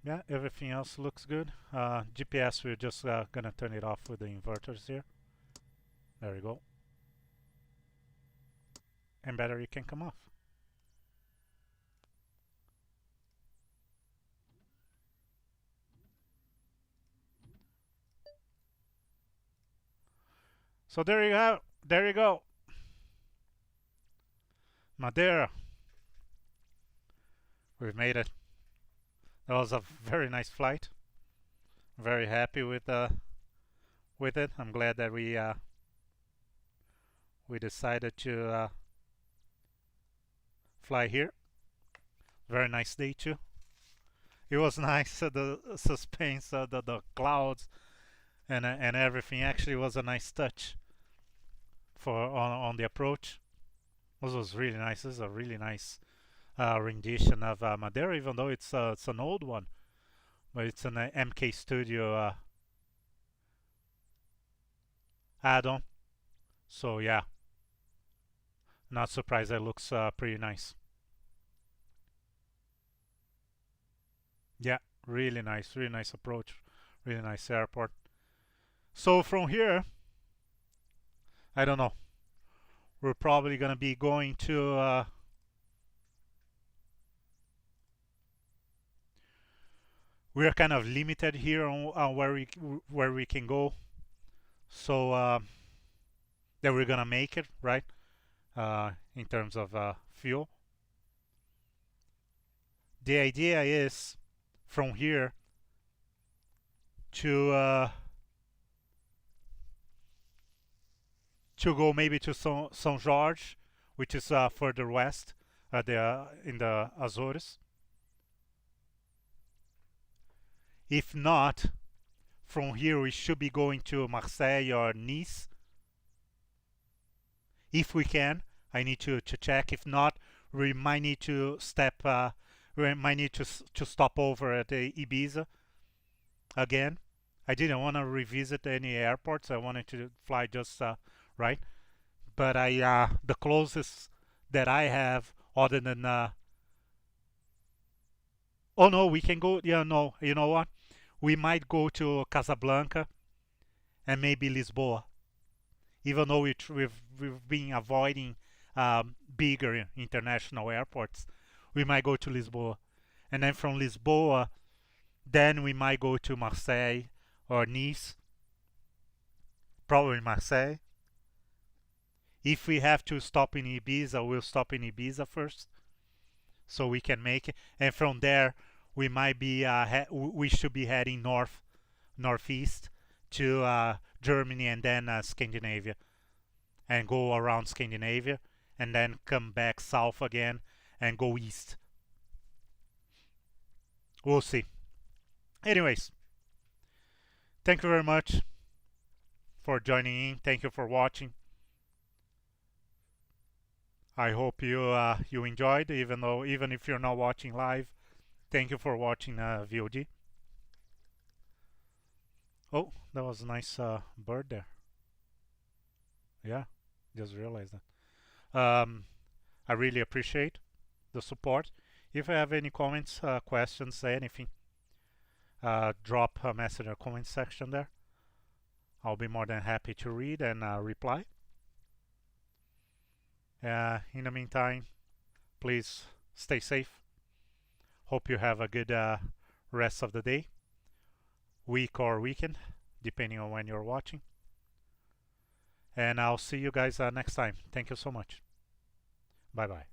Yeah, everything else looks good. GPS, we're just gonna turn it off with the inverters here. There we go. And battery can come off. So there you go. There you go. Madeira. We've made it. That was a very nice flight. Very happy with it. I'm glad that we decided to fly here. Very nice day too. It was nice, the suspense, the clouds, and everything. Actually, was a nice touch for on the approach. This was really nice. This is a really nice rendition of Madeira, even though it's an old one, but it's an MKStudio add-on. So yeah, not surprised. It looks pretty nice. Yeah, really nice approach, really nice airport. So from here, I don't know. We're probably gonna be going to we are kind of limited here on where we can go. So that we're gonna make it, right? In terms of fuel. The idea is from here to go maybe to São Jorge, which is further west, in the Azores. If not, from here we should be going to Marseille or Nice. If we can, I need to check. If not, we might need to we might need to stop over at Ibiza again. I didn't want to revisit any airports. I wanted to fly just right. But the closest that I have, other than oh no, we can go. Yeah, no, you know what? We might go to Casablanca and maybe Lisboa, even though we've been avoiding bigger international airports. We might go to Lisboa, and then from Lisboa, then we might go to Marseille or Nice. Probably Marseille. If we have to stop in Ibiza, we'll stop in Ibiza first, so we can make it. And from there, we might be we should be heading northeast to Germany and then Scandinavia, and go around Scandinavia, and then come back south again and go east. We'll see. Anyways, thank you very much for joining in. Thank you for watching. I hope you enjoyed, even if you're not watching live. Thank you for watching VOD. Oh, that was a nice bird there. Yeah, just realized that. I really appreciate the support. If you have any comments, questions, anything, drop a message in the comment section there. I'll be more than happy to read and reply. In the meantime, please stay safe. Hope you have a good rest of the day, week or weekend, depending on when you're watching. And I'll see you guys next time. Thank you so much. Bye-bye.